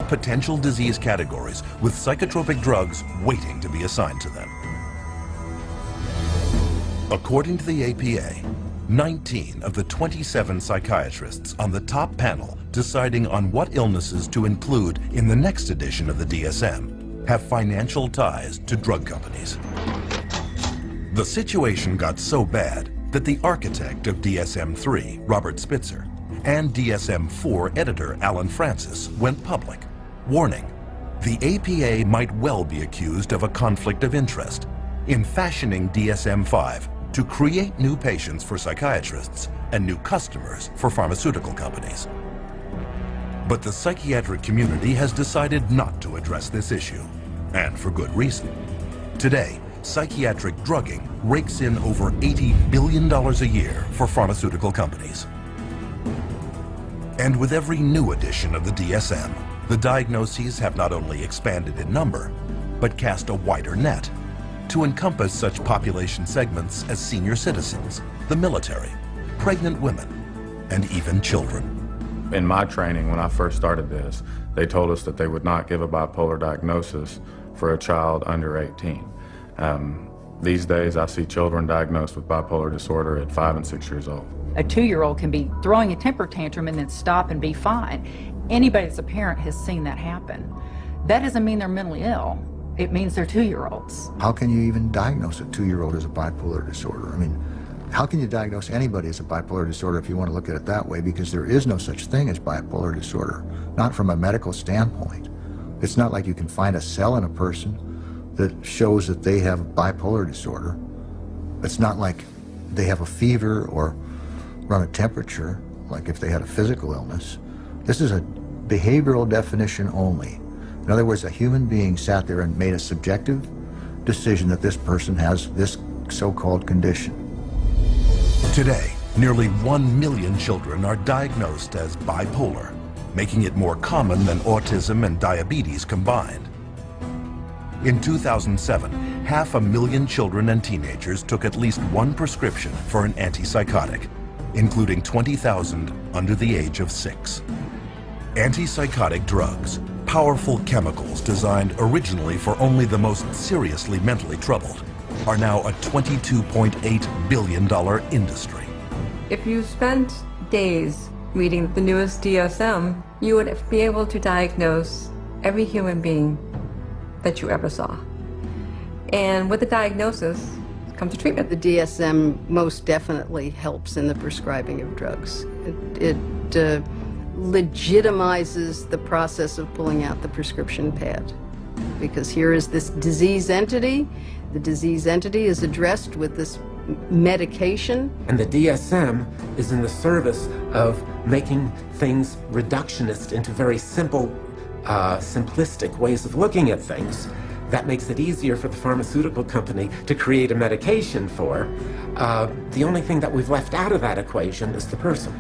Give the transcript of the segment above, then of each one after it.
potential disease categories with psychotropic drugs waiting to be assigned to them. According to the APA, 19 of the 27 psychiatrists on the top panel deciding on what illnesses to include in the next edition of the DSM have financial ties to drug companies. The situation got so bad that the architect of DSM-3, Robert Spitzer, and DSM-4 editor Alan Francis went public, warning the APA might well be accused of a conflict of interest in fashioning DSM-5 to create new patients for psychiatrists and new customers for pharmaceutical companies. But the psychiatric community has decided not to address this issue, and for good reason. Today, psychiatric drugging rakes in over $80 billion a year for pharmaceutical companies. And with every new edition of the DSM, the diagnoses have not only expanded in number, but cast a wider net to encompass such population segments as senior citizens, the military, pregnant women, and even children. In my training, when I first started this, they told us that they would not give a bipolar diagnosis for a child under 18. These days, I see children diagnosed with bipolar disorder at 5 and 6 years old. A 2-year-old can be throwing a temper tantrum and then stop and be fine. Anybody that's a parent has seen that happen. That doesn't mean they're mentally ill. It means they're 2-year-olds. How can you even diagnose a 2-year-old as a bipolar disorder? I mean, how can you diagnose anybody as a bipolar disorder if you want to look at it that way? Because there is no such thing as bipolar disorder, not from a medical standpoint. It's not like you can find a cell in a person that shows that they have bipolar disorder. It's not like they have a fever or run a temperature, like if they had a physical illness. This is a behavioral definition only. In other words, a human being sat there and made a subjective decision that this person has this so-called condition. Today, nearly 1 million children are diagnosed as bipolar, making it more common than autism and diabetes combined. In 2007, 500,000 children and teenagers took at least one prescription for an antipsychotic, including 20,000 under the age of 6. Antipsychotic drugs, powerful chemicals designed originally for only the most seriously mentally troubled, are now a $22.8 billion industry. If you spent days reading the newest DSM, you would be able to diagnose every human being that you ever saw. And with the diagnosis comes a treatment. The DSM most definitely helps in the prescribing of drugs. It legitimizes the process of pulling out the prescription pad. Because here is this disease entity. The disease entity is addressed with this medication. And the DSM is in the service of making things reductionist into very simple, simplistic ways of looking at things. That makes it easier for the pharmaceutical company to create a medication for. The only thing that we've left out of that equation is the person.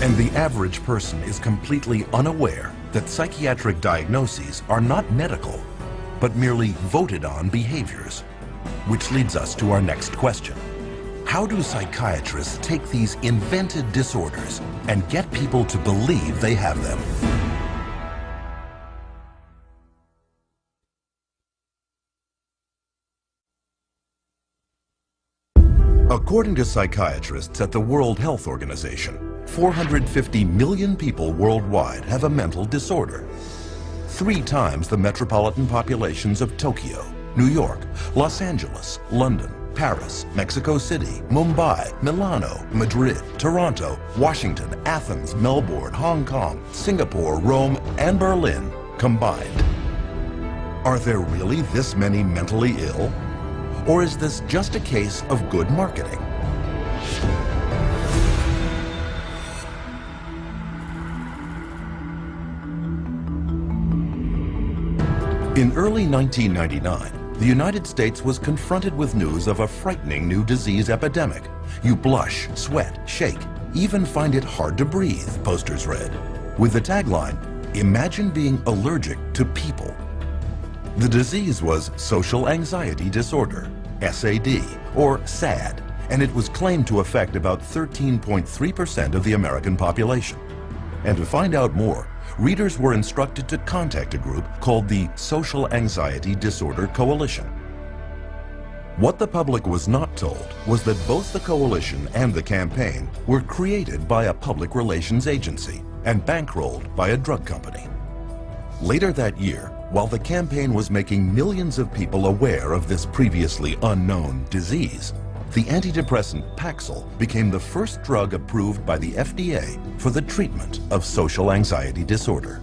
And the average person is completely unaware that psychiatric diagnoses are not medical, but merely voted on behaviors. Which leads us to our next question. How do psychiatrists take these invented disorders and get people to believe they have them? According to psychiatrists at the World Health Organization, 450 million people worldwide have a mental disorder. 3 times the metropolitan populations of Tokyo, New York, Los Angeles, London, Paris, Mexico City, Mumbai, Milano, Madrid, Toronto, Washington, Athens, Melbourne, Hong Kong, Singapore, Rome, and Berlin combined. Are there really this many mentally ill? Or is this just a case of good marketing? In early 1999, the United States was confronted with news of a frightening new disease epidemic. You blush, sweat, shake, even find it hard to breathe, posters read, with the tagline, "Imagine being allergic to people." The disease was social anxiety disorder, SAD, or SAD, and it was claimed to affect about 13.3% of the American population. And to find out more, readers were instructed to contact a group called the Social Anxiety Disorder Coalition. What the public was not told was that both the coalition and the campaign were created by a public relations agency and bankrolled by a drug company. Later that year, while the campaign was making millions of people aware of this previously unknown disease, the antidepressant Paxil became the first drug approved by the FDA for the treatment of social anxiety disorder.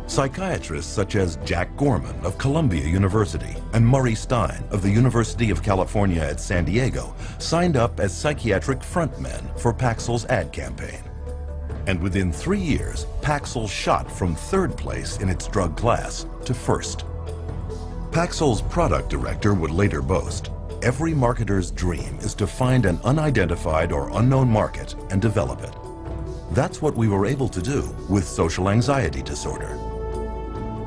Psychiatrists such as Jack Gorman of Columbia University and Murray Stein of the University of California at San Diego signed up as psychiatric frontmen for Paxil's ad campaign. And within 3 years, Paxil shot from 3rd place in its drug class to 1st. Paxil's product director would later boast, "Every marketer's dream is to find an unidentified or unknown market and develop it." That's what we were able to do with social anxiety disorder.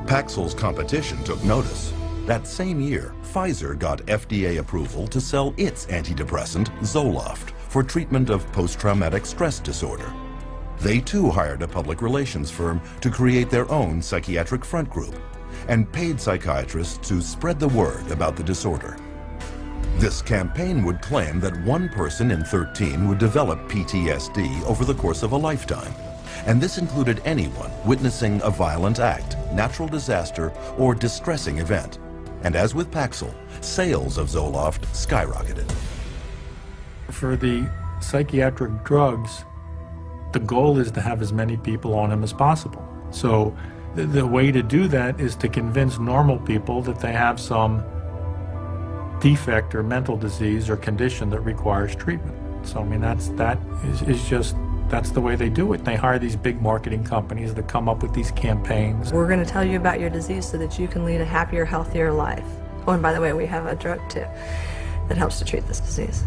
Paxil's competition took notice. That same year, Pfizer got FDA approval to sell its antidepressant, Zoloft, for treatment of post-traumatic stress disorder. They too hired a public relations firm to create their own psychiatric front group and paid psychiatrists to spread the word about the disorder. This campaign would claim that 1 person in 13 would develop PTSD over the course of a lifetime, and this included anyone witnessing a violent act, natural disaster, or distressing event. And as with Paxil, sales of Zoloft skyrocketed. For the psychiatric drugs, the goal is to have as many people on them as possible. So the way to do that is to convince normal people that they have some defect or mental disease or condition that requires treatment. So I mean, that's the way they do it. They hire these big marketing companies that come up with these campaigns. We're going to tell you about your disease so that you can lead a happier, healthier life. Oh, and by the way, we have a drug too that helps to treat this disease.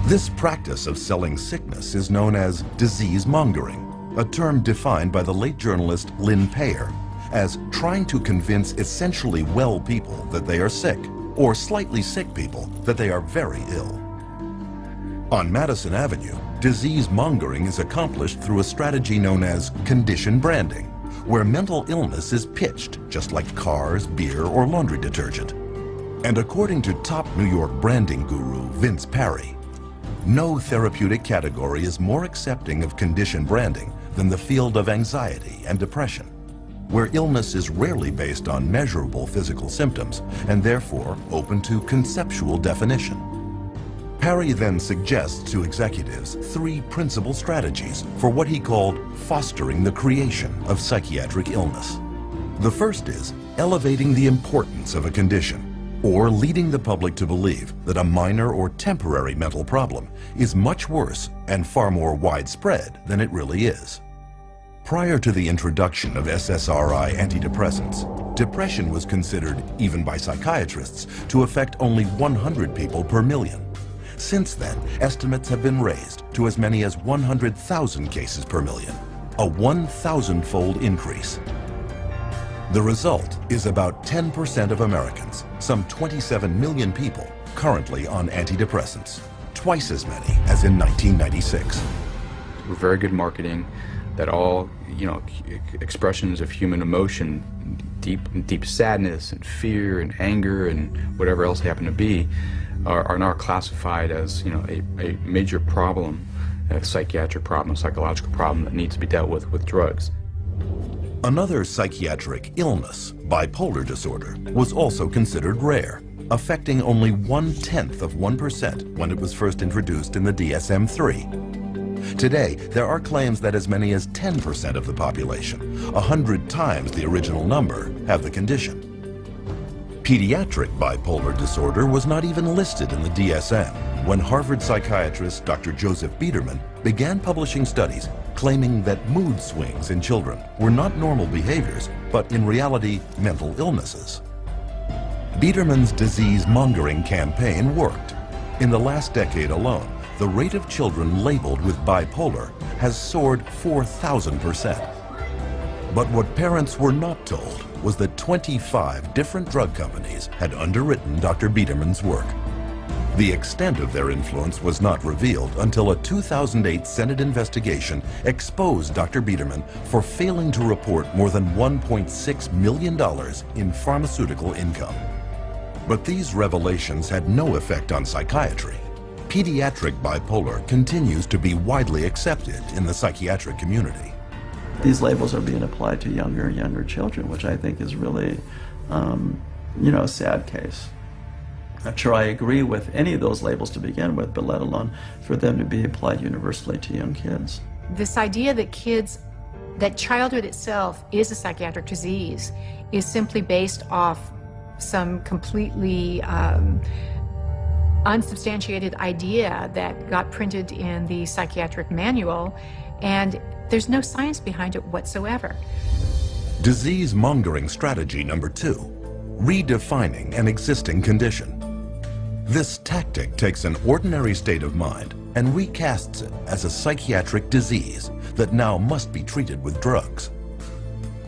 This practice of selling sickness is known as disease mongering, a term defined by the late journalist Lynn Payer as trying to convince essentially well people that they are sick, or slightly sick people that they are very ill. On Madison Avenue, disease mongering is accomplished through a strategy known as condition branding, where mental illness is pitched just like cars, beer, or laundry detergent. And according to top New York branding guru Vince Parry, no therapeutic category is more accepting of condition branding than the field of anxiety and depression, where illness is rarely based on measurable physical symptoms and therefore open to conceptual definition. Parry then suggests to executives 3 principal strategies for what he called fostering the creation of psychiatric illness. The first is elevating the importance of a condition, or leading the public to believe that a minor or temporary mental problem is much worse and far more widespread than it really is. Prior to the introduction of SSRI antidepressants, depression was considered, even by psychiatrists, to affect only 100 people per million. Since then, estimates have been raised to as many as 100,000 cases per million, a 1,000-fold increase. The result is about 10% of Americans, some 27 million people, currently on antidepressants, twice as many as in 1996. Very good marketing that all, expressions of human emotion, deep sadness and fear and anger and whatever else they happen to be, are now classified as, a major problem, a psychiatric problem, a psychological problem that needs to be dealt with drugs. Another psychiatric illness, bipolar disorder, was also considered rare, affecting only 1/10% when it was first introduced in the DSM-3. Today, there are claims that as many as 10% of the population, 100 times the original number, have the condition. Pediatric bipolar disorder was not even listed in the DSM when Harvard psychiatrist Dr. Joseph Biederman began publishing studies claiming that mood swings in children were not normal behaviors, but in reality, mental illnesses. Biederman's disease-mongering campaign worked. In the last decade alone, the rate of children labeled with bipolar has soared 4,000%. But what parents were not told was that 25 different drug companies had underwritten Dr. Biederman's work. The extent of their influence was not revealed until a 2008 Senate investigation exposed Dr. Biederman for failing to report more than $1.6 million in pharmaceutical income. But these revelations had no effect on psychiatry. Pediatric bipolar continues to be widely accepted in the psychiatric community. These labels are being applied to younger and younger children, which I think is really, a sad case. I'm sure I agree with any of those labels to begin with, but let alone for them to be applied universally to young kids. This idea that childhood itself is a psychiatric disease is simply based off some completely unsubstantiated idea that got printed in the psychiatric manual, and there's no science behind it whatsoever. Disease-mongering strategy number 2, redefining an existing condition. This tactic takes an ordinary state of mind and recasts it as a psychiatric disease that now must be treated with drugs.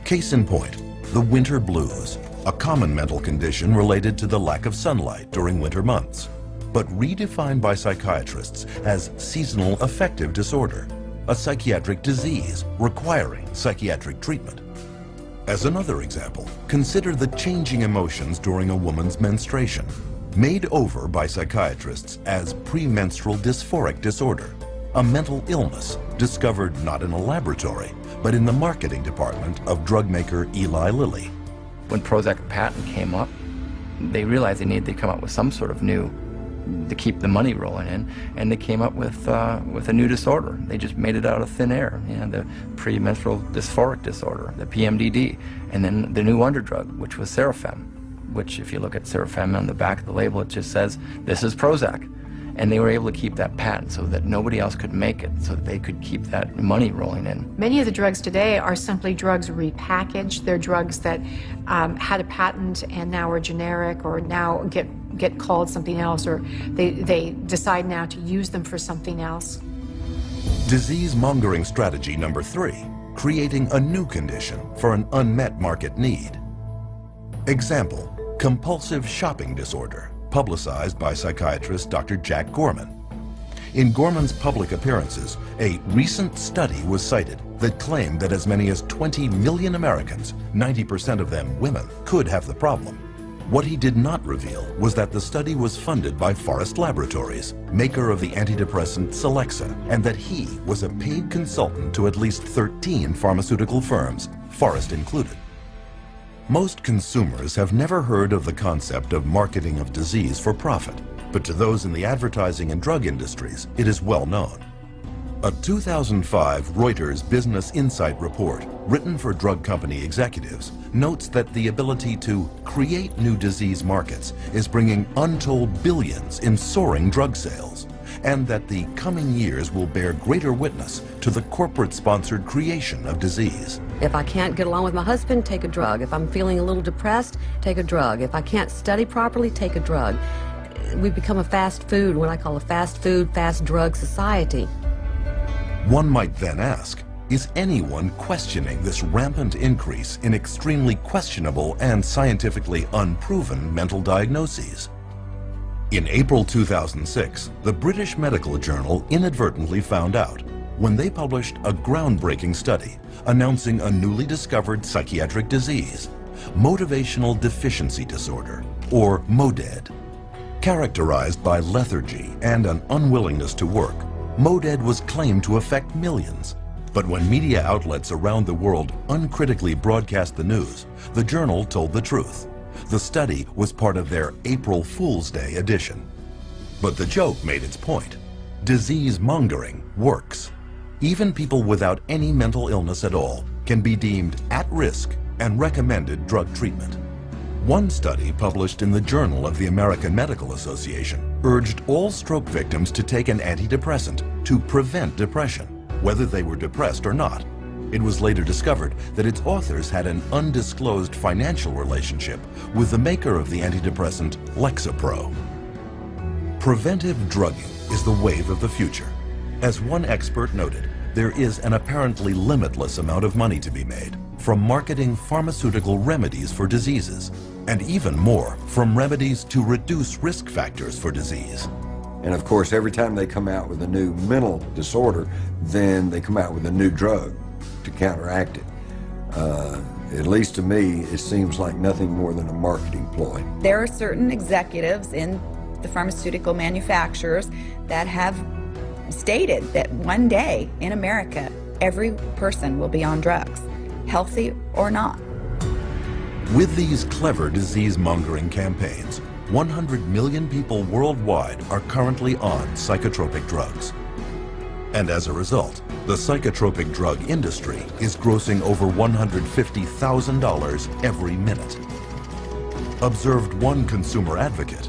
Case in point, the winter blues, a common mental condition related to the lack of sunlight during winter months, but redefined by psychiatrists as seasonal affective disorder, a psychiatric disease requiring psychiatric treatment. As another example, consider the changing emotions during a woman's menstruation, made over by psychiatrists as premenstrual dysphoric disorder, a mental illness discovered not in a laboratory, but in the marketing department of drug maker Eli Lilly. When Prozac patent came up, they realized they needed to come up with some sort of new to keep the money rolling in, and they came up with a new disorder. They just made it out of thin air, the premenstrual dysphoric disorder, the PMDD, and then the new wonder drug, which was Serafem, which if you look at Serafem on the back of the label, it just says, this is Prozac. And they were able to keep that patent so that nobody else could make it, so that they could keep that money rolling in. Many of the drugs today are simply drugs repackaged. They're drugs that had a patent and now are generic, or now get called something else, or they decide now to use them for something else. Disease-mongering strategy number 3, creating a new condition for an unmet market need. Example, compulsive shopping disorder, publicized by psychiatrist Dr. Jack Gorman. In Gorman's public appearances, a recent study was cited that claimed that as many as 20 million Americans, 90% of them women, could have the problem. What he did not reveal was that the study was funded by Forest Laboratories, maker of the antidepressant Celexa, and that he was a paid consultant to at least 13 pharmaceutical firms, Forest included. Most consumers have never heard of the concept of marketing of disease for profit, but to those in the advertising and drug industries, it is well known. A 2005 Reuters Business Insight report, written for drug company executives, notes that the ability to create new disease markets is bringing untold billions in soaring drug sales, and that the coming years will bear greater witness to the corporate-sponsored creation of disease. If I can't get along with my husband, take a drug. If I'm feeling a little depressed, take a drug. If I can't study properly, take a drug. We've become a fast food, what I call a fast food, fast drug society. One might then ask, is anyone questioning this rampant increase in extremely questionable and scientifically unproven mental diagnoses? In April 2006, the British Medical Journal inadvertently found out when they published a groundbreaking study announcing a newly discovered psychiatric disease, motivational deficiency disorder, or MODED. Characterized by lethargy and an unwillingness to work, MODED was claimed to affect millions. But when media outlets around the world uncritically broadcast the news, the journal told the truth. The study was part of their April Fool's Day edition. But the joke made its point. Disease-mongering works. Even people without any mental illness at all can be deemed at risk and recommended drug treatment. One study published in the Journal of the American Medical Association urged all stroke victims to take an antidepressant to prevent depression, whether they were depressed or not. It was later discovered that its authors had an undisclosed financial relationship with the maker of the antidepressant Lexapro. Preventive drugging is the wave of the future. As one expert noted, there is an apparently limitless amount of money to be made from marketing pharmaceutical remedies for diseases, and even more from remedies to reduce risk factors for disease. And of course, every time they come out with a new mental disorder, then they come out with a new drug to counteract it. At least to me, it seems like nothing more than a marketing ploy. There are certain executives in the pharmaceutical manufacturers that have stated that one day in America, every person will be on drugs, healthy or not. With these clever disease-mongering campaigns, 100 million people worldwide are currently on psychotropic drugs. And as a result, the psychotropic drug industry is grossing over $150,000 every minute. Observed one consumer advocate,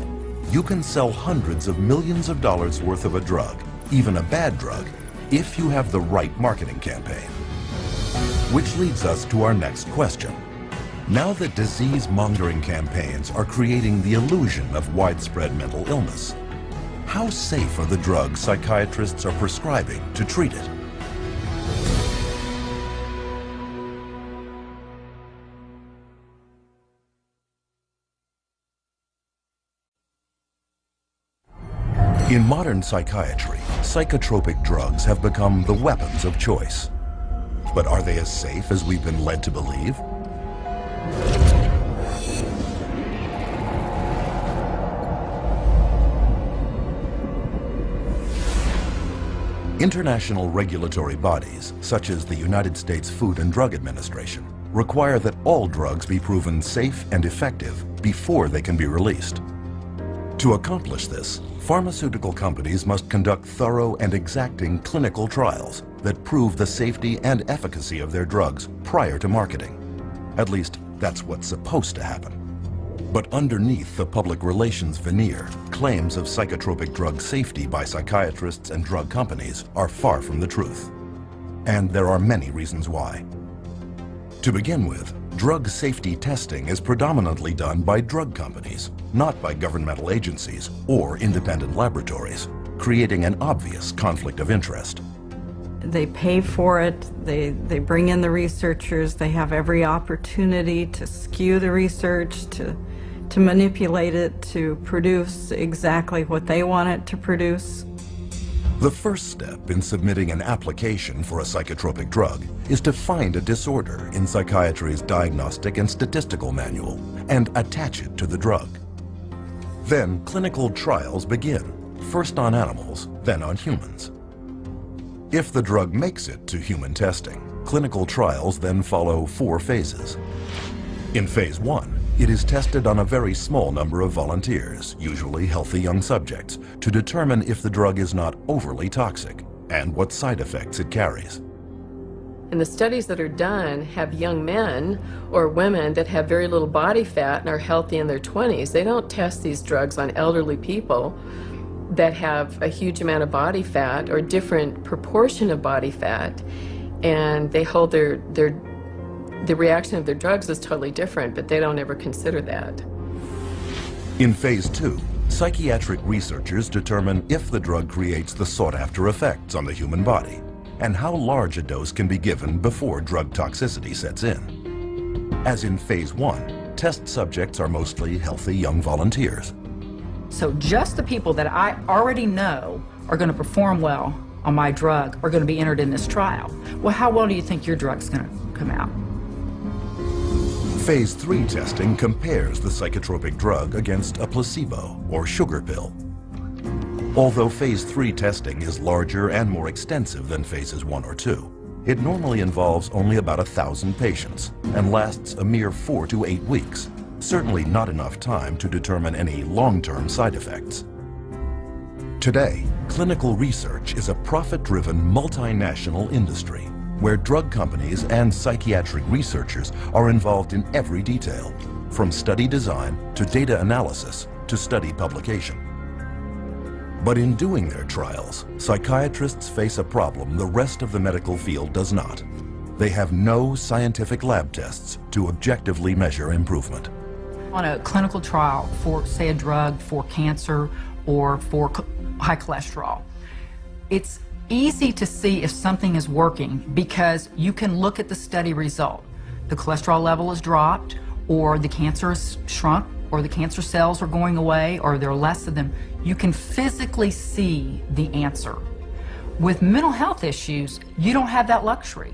you can sell hundreds of millions of dollars worth of a drug, even a bad drug, if you have the right marketing campaign. Which leads us to our next question. Now that disease-mongering campaigns are creating the illusion of widespread mental illness, how safe are the drugs psychiatrists are prescribing to treat it? In modern psychiatry, psychotropic drugs have become the weapons of choice. But are they as safe as we've been led to believe? International regulatory bodies, such as the United States Food and Drug Administration, require that all drugs be proven safe and effective before they can be released. To accomplish this, pharmaceutical companies must conduct thorough and exacting clinical trials that prove the safety and efficacy of their drugs prior to marketing. At least, that's what's supposed to happen. But underneath the public relations veneer, claims of psychotropic drug safety by psychiatrists and drug companies are far from the truth. And there are many reasons why. To begin with, drug safety testing is predominantly done by drug companies, not by governmental agencies or independent laboratories, creating an obvious conflict of interest. They pay for it, they bring in the researchers, they have every opportunity to skew the research, to manipulate it, to produce exactly what they want it to produce. The first step in submitting an application for a psychotropic drug is to find a disorder in psychiatry's Diagnostic and Statistical Manual and attach it to the drug. Then clinical trials begin, first on animals, then on humans. If the drug makes it to human testing, clinical trials then follow 4 phases. In phase 1, it is tested on a very small number of volunteers, usually healthy young subjects, to determine if the drug is not overly toxic and what side effects it carries. And the studies that are done have young men or women that have very little body fat and are healthy in their 20s. They don't test these drugs on elderly people that have a huge amount of body fat or different proportion of body fat, and they hold the reaction of their drugs is totally different, but they don't ever consider that. In phase 2, psychiatric researchers determine if the drug creates the sought-after effects on the human body and how large a dose can be given before drug toxicity sets in. As in phase 1, test subjects are mostly healthy young volunteers. So just the people that I already know are going to perform well on my drug are going to be entered in this trial. Well, how well do you think your drug's going to come out? Phase 3 testing compares the psychotropic drug against a placebo or sugar pill. Although phase 3 testing is larger and more extensive than phases 1 or 2, it normally involves only about 1,000 patients and lasts a mere 4 to 8 weeks. Certainly not enough time to determine any long-term side effects. Today, clinical research is a profit-driven multinational industry where drug companies and psychiatric researchers are involved in every detail, from study design to data analysis to study publication. But in doing their trials, psychiatrists face a problem the rest of the medical field does not. They have no scientific lab tests to objectively measure improvement. On a clinical trial for, say, a drug for cancer or for high cholesterol, it's easy to see if something is working because you can look at the study result. The cholesterol level is dropped or the cancer is shrunk or the cancer cells are going away, or there are less of them. You can physically see the answer. With mental health issues, you don't have that luxury.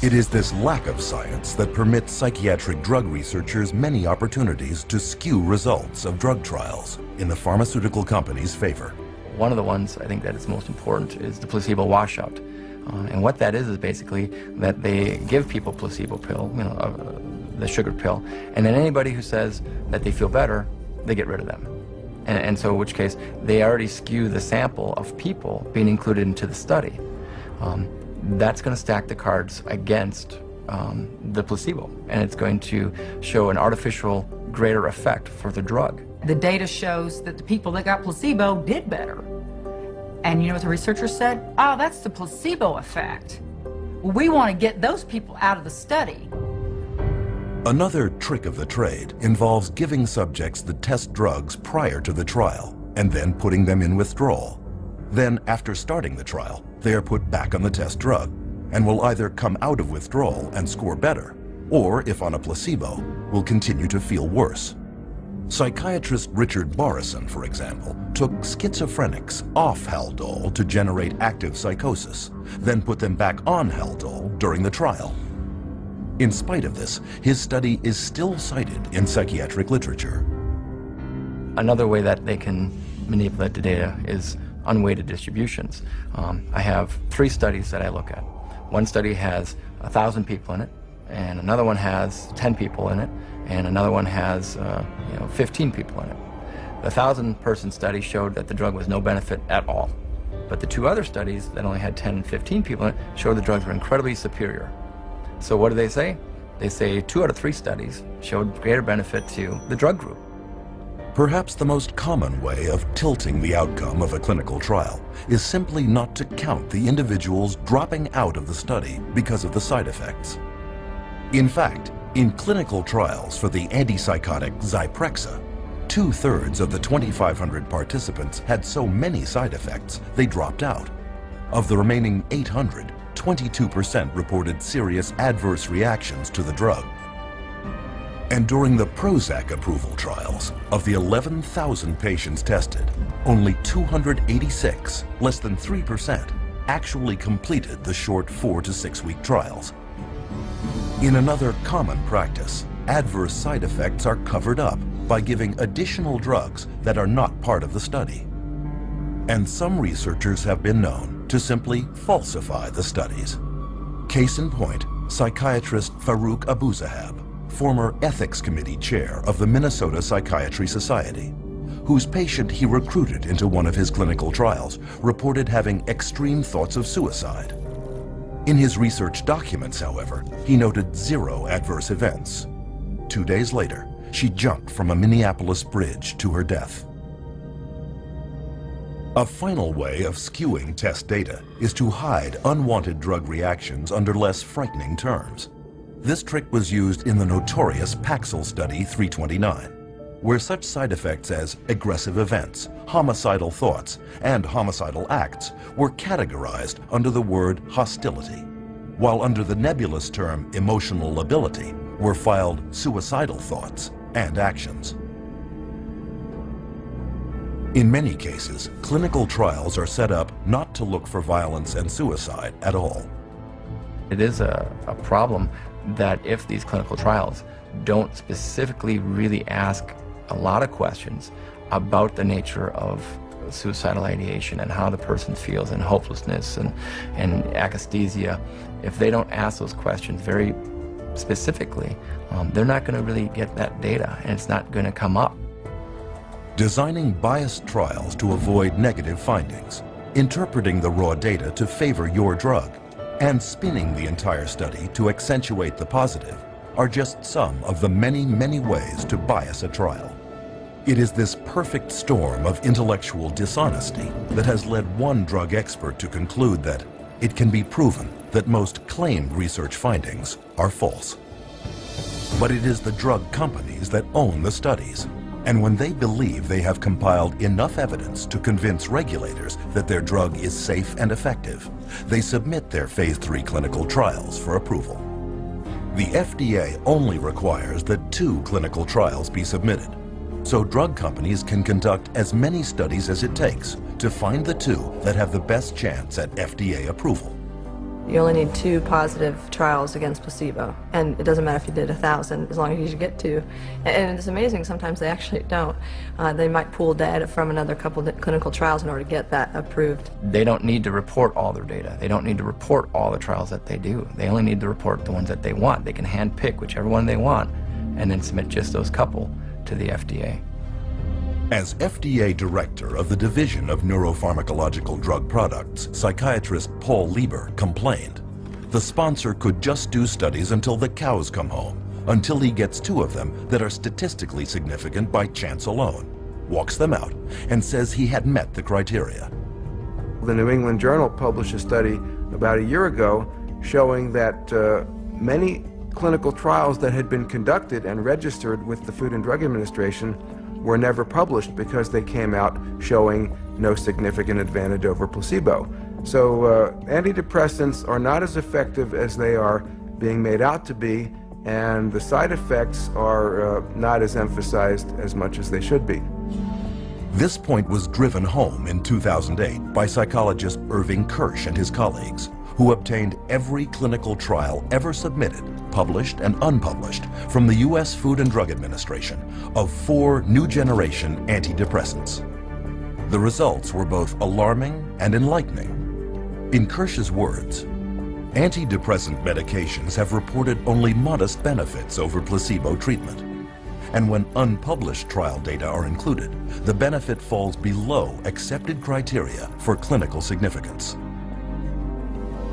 It is this lack of science that permits psychiatric drug researchers many opportunities to skew results of drug trials in the pharmaceutical company's favor. One of the ones I think that is most important is the placebo washout. And what that is basically that they give people placebo pill, the sugar pill, and then anybody who says that they feel better, they get rid of them. And so in which case, they already skew the sample of people being included into the study. That's going to stack the cards against the placebo, and it's going to show an artificial greater effect for the drug. The data shows that the people that got placebo did better. And you know what the researchers said? Oh, that's the placebo effect. Well, we want to get those people out of the study. Another trick of the trade involves giving subjects the test drugs prior to the trial and then putting them in withdrawal. Then, after starting the trial, they are put back on the test drug and will either come out of withdrawal and score better, or, if on a placebo, will continue to feel worse. Psychiatrist Richard Borison, for example, took schizophrenics off Haldol to generate active psychosis, then put them back on Haldol during the trial. In spite of this, his study is still cited in psychiatric literature. Another way that they can manipulate the data is unweighted distributions. I have 3 studies that I look at. One study has 1,000 people in it, and another one has 10 people in it, and another one has 15 people in it. The 1,000-person study showed that the drug was no benefit at all. But the 2 other studies that only had 10 and 15 people in it showed the drugs were incredibly superior. So what do they say? They say 2 out of 3 studies showed greater benefit to the drug group. Perhaps the most common way of tilting the outcome of a clinical trial is simply not to count the individuals dropping out of the study because of the side effects. In fact, in clinical trials for the antipsychotic Zyprexa, 2/3 of the 2,500 participants had so many side effects they dropped out. Of the remaining 800, 22% reported serious adverse reactions to the drug. And during the Prozac approval trials, of the 11,000 patients tested, only 286, less than 3%, actually completed the short 4 to 6 week trials. In another common practice, adverse side effects are covered up by giving additional drugs that are not part of the study. And some researchers have been known to simply falsify the studies. Case in point, psychiatrist Farouk Abuzahab, former ethics committee chair of the Minnesota Psychiatry Society, whose patient he recruited into one of his clinical trials, reported having extreme thoughts of suicide. In his research documents, however, he noted 0 adverse events. 2 days later, she jumped from a Minneapolis bridge to her death. A final way of skewing test data is to hide unwanted drug reactions under less frightening terms. This trick was used in the notorious Paxil Study 329, where such side effects as aggressive events, homicidal thoughts, and homicidal acts were categorized under the word hostility, while under the nebulous term emotional lability were filed suicidal thoughts and actions. In many cases, clinical trials are set up not to look for violence and suicide at all. It is a problem that if these clinical trials don't specifically really ask a lot of questions about the nature of suicidal ideation and how the person feels and hopelessness and akathisia, if they don't ask those questions very specifically, they're not going to really get that data, and it's not going to come up. Designing biased trials to avoid negative findings, interpreting the raw data to favor your drug, and spinning the entire study to accentuate the positive are just some of the many, many ways to bias a trial. It is this perfect storm of intellectual dishonesty that has led one drug expert to conclude that it can be proven that most claimed research findings are false. But it is the drug companies that own the studies. And when they believe they have compiled enough evidence to convince regulators that their drug is safe and effective, they submit their phase 3 clinical trials for approval. The FDA only requires that 2 clinical trials be submitted, so drug companies can conduct as many studies as it takes to find the two that have the best chance at FDA approval. You only need 2 positive trials against placebo, and it doesn't matter if you did 1,000, as long as you get 2. And it's amazing, sometimes they actually don't. They might pull data from another couple of clinical trials in order to get that approved. They don't need to report all their data. They don't need to report all the trials that they do. They only need to report the ones that they want. They can handpick whichever one they want and then submit just those couple to the FDA. As FDA Director of the Division of Neuropharmacological Drug Products, psychiatrist Paul Lieber complained. The sponsor could just do studies until the cows come home, until he gets 2 of them that are statistically significant by chance alone, walks them out, and says he had met the criteria. The New England Journal published a study about a year ago showing that many clinical trials that had been conducted and registered with the Food and Drug Administration were never published because they came out showing no significant advantage over placebo. So antidepressants are not as effective as they are being made out to be, and the side effects are not as emphasized as much as they should be. This point was driven home in 2008 by psychologist Irving Kirsch and his colleagues, who obtained every clinical trial ever submitted, published and unpublished, from the U.S. Food and Drug Administration of 4 new-generation antidepressants. The results were both alarming and enlightening. In Kirsch's words, antidepressant medications have reported only modest benefits over placebo treatment. And when unpublished trial data are included, the benefit falls below accepted criteria for clinical significance.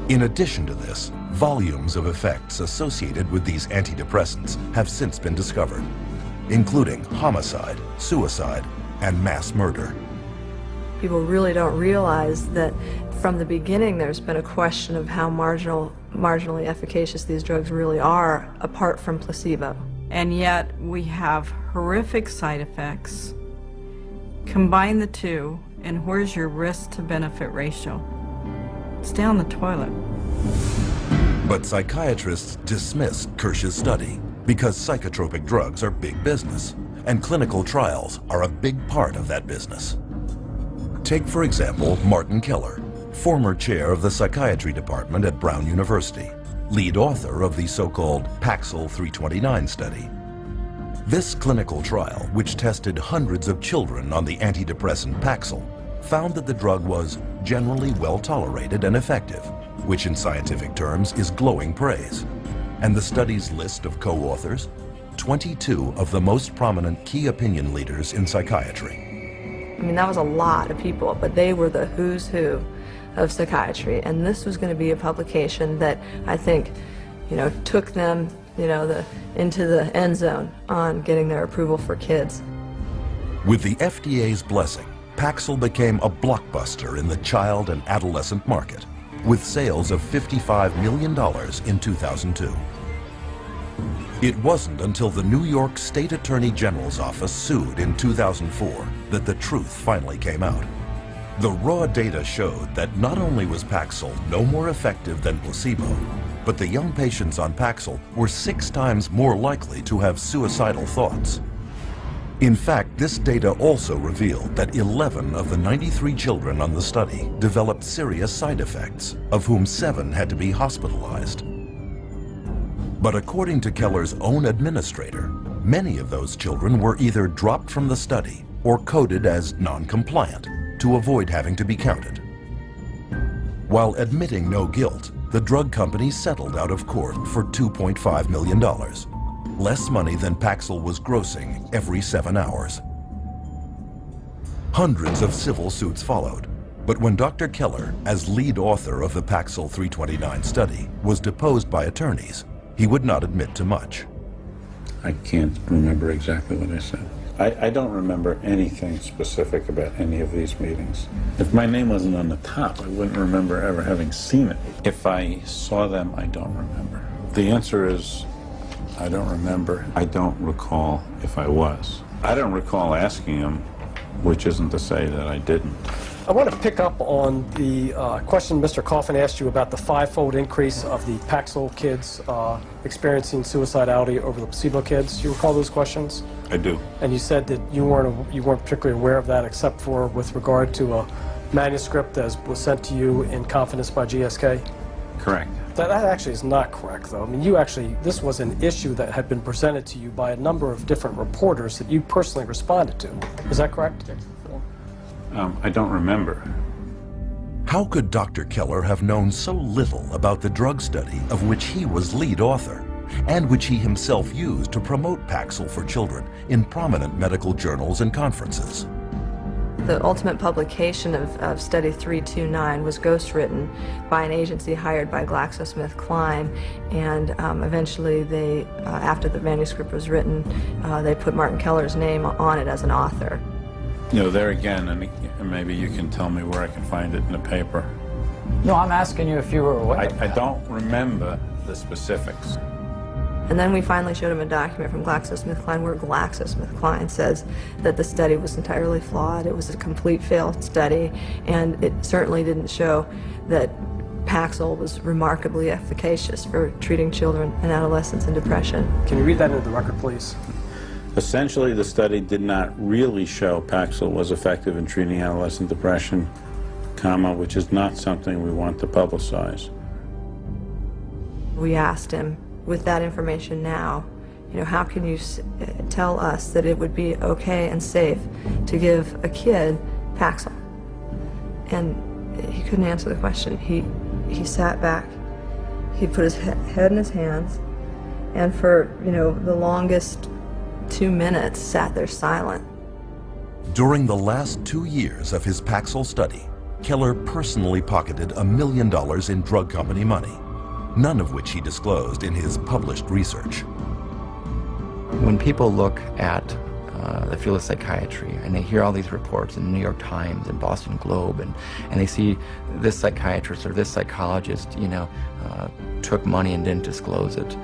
In addition to this, volumes of effects associated with these antidepressants have since been discovered, including homicide, suicide, and mass murder. People really don't realize that from the beginning there's been a question of how marginally efficacious these drugs really are apart from placebo. And yet we have horrific side effects. Combine the 2, and where's your risk to benefit ratio? It's down the toilet. But psychiatrists dismissed Kirsch's study because psychotropic drugs are big business, and clinical trials are a big part of that business. Take, for example, Martin Keller, former chair of the psychiatry department at Brown University, lead author of the so-called Paxil 329 study. This clinical trial, which tested hundreds of children on the antidepressant Paxil, found that the drug was generally well tolerated and effective, which in scientific terms is glowing praise. And the study's list of co-authors, 22 of the most prominent key opinion leaders in psychiatry. I mean, that was a lot of people, but they were the who's who of psychiatry, and this was going to be a publication that I think, took them, into the end zone on getting their approval for kids. With the FDA's blessing, Paxil became a blockbuster in the child and adolescent market, with sales of $55 million in 2002. It wasn't until the New York State Attorney General's office sued in 2004 that the truth finally came out. The raw data showed that not only was Paxil no more effective than placebo, but the young patients on Paxil were 6 times more likely to have suicidal thoughts. In fact, this data also revealed that 11 of the 93 children on the study developed serious side effects, of whom 7 had to be hospitalized. But according to Keller's own administrator, many of those children were either dropped from the study or coded as non-compliant to avoid having to be counted. While admitting no guilt, the drug company settled out of court for $2.5 million. Less money than Paxil was grossing every 7 hours. Hundreds of civil suits followed, but when Dr. Keller, as lead author of the Paxil 329 study, was deposed by attorneys, he would not admit to much. I can't remember exactly what I said. I don't remember anything specific about any of these meetings. If my name wasn't on the top, I wouldn't remember ever having seen it. If I saw them, I don't remember. The answer is, I don't remember. I don't recall if I was. I don't recall asking him, which isn't to say that I didn't. I want to pick up on the question Mr. Coffin asked you about the 5-fold increase of the Paxil kids experiencing suicidality over the placebo kids. Do you recall those questions? I do. And you said that you weren't particularly aware of that, except for with regard to a manuscript that was sent to you in confidence by GSK? Correct. That actually is not correct, though. I mean, this was an issue that had been presented to you by a number of different reporters that you personally responded to. Is that correct? I don't remember. How could Dr. Keller have known so little about the drug study of which he was lead author, and which he himself used to promote Paxil for children in prominent medical journals and conferences? The ultimate publication of Study 329 was ghostwritten by an agency hired by GlaxoSmithKline, and eventually they, after the manuscript was written, they put Martin Keller's name on it as an author. You know, there again, and maybe you can tell me where I can find it in the paper. No, I'm asking you if you were aware. I don't remember the specifics. And then we finally showed him a document from GlaxoSmithKline where GlaxoSmithKline says that the study was entirely flawed. It was a complete failed study, and it certainly didn't show that Paxil was remarkably efficacious for treating children and adolescents in depression. Can you read that into the record, please? Essentially, the study did not really show Paxil was effective in treating adolescent depression, which is not something we want to publicize. We asked him, with that information now, how can you tell us that it would be okay and safe to give a kid Paxil? And he couldn't answer the question. He sat back, he put his head in his hands, and for, the longest 2 minutes sat there silent. During the last 2 years of his Paxil study, Keller personally pocketed $1 million in drug company money, none of which he disclosed in his published research. When people look at the field of psychiatry and they hear all these reports in the New York Times and Boston Globe, and they see this psychiatrist or this psychologist, took money and didn't disclose it,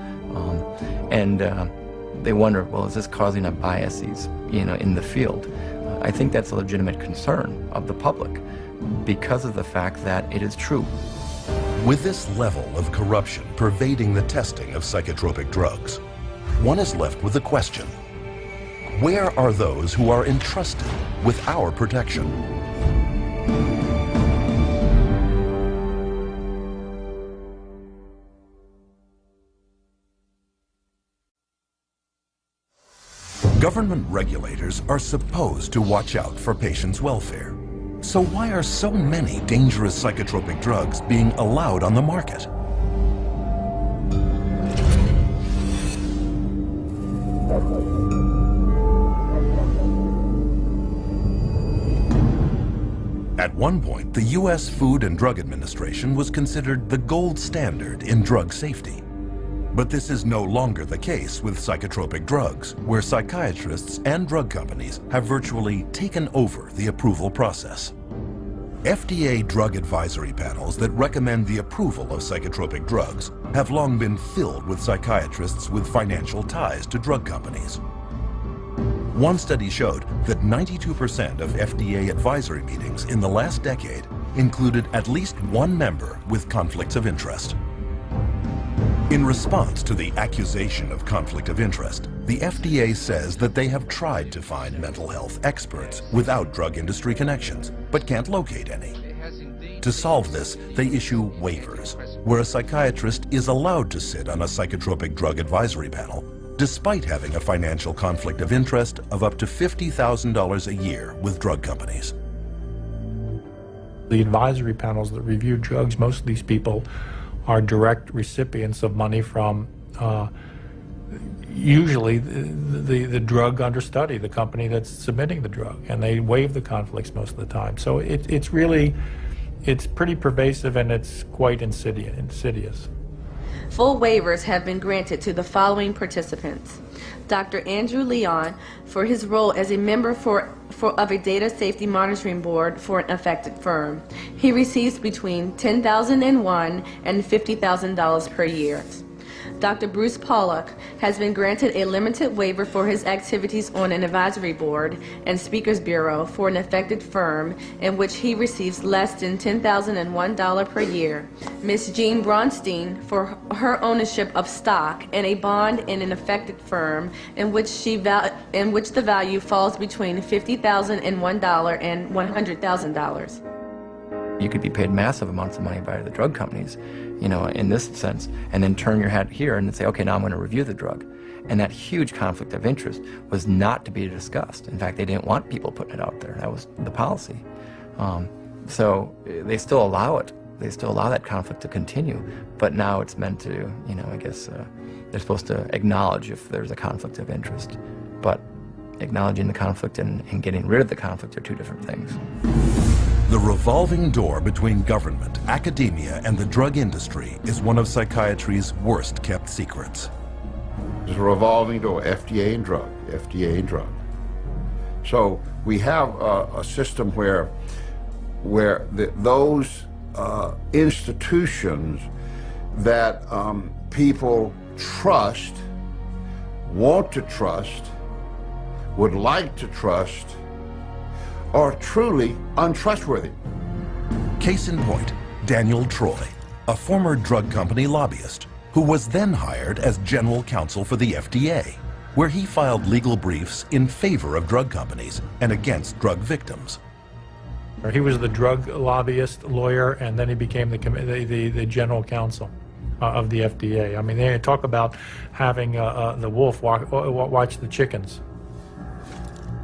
they wonder, well, is this causing a biases, in the field? I think that's a legitimate concern of the public because of the fact that it is true. With this level of corruption pervading the testing of psychotropic drugs, one is left with the question, where are those who are entrusted with our protection? Government regulators are supposed to watch out for patients' welfare. So why are so many dangerous psychotropic drugs being allowed on the market? At one point, the U.S. Food and Drug Administration was considered the gold standard in drug safety. But this is no longer the case with psychotropic drugs, where psychiatrists and drug companies have virtually taken over the approval process. FDA drug advisory panels that recommend the approval of psychotropic drugs have long been filled with psychiatrists with financial ties to drug companies. One study showed that 92% of FDA advisory meetings in the last decade included at least one member with conflicts of interest. In response to the accusation of conflict of interest, the FDA says that they have tried to find mental health experts without drug industry connections, but can't locate any. To solve this, they issue waivers, where a psychiatrist is allowed to sit on a psychotropic drug advisory panel, despite having a financial conflict of interest of up to $50,000 a year with drug companies. The advisory panels that review drugs, most of these people are direct recipients of money from usually the drug under study, the company that's submitting the drug, and they waive the conflicts most of the time. So it's pretty pervasive, and it's quite insidious. Full waivers have been granted to the following participants. Dr. Andrew Leon for his role as a member of a data safety monitoring board for an affected firm. He receives between $10,001 and $50,000 per year. Dr. Bruce Pollock has been granted a limited waiver for his activities on an advisory board and speakers bureau for an affected firm in which he receives less than $10,001 per year. Ms. Jean Bronstein for her ownership of stock and a bond in an affected firm in which the value falls between $50,001 and $100,000. You could be paid massive amounts of money by the drug companies, you know, in this sense, and then turn your hat here and say, okay, now I'm going to review the drug. And that huge conflict of interest was not to be discussed. In fact, they didn't want people putting it out there. That was the policy. So they still allow it. They still allow that conflict to continue. But now it's meant to, you know, I guess they're supposed to acknowledge if there's a conflict of interest. But acknowledging the conflict and getting rid of the conflict are two different things. The revolving door between government, academia, and the drug industry is one of psychiatry's worst-kept secrets. There's a revolving door, FDA and drug, FDA and drug. So we have a system where those institutions that people trust, want to trust, would like to trust, are truly untrustworthy. Case in point, Daniel Troy, a former drug company lobbyist, who was then hired as general counsel for the FDA, where he filed legal briefs in favor of drug companies and against drug victims. He was the drug lobbyist lawyer, and then he became the general counsel of the FDA. I mean, they talk about having the wolf watch the chickens.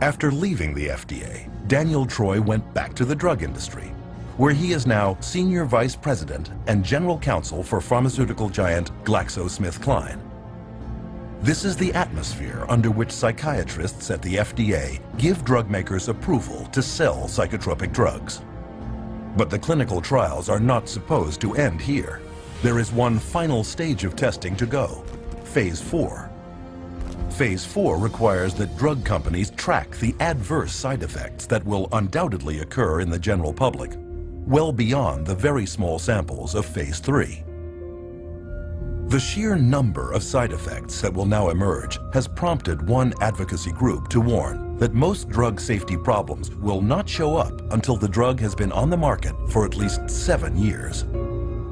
After leaving the FDA, Daniel Troy went back to the drug industry, where he is now Senior Vice President and General Counsel for pharmaceutical giant GlaxoSmithKline. This is the atmosphere under which psychiatrists at the FDA give drug makers approval to sell psychotropic drugs. But the clinical trials are not supposed to end here. There is one final stage of testing to go, Phase 4. Phase 4 requires that drug companies track the adverse side effects that will undoubtedly occur in the general public, well beyond the very small samples of Phase 3. The sheer number of side effects that will now emerge has prompted one advocacy group to warn that most drug safety problems will not show up until the drug has been on the market for at least 7 years.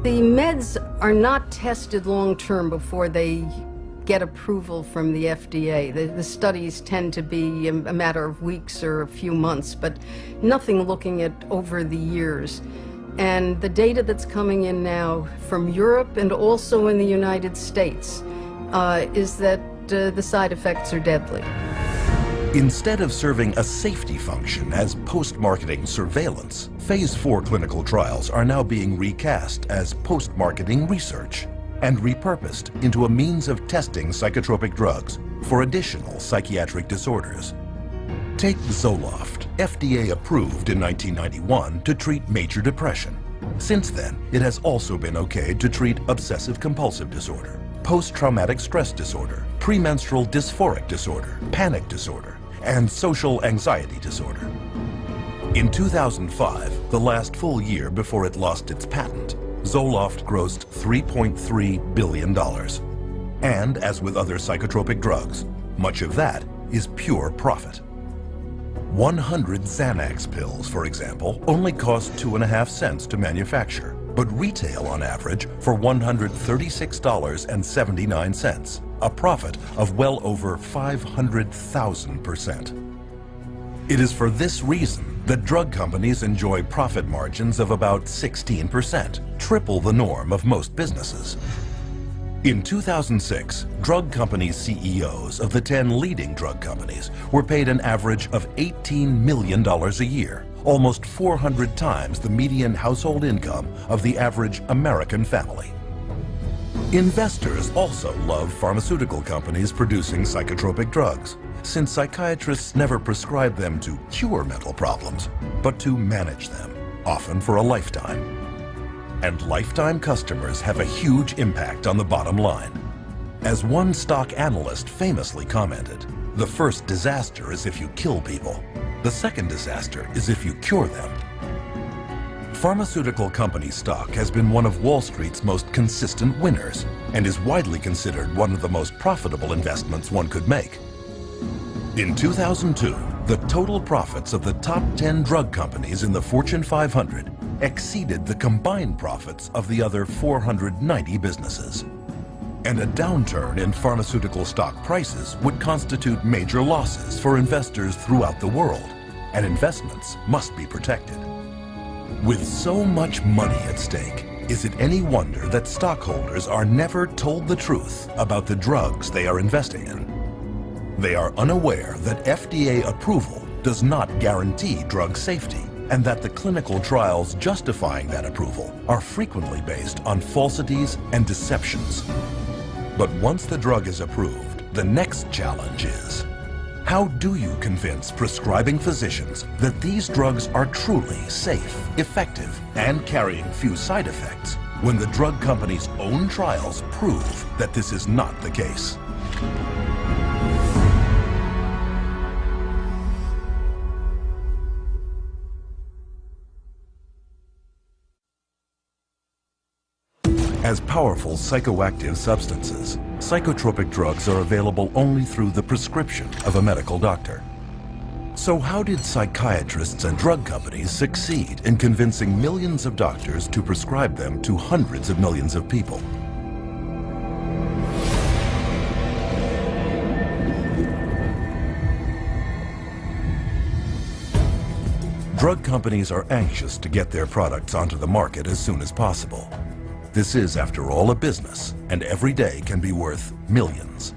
The meds are not tested long-term before they get approval from the FDA. The studies tend to be a matter of weeks or a few months, but nothing looking at over the years. And the data that's coming in now from Europe and also in the United States is that the side effects are deadly. Instead of serving a safety function as post-marketing surveillance, Phase 4 clinical trials are now being recast as post-marketing research and repurposed into a means of testing psychotropic drugs for additional psychiatric disorders. Take Zoloft, FDA approved in 1991 to treat major depression. Since then, it has also been okayed to treat obsessive-compulsive disorder, post-traumatic stress disorder, premenstrual dysphoric disorder, panic disorder, and social anxiety disorder. In 2005, the last full year before it lost its patent, Zoloft grossed $3.3 billion. And as with other psychotropic drugs, much of that is pure profit. 100 Xanax pills, for example, only cost 2.5 cents to manufacture, but retail on average for $136.79, a profit of well over 500,000%. It is for this reason that drug companies enjoy profit margins of about 16%, triple the norm of most businesses. In 2006, drug company CEOs of the 10 leading drug companies were paid an average of $18 million a year, almost 400 times the median household income of the average American family. Investors also love pharmaceutical companies producing psychotropic drugs, since psychiatrists never prescribe them to cure mental problems, but to manage them, often for a lifetime. And lifetime customers have a huge impact on the bottom line. As one stock analyst famously commented, the first disaster is if you kill people. The second disaster is if you cure them. Pharmaceutical company stock has been one of Wall Street's most consistent winners, and is widely considered one of the most profitable investments one could make. In 2002, the total profits of the top 10 drug companies in the Fortune 500 exceeded the combined profits of the other 490 businesses. And a downturn in pharmaceutical stock prices would constitute major losses for investors throughout the world, and investments must be protected. With so much money at stake, is it any wonder that stockholders are never told the truth about the drugs they are investing in? They are unaware that FDA approval does not guarantee drug safety, and that the clinical trials justifying that approval are frequently based on falsities and deceptions. But once the drug is approved, the next challenge is, how do you convince prescribing physicians that these drugs are truly safe, effective, and carrying few side effects when the drug company's own trials prove that this is not the case? As powerful psychoactive substances, psychotropic drugs are available only through the prescription of a medical doctor. So how did psychiatrists and drug companies succeed in convincing millions of doctors to prescribe them to hundreds of millions of people? Drug companies are anxious to get their products onto the market as soon as possible. This is, after all, a business, and every day can be worth millions.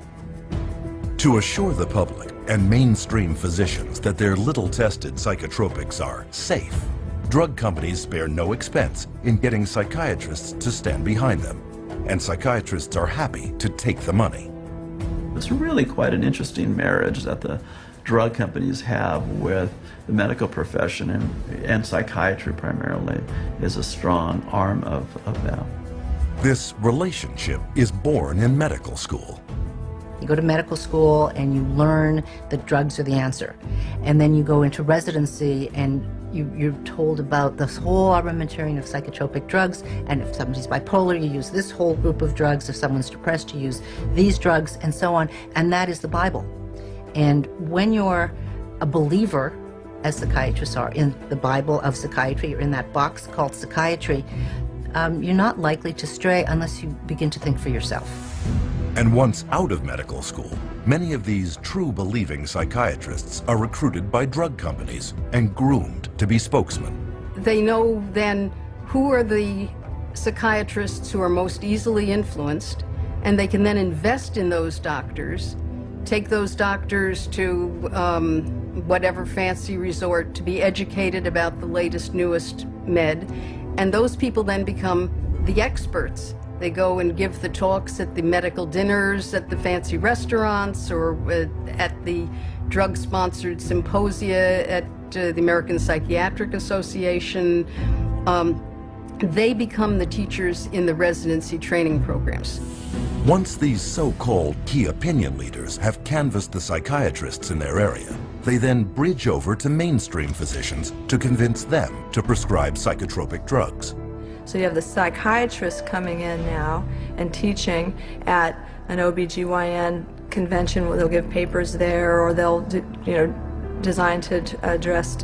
To assure the public and mainstream physicians that their little-tested psychotropics are safe, drug companies spare no expense in getting psychiatrists to stand behind them, and psychiatrists are happy to take the money. It's really quite an interesting marriage that the drug companies have with the medical profession, and psychiatry primarily is a strong arm of them. This relationship is born in medical school. You go to medical school and you learn that drugs are the answer. And then you go into residency and you're told about this whole armamentarium of psychotropic drugs, and if somebody's bipolar, you use this whole group of drugs. If someone's depressed, you use these drugs, and so on. And that is the Bible. And when you're a believer, as psychiatrists are, in the Bible of psychiatry, or in that box called psychiatry, you're not likely to stray unless you begin to think for yourself. And once out of medical school, many of these true believing psychiatrists are recruited by drug companies and groomed to be spokesmen. They know then who are the psychiatrists who are most easily influenced, and they can then invest in those doctors, take those doctors to whatever fancy resort to be educated about the latest, newest med, and those people then become the experts. They go and give the talks at the medical dinners, at the fancy restaurants, or at the drug-sponsored symposia at the American Psychiatric Association. They become the teachers in the residency training programs. Once these so-called key opinion leaders have canvassed the psychiatrists in their area, they then bridge over to mainstream physicians to convince them to prescribe psychotropic drugs. So you have the psychiatrists coming in now and teaching at an OBGYN convention where they'll give papers there, or they'll designed to address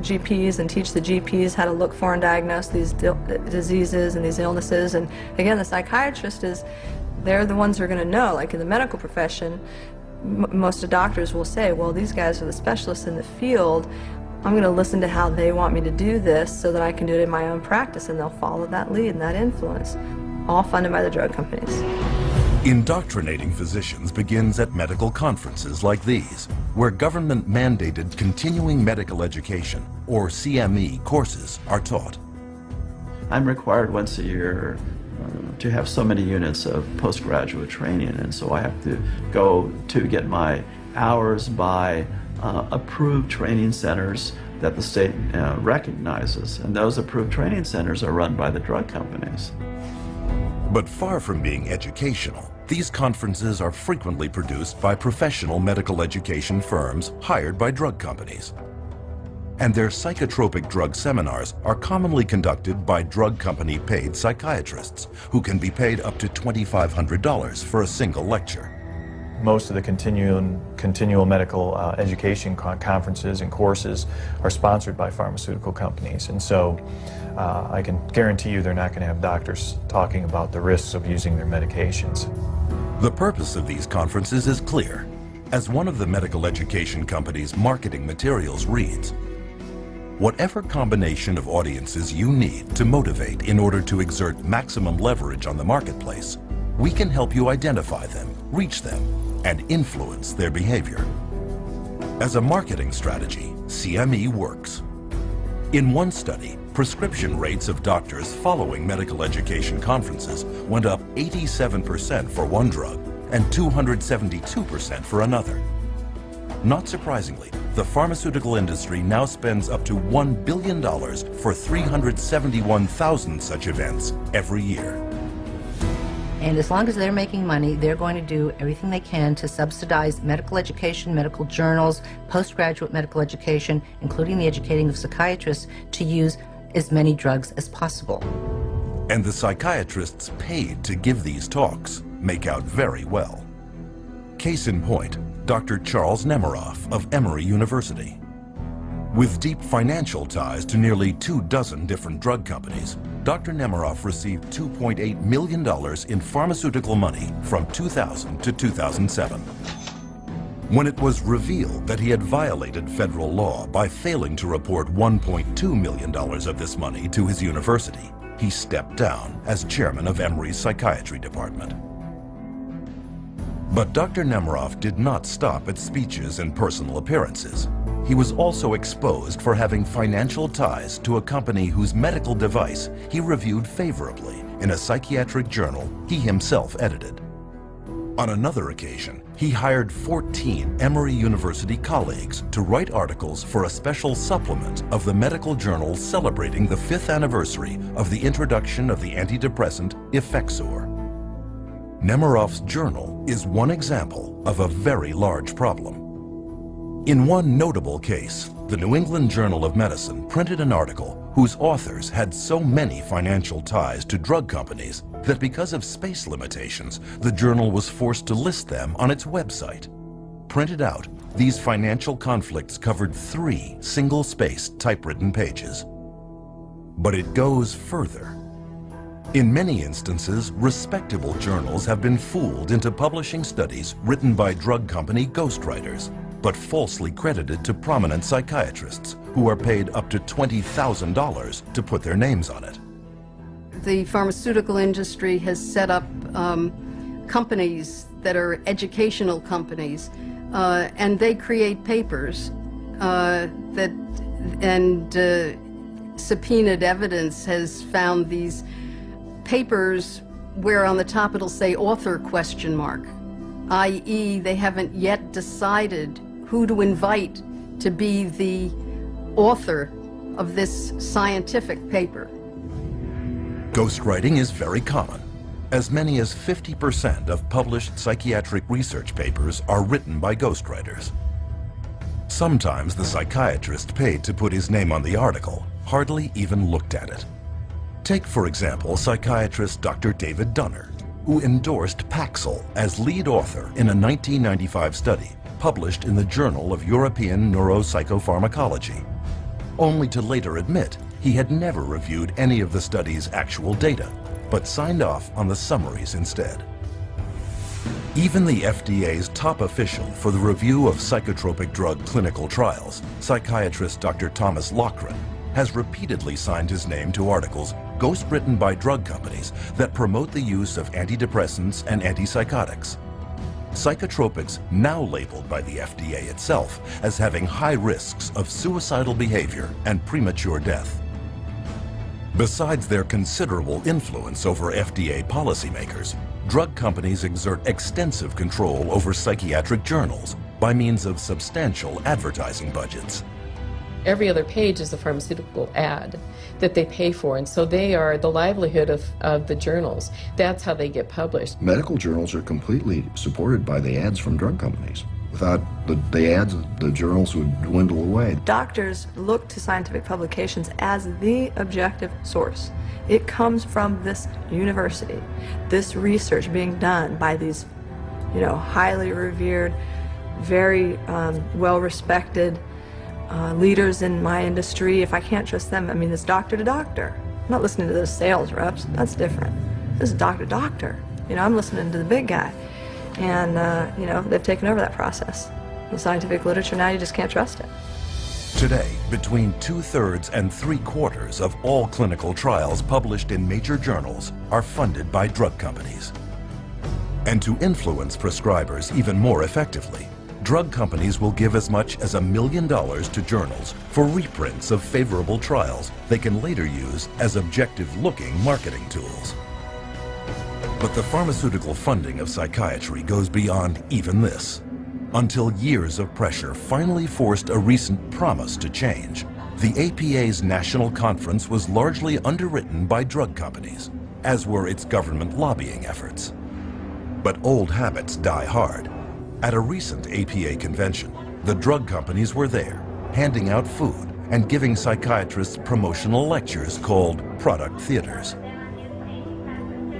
GPs and teach the GPs how to look for and diagnose these diseases and these illnesses. And again, the psychiatrist they're the ones who are going to know. Like in the medical profession, most of the doctors will say, well, these guys are the specialists in the field. I'm going to listen to how they want me to do this so that I can do it in my own practice, and they'll follow that lead and that influence, all funded by the drug companies. Indoctrinating physicians begins at medical conferences like these, where government-mandated continuing medical education, or CME, courses are taught. I'm required once a year to have so many units of postgraduate training, and so I have to go to get my hours by approved training centers that the state recognizes, and those approved training centers are run by the drug companies. But far from being educational, these conferences are frequently produced by professional medical education firms hired by drug companies. And their psychotropic drug seminars are commonly conducted by drug company paid psychiatrists who can be paid up to $2,500 for a single lecture. Most of the continual medical education conferences and courses are sponsored by pharmaceutical companies, and so I can guarantee you they're not going to have doctors talking about the risks of using their medications. The purpose of these conferences is clear. As one of the medical education company's marketing materials reads, "Whatever combination of audiences you need to motivate in order to exert maximum leverage on the marketplace, we can help you identify them, reach them, and influence their behavior." As a marketing strategy, CME works. In one study, prescription rates of doctors following medical education conferences went up 87% for one drug and 272% for another. Not surprisingly, the pharmaceutical industry now spends up to $1 billion for 371,000 such events every year. And as long as they're making money, they're going to do everything they can to subsidize medical education, medical journals, postgraduate medical education, including the educating of psychiatrists, to use as many drugs as possible. And the psychiatrists paid to give these talks make out very well. Case in point, Dr. Charles Nemiroff of Emory University. With deep financial ties to nearly 24 different drug companies, Dr. Nemiroff received $2.8 million in pharmaceutical money from 2000 to 2007. When it was revealed that he had violated federal law by failing to report $1.2 million of this money to his university, he stepped down as chairman of Emory's psychiatry department. But Dr. Nemiroff did not stop at speeches and personal appearances. He was also exposed for having financial ties to a company whose medical device he reviewed favorably in a psychiatric journal he himself edited. On another occasion, he hired 14 Emory University colleagues to write articles for a special supplement of the medical journal celebrating the 5th anniversary of the introduction of the antidepressant Effexor. Nemiroff's journal is one example of a very large problem. In one notable case, the New England Journal of Medicine printed an article whose authors had so many financial ties to drug companies that because of space limitations, the journal was forced to list them on its website. Printed out, these financial conflicts covered 3 single-spaced typewritten pages. But it goes further. In many instances, respectable journals have been fooled into publishing studies written by drug company ghostwriters, but falsely credited to prominent psychiatrists who are paid up to $20,000 to put their names on it. The pharmaceutical industry has set up companies that are educational companies, and they create papers subpoenaed evidence has found these papers where on the top it'll say author ? i.e. they haven't yet decided who to invite to be the author of this scientific paper. Ghostwriting is very common. As many as 50% of published psychiatric research papers are written by ghostwriters. Sometimes the psychiatrist paid to put his name on the article hardly even looked at it. Take, for example, psychiatrist Dr. David Dunner, who endorsed Paxil as lead author in a 1995 study published in the Journal of European Neuropsychopharmacology, only to later admit he had never reviewed any of the study's actual data, but signed off on the summaries instead. Even the FDA's top official for the review of psychotropic drug clinical trials, psychiatrist Dr. Thomas Loughran, has repeatedly signed his name to articles ghostwritten by drug companies that promote the use of antidepressants and antipsychotics. Psychotropics now labeled by the FDA itself as having high risks of suicidal behavior and premature death. Besides their considerable influence over FDA policymakers, drug companies exert extensive control over psychiatric journals by means of substantial advertising budgets. Every other page is a pharmaceutical ad that they pay for, and so they are the livelihood of the journals. That's how they get published. Medical journals are completely supported by the ads from drug companies. Without the ads, the journals would dwindle away. Doctors look to scientific publications as the objective source. It comes from this university, this research being done by these, highly revered, very well-respected leaders in my industry. If I can't trust them, I mean, it's doctor to doctor. I'm not listening to those sales reps. That's different. This is doctor to doctor. I'm listening to the big guy. And, they've taken over that process. The scientific literature now, you just can't trust it. Today, between 2/3 and 3/4 of all clinical trials published in major journals are funded by drug companies. And to influence prescribers even more effectively, drug companies will give as much as $1 million to journals for reprints of favorable trials they can later use as objective-looking marketing tools. But the pharmaceutical funding of psychiatry goes beyond even this. Until years of pressure finally forced a recent promise to change, the APA's national conference was largely underwritten by drug companies, as were its government lobbying efforts. But old habits die hard. At a recent APA convention, the drug companies were there, handing out food and giving psychiatrists promotional lectures called product theaters.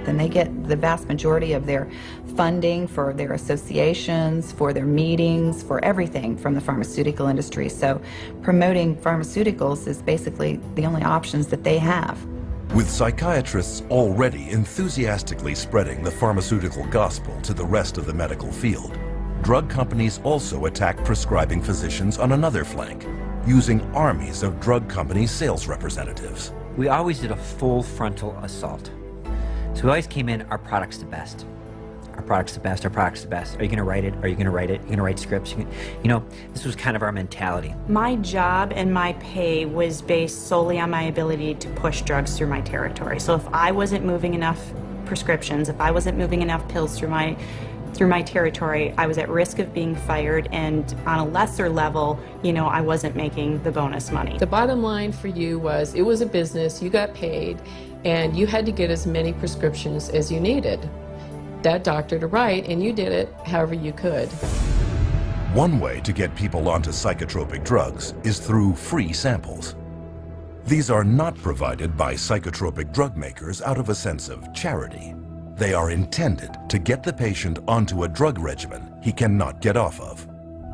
Then they get the vast majority of their funding for their associations, for their meetings, for everything from the pharmaceutical industry. So promoting pharmaceuticals is basically the only options that they have. With psychiatrists already enthusiastically spreading the pharmaceutical gospel to the rest of the medical field, drug companies also attack prescribing physicians on another flank, using armies of drug company sales representatives. We always did a full frontal assault. So we always came in, our product's the best. Our product's the best, our product's the best. Are you gonna write it? Are you gonna write it? Are you gonna write scripts? This was kind of our mentality. My job and my pay was based solely on my ability to push drugs through my territory. So if I wasn't moving enough prescriptions, if I wasn't moving enough pills through my territory, I was at risk of being fired, and on a lesser level, I wasn't making the bonus money. The bottom line for you was, it was a business, you got paid, and you had to get as many prescriptions as you needed that doctor to write, and you did it however you could. One way to get people onto psychotropic drugs is through free samples. These are not provided by psychotropic drug makers out of a sense of charity. They are intended to get the patient onto a drug regimen he cannot get off of.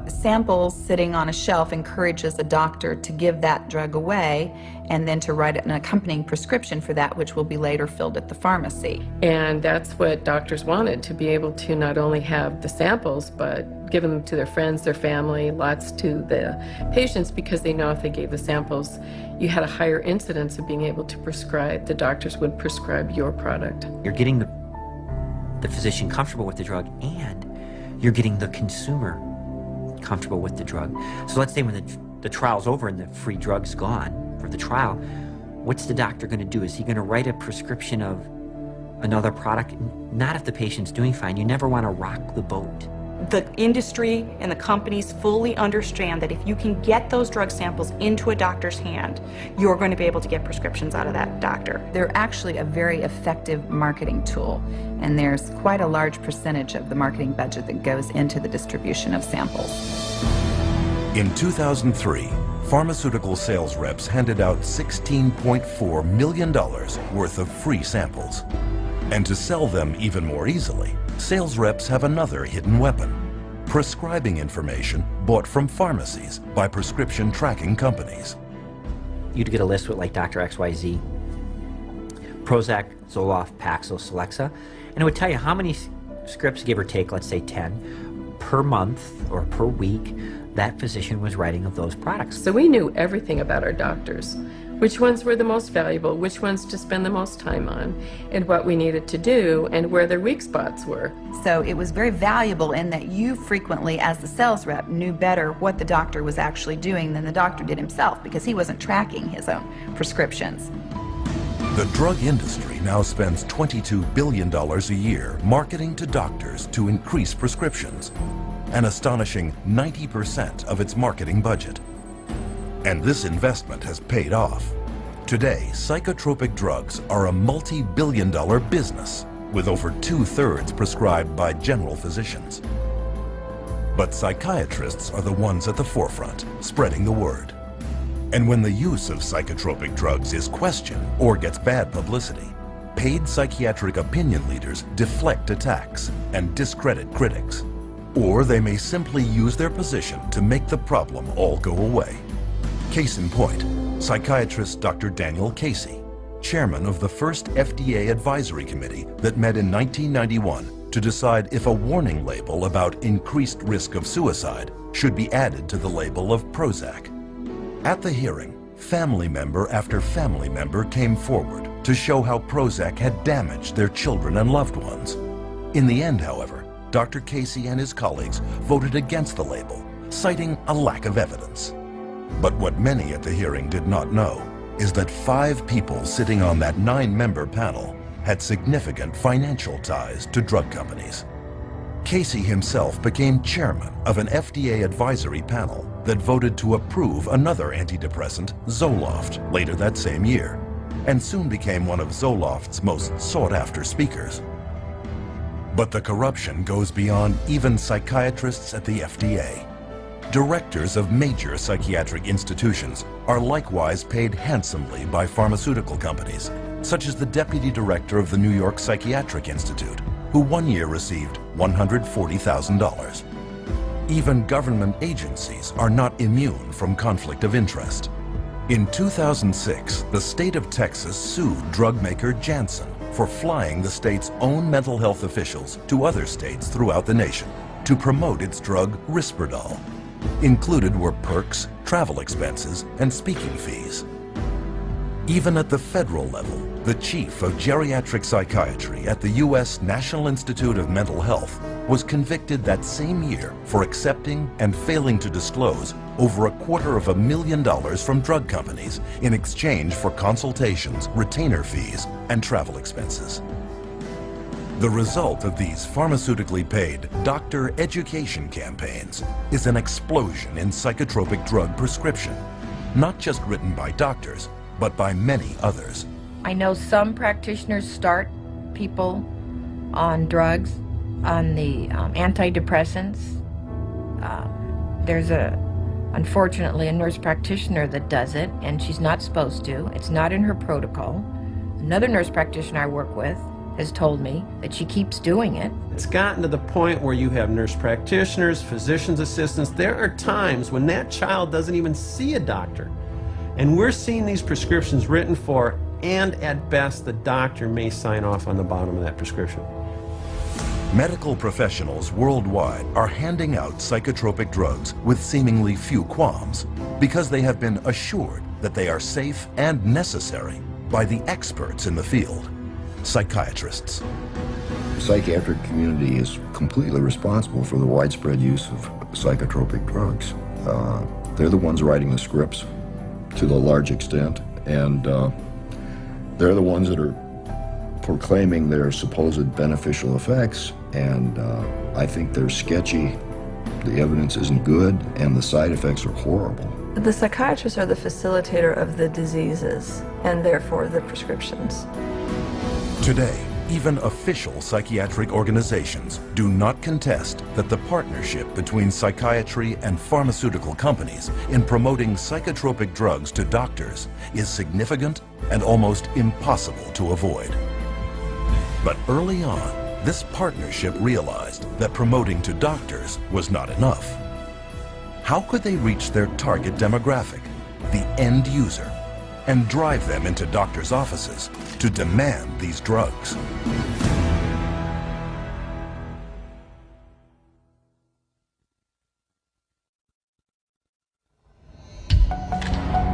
Samples sitting on a shelf encourages a doctor to give that drug away and then to write an accompanying prescription for that, which will be later filled at the pharmacy. And that's what doctors wanted, to be able to not only have the samples, but give them to their friends, their family, lots to the patients, because they know if they gave the samples, you had a higher incidence of being able to prescribe. The doctors would prescribe your product. You're getting the physician comfortable with the drug, and you're getting the consumer comfortable with the drug. So let's say when the trial's over and the free drug's gone for the trial, what's the doctor going to do? Is he going to write a prescription of another product? Not if the patient's doing fine. You never want to rock the boat. The industry and the companies fully understand that if you can get those drug samples into a doctor's hand, you're going to be able to get prescriptions out of that doctor. They're actually a very effective marketing tool, and there's quite a large percentage of the marketing budget that goes into the distribution of samples. In 2003, pharmaceutical sales reps handed out $16.4 million worth of free samples. And to sell them even more easily, sales reps have another hidden weapon: prescribing information bought from pharmacies by prescription tracking companies. You'd get a list with like Dr. XYZ, Prozac, Zoloft, Paxil, Celexa, and it would tell you how many scripts, give or take, let's say 10, per month or per week, that physician was writing of those products. So we knew everything about our doctors, which ones were the most valuable, which ones to spend the most time on, and what we needed to do, and where their weak spots were. So it was very valuable in that you frequently, as the sales rep, knew better what the doctor was actually doing than the doctor did himself, because he wasn't tracking his own prescriptions. The drug industry now spends $22 billion a year marketing to doctors to increase prescriptions, an astonishing 90% of its marketing budget. And this investment has paid off. Today, psychotropic drugs are a multi-billion-dollar business, with over 2/3 prescribed by general physicians. But psychiatrists are the ones at the forefront, spreading the word. And when the use of psychotropic drugs is questioned or gets bad publicity, paid psychiatric opinion leaders deflect attacks and discredit critics. Or they may simply use their position to make the problem all go away. Case in point, psychiatrist Dr. Daniel Casey, chairman of the first FDA advisory committee that met in 1991 to decide if a warning label about increased risk of suicide should be added to the label of Prozac. At the hearing, family member after family member came forward to show how Prozac had damaged their children and loved ones. In the end, however, Dr. Casey and his colleagues voted against the label, citing a lack of evidence. But what many at the hearing did not know is that 5 people sitting on that 9-member panel had significant financial ties to drug companies. Casey himself became chairman of an FDA advisory panel that voted to approve another antidepressant, Zoloft, later that same year, and soon became one of Zoloft's most sought-after speakers. But the corruption goes beyond even psychiatrists at the FDA. Directors of major psychiatric institutions are likewise paid handsomely by pharmaceutical companies, such as the deputy director of the New York Psychiatric Institute, who one year received $140,000. Even government agencies are not immune from conflict of interest. In 2006, the state of Texas sued drug maker Janssen for flying the state's own mental health officials to other states throughout the nation to promote its drug Risperdal. Included were perks, travel expenses, and speaking fees. Even at the federal level, the chief of geriatric psychiatry at the U.S. National Institute of Mental Health was convicted that same year for accepting and failing to disclose over $250,000 from drug companies in exchange for consultations, retainer fees, and travel expenses. The result of these pharmaceutically paid doctor education campaigns is an explosion in psychotropic drug prescription, not just written by doctors, but by many others. I know some practitioners start people on drugs, on the antidepressants. There's unfortunately, a nurse practitioner that does it, and she's not supposed to. It's not in her protocol. Another nurse practitioner I work with has told me that she keeps doing it. It's gotten to the point where you have nurse practitioners, physician's assistants. There are times when that child doesn't even see a doctor. And we're seeing these prescriptions written for, and at best, the doctor may sign off on the bottom of that prescription. Medical professionals worldwide are handing out psychotropic drugs with seemingly few qualms because they have been assured that they are safe and necessary by the experts in the field, psychiatrists. The psychiatric community is completely responsible for the widespread use of psychotropic drugs. They're the ones writing the scripts to a large extent, and they're the ones that are proclaiming their supposed beneficial effects, and I think they're sketchy, the evidence isn't good, and the side effects are horrible. The psychiatrists are the facilitator of the diseases, and therefore the prescriptions. Today, even official psychiatric organizations do not contest that the partnership between psychiatry and pharmaceutical companies in promoting psychotropic drugs to doctors is significant and almost impossible to avoid. But early on, this partnership realized that promoting to doctors was not enough. How could they reach their target demographic, the end user, and drive them into doctors' offices to demand these drugs?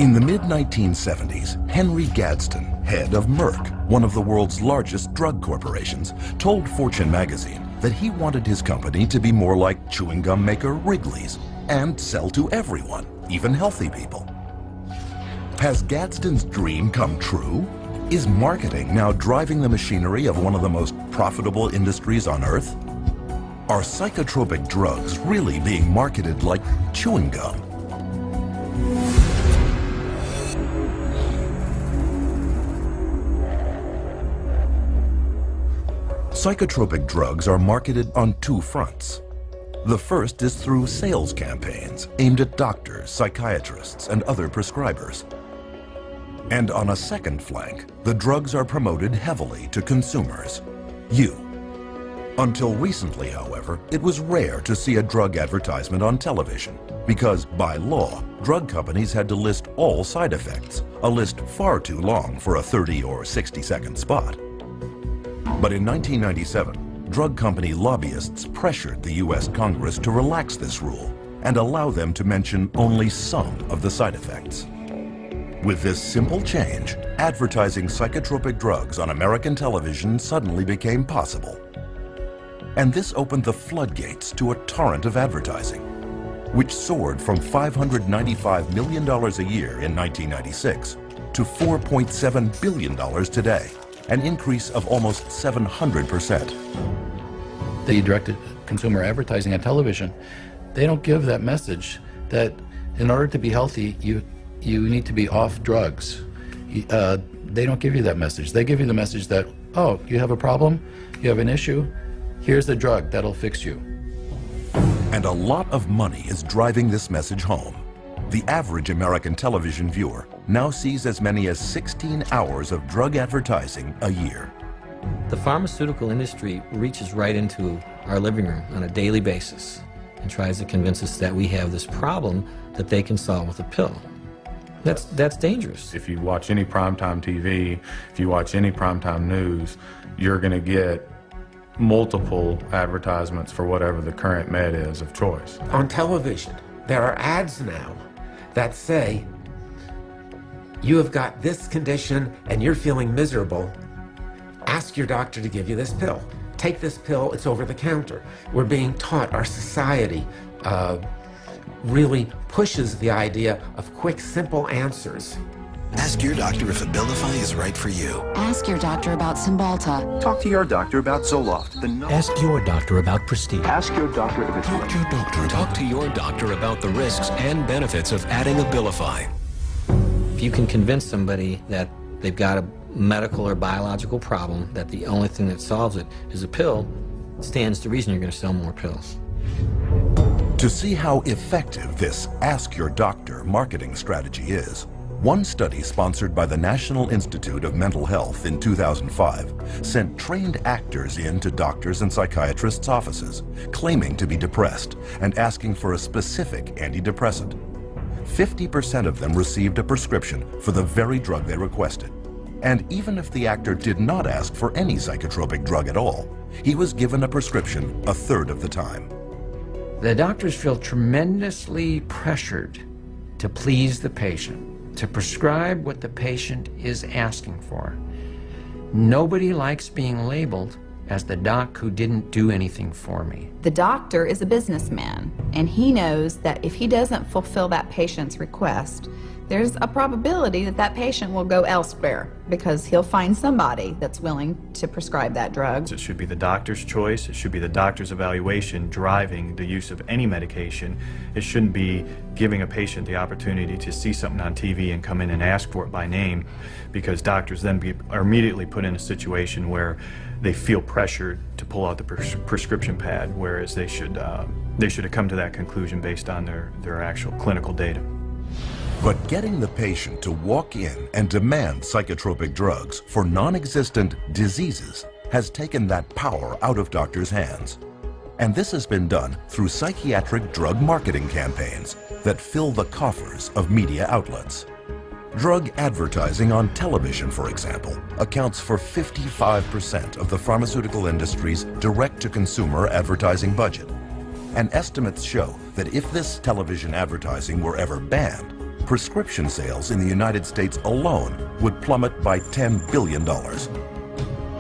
In the mid-1970s, Henry Gadsden, head of Merck, one of the world's largest drug corporations, told Fortune magazine that he wanted his company to be more like chewing gum maker Wrigley's and sell to everyone, even healthy people. Has Gadsden's dream come true? Is marketing now driving the machinery of one of the most profitable industries on earth? Are psychotropic drugs really being marketed like chewing gum? Psychotropic drugs are marketed on two fronts. The first is through sales campaigns aimed at doctors, psychiatrists, and other prescribers. And on a second flank, the drugs are promoted heavily to consumers, you. Until recently, however, it was rare to see a drug advertisement on television because, by law, drug companies had to list all side effects, a list far too long for a 30 or 60-second spot. But in 1997, drug company lobbyists pressured the U.S. Congress to relax this rule and allow them to mention only some of the side effects. With this simple change, advertising psychotropic drugs on American television suddenly became possible. And this opened the floodgates to a torrent of advertising, which soared from $595 million a year in 1996 to $4.7 billion today, an increase of almost 700%. The direct-to-consumer advertising on television, they don't give that message that in order to be healthy, you need to be off drugs. They don't give you that message. They give you the message that, oh, you have a problem, you have an issue, here's the drug that'll fix you. And a lot of money is driving this message home. The average American television viewer now sees as many as 16 hours of drug advertising a year. The pharmaceutical industry reaches right into our living room on a daily basis and tries to convince us that we have this problem that they can solve with a pill. That's dangerous. If you watch any primetime TV, if you watch any primetime news, you're going to get multiple advertisements for whatever the current med is of choice. On television, there are ads now that say, you have got this condition and you're feeling miserable. Ask your doctor to give you this pill. Take this pill, it's over the counter. We're being taught, our society really pushes the idea of quick, simple answers. Ask your doctor if Abilify is right for you. Ask your doctor about Cymbalta. Talk to your doctor about Zoloft. Ask your doctor about Prestige. Ask your doctor if it's Talk to your doctor. Talk to your doctor about the risks and benefits of adding Abilify. If you can convince somebody that they've got a medical or biological problem, that the only thing that solves it is a pill, stands to reason you're going to sell more pills. To see how effective this Ask Your Doctor marketing strategy is, one study sponsored by the National Institute of Mental Health in 2005 sent trained actors into doctors' and psychiatrists' offices, claiming to be depressed and asking for a specific antidepressant. 50% of them received a prescription for the very drug they requested. And even if the actor did not ask for any psychotropic drug at all, he was given a prescription a third of the time. The doctors feel tremendously pressured to please the patient, to prescribe what the patient is asking for. Nobody likes being labeled as the doc who didn't do anything for me. The doctor is a businessman, and he knows that if he doesn't fulfill that patient's request, there's a probability that that patient will go elsewhere because he'll find somebody that's willing to prescribe that drug. It should be the doctor's choice. It should be the doctor's evaluation driving the use of any medication. It shouldn't be giving a patient the opportunity to see something on TV and come in and ask for it by name, because doctors then are immediately put in a situation where they feel pressured to pull out the prescription pad, whereas they should have come to that conclusion based on their actual clinical data. But getting the patient to walk in and demand psychotropic drugs for non-existent diseases has taken that power out of doctors' hands. And this has been done through psychiatric drug marketing campaigns that fill the coffers of media outlets. Drug advertising on television, for example, accounts for 55% of the pharmaceutical industry's direct-to-consumer advertising budget. And estimates show that if this television advertising were ever banned, prescription sales in the United States alone would plummet by $10 billion.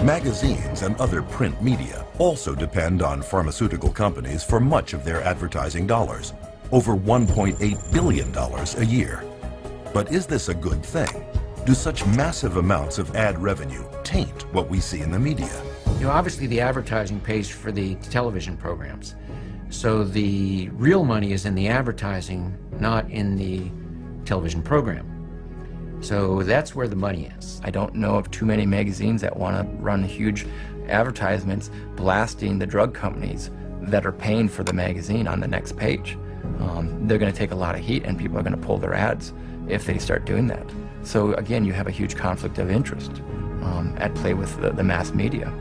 Magazines and other print media also depend on pharmaceutical companies for much of their advertising dollars, over $1.8 billion a year. But is this a good thing? Do such massive amounts of ad revenue taint what we see in the media? You know, obviously the advertising pays for the television programs. So the real money is in the advertising, not in the television program. So that's where the money is. I don't know of too many magazines that want to run huge advertisements blasting the drug companies that are paying for the magazine on the next page. They're going to take a lot of heat, and people are going to pull their ads if they start doing that. So again, you have a huge conflict of interest at play with the mass media.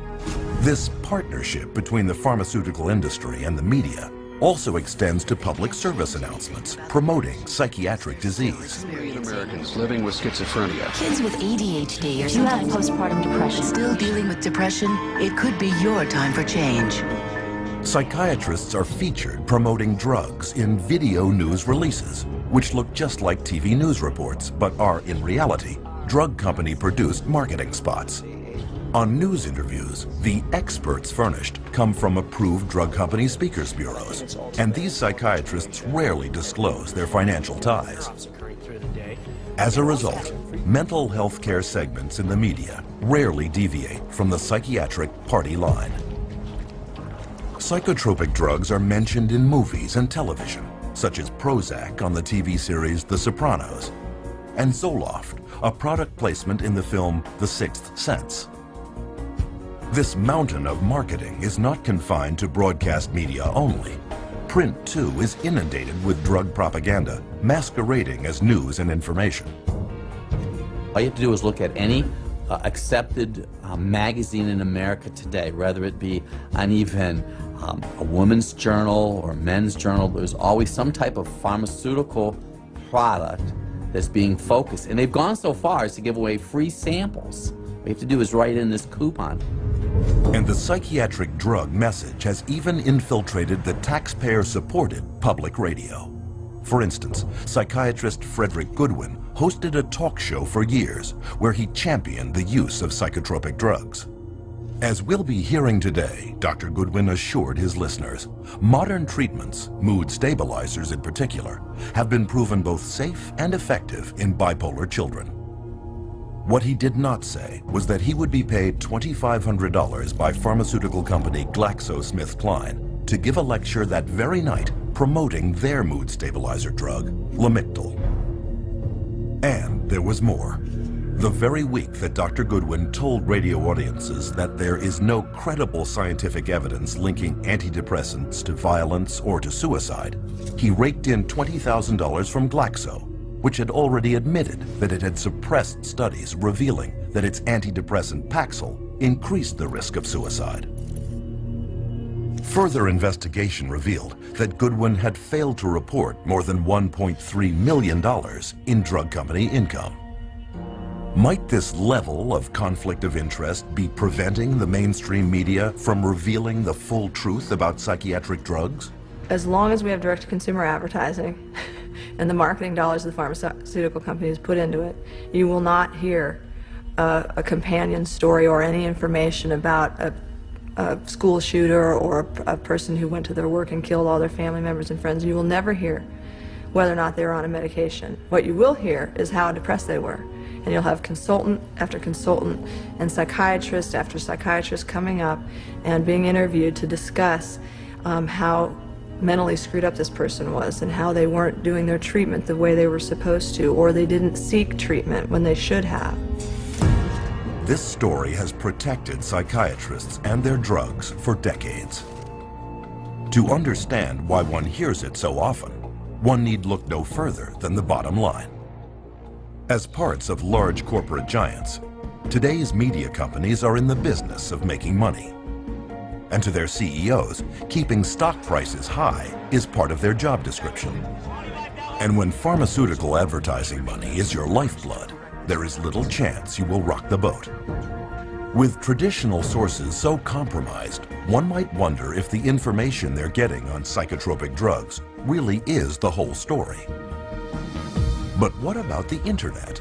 This partnership between the pharmaceutical industry and the media also extends to public service announcements promoting psychiatric disease. Americans living with schizophrenia. Kids with ADHD or sometimes postpartum depression. Still dealing with depression? It could be your time for change. Psychiatrists are featured promoting drugs in video news releases, which look just like TV news reports, but are in reality drug company produced marketing spots. On news interviews, the experts furnished come from approved drug company speakers bureaus, and these psychiatrists rarely disclose their financial ties. As a result, mental health care segments in the media rarely deviate from the psychiatric party line. Psychotropic drugs are mentioned in movies and television, such as Prozac on the TV series The Sopranos, and Zoloft, a product placement in the film The Sixth Sense. This mountain of marketing is not confined to broadcast media only. Print, too, is inundated with drug propaganda, masquerading as news and information. All you have to do is look at any accepted magazine in America today, whether it be on even a woman's journal or a men's journal. There's always some type of pharmaceutical product that's being focused. And they've gone so far as to give away free samples. What you have to do is write in this coupon. And the psychiatric drug message has even infiltrated the taxpayer-supported public radio. For instance, psychiatrist Frederick Goodwin hosted a talk show for years where he championed the use of psychotropic drugs. As we'll be hearing today, Dr. Goodwin assured his listeners, modern treatments, mood stabilizers in particular, have been proven both safe and effective in bipolar children. What he did not say was that he would be paid $2,500 by pharmaceutical company GlaxoSmithKline to give a lecture that very night promoting their mood stabilizer drug, Lamictal. And there was more. The very week that Dr. Goodwin told radio audiences that there is no credible scientific evidence linking antidepressants to violence or to suicide, he raked in $20,000 from Glaxo, which had already admitted that it had suppressed studies revealing that its antidepressant Paxil increased the risk of suicide. Further investigation revealed that Goodwin had failed to report more than $1.3 million in drug company income. Might this level of conflict of interest be preventing the mainstream media from revealing the full truth about psychiatric drugs? As long as we have direct-to-consumer advertising and the marketing dollars the pharmaceutical companies put into it, you will not hear a companion story or any information about a school shooter or a person who went to their work and killed all their family members and friends. You will never hear whether or not they were on a medication. What you will hear is how depressed they were. And you'll have consultant after consultant and psychiatrist after psychiatrist coming up and being interviewed to discuss how mentally screwed up this person was and how they weren't doing their treatment the way they were supposed to, or they didn't seek treatment when they should have. This story has protected psychiatrists and their drugs for decades. To understand why one hears it so often, one need look no further than the bottom line. As parts of large corporate giants, today's media companies are in the business of making money. And to their CEOs, keeping stock prices high is part of their job description. And when pharmaceutical advertising money is your lifeblood, there is little chance you will rock the boat. With traditional sources so compromised, one might wonder if the information they're getting on psychotropic drugs really is the whole story. But what about the internet?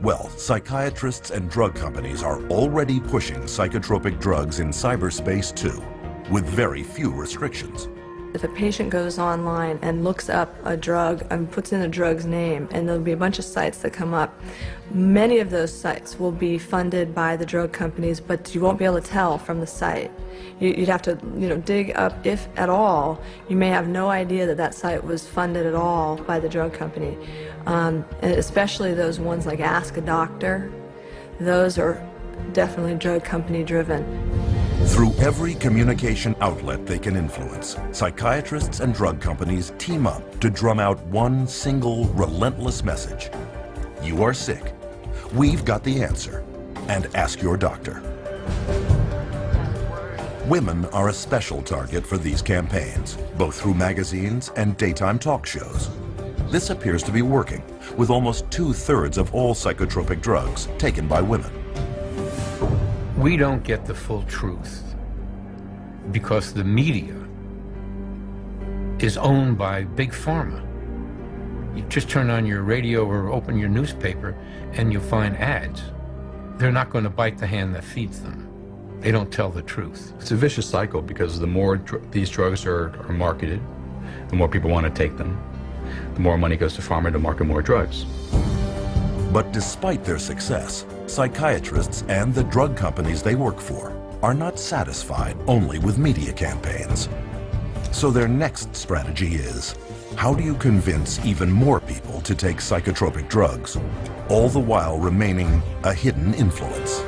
Well, psychiatrists and drug companies are already pushing psychotropic drugs in cyberspace too, with very few restrictions. If a patient goes online and looks up a drug and puts in a drug's name, and there'll be a bunch of sites that come up, many of those sites will be funded by the drug companies, but you won't be able to tell from the site. You'd have to, dig up, if at all. You may have no idea that that site was funded at all by the drug company. And especially those ones like Ask a Doctor, those are definitely drug company driven. Through every communication outlet they can influence, psychiatrists and drug companies team up to drum out one single relentless message. You are sick. We've got the answer. And ask your doctor. Women are a special target for these campaigns, both through magazines and daytime talk shows. This appears to be working, with almost 2/3 of all psychotropic drugs taken by women. We don't get the full truth because the media is owned by Big Pharma. You just turn on your radio or open your newspaper and you'll find ads. They're not going to bite the hand that feeds them. They don't tell the truth. It's a vicious cycle because the more these drugs are marketed, the more people want to take them. The more money goes to pharma to market more drugs. But despite their success, psychiatrists and the drug companies they work for are not satisfied only with media campaigns. So their next strategy is, how do you convince even more people to take psychotropic drugs, all the while remaining a hidden influence?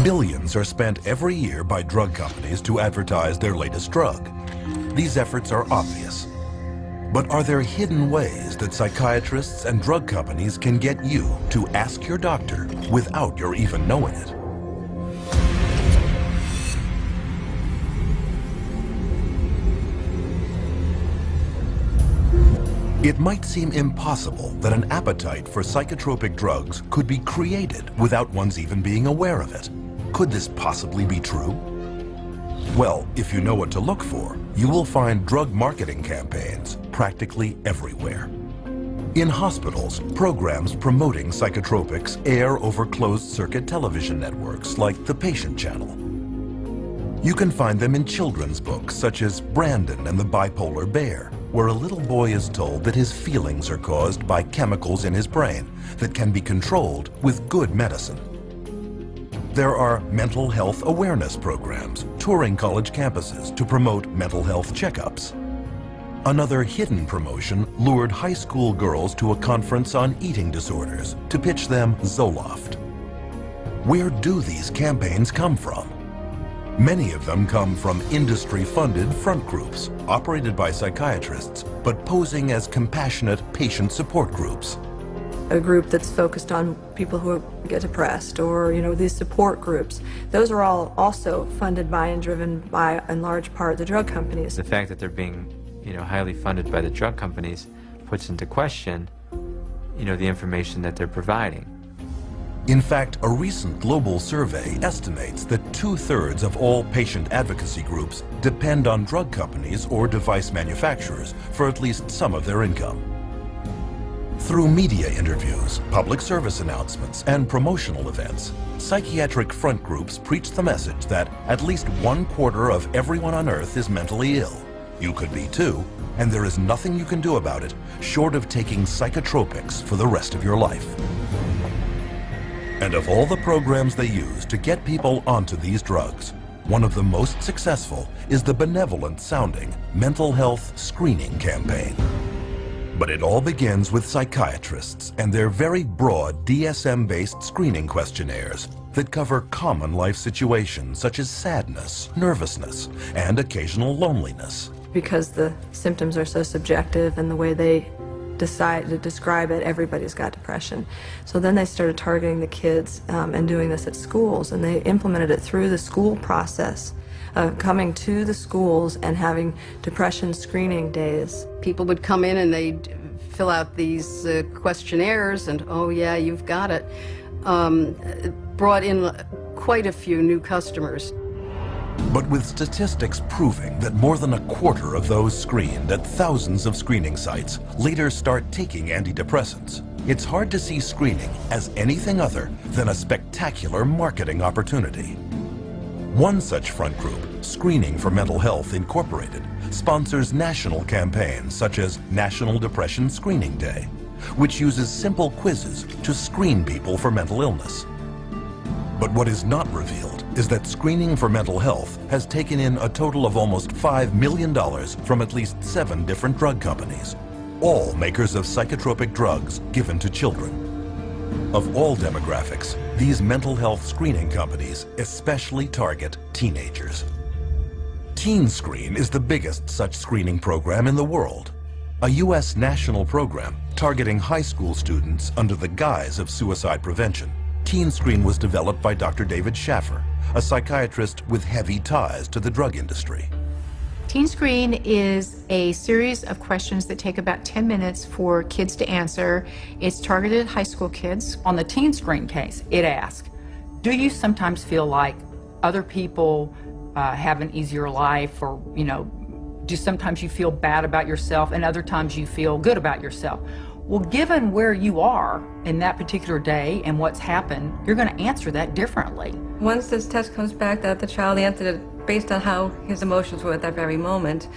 Billions are spent every year by drug companies to advertise their latest drug. These efforts are obvious. But are there hidden ways that psychiatrists and drug companies can get you to ask your doctor without your even knowing it? It might seem impossible that an appetite for psychotropic drugs could be created without one's even being aware of it. Could this possibly be true? Well, if you know what to look for, you will find drug marketing campaigns practically everywhere. In hospitals, programs promoting psychotropics air over closed-circuit television networks like the Patient Channel. You can find them in children's books such as Brandon and the Bipolar Bear, where a little boy is told that his feelings are caused by chemicals in his brain that can be controlled with good medicine. There are mental health awareness programs touring college campuses to promote mental health checkups. Another hidden promotion lured high school girls to a conference on eating disorders to pitch them Zoloft. Where do these campaigns come from? Many of them come from industry-funded front groups operated by psychiatrists, but posing as compassionate patient support groups. A group that's focused on people who get depressed, or these support groups. Those are all also funded by and driven by, in large part, the drug companies. The fact that they're being, highly funded by the drug companies puts into question, the information that they're providing. In fact, a recent global survey estimates that 2/3 of all patient advocacy groups depend on drug companies or device manufacturers for at least some of their income. Through media interviews, public service announcements, and promotional events, psychiatric front groups preach the message that at least 1/4 of everyone on Earth is mentally ill. You could be too, and there is nothing you can do about it short of taking psychotropics for the rest of your life. And of all the programs they use to get people onto these drugs, one of the most successful is the benevolent-sounding mental health screening campaign. But it all begins with psychiatrists and their very broad DSM-based screening questionnaires that cover common life situations such as sadness, nervousness, and occasional loneliness. Because the symptoms are so subjective and the way they decide to describe it, everybody's got depression. So then they started targeting the kids and doing this at schools, and they implemented it through the school process. Coming to the schools and having depression screening days. People would come in and they'd fill out these questionnaires and, oh yeah, you've got it. Brought in quite a few new customers. But with statistics proving that more than 1/4 of those screened at thousands of screening sites later start taking antidepressants, it's hard to see screening as anything other than a spectacular marketing opportunity. One such front group, Screening for Mental Health Incorporated, sponsors national campaigns such as National Depression Screening Day, which uses simple quizzes to screen people for mental illness. But what is not revealed is that screening for mental health has taken in a total of almost $5 million from at least 7 different drug companies, all makers of psychotropic drugs given to children. Of all demographics, these mental health screening companies especially target teenagers. TeenScreen is the biggest such screening program in the world, a U.S. national program targeting high school students under the guise of suicide prevention. TeenScreen was developed by Dr. David Schaffer, a psychiatrist with heavy ties to the drug industry. TeenScreen is a series of questions that take about 10 minutes for kids to answer. It's targeted at high school kids. On the TeenScreen case, it asks, do you sometimes feel like other people have an easier life, or, you know, do sometimes you feel bad about yourself and other times you feel good about yourself? Well, given where you are in that particular day and what's happened, you're going to answer that differently. Once this test comes back that the child answered it based on how his emotions were at that very moment,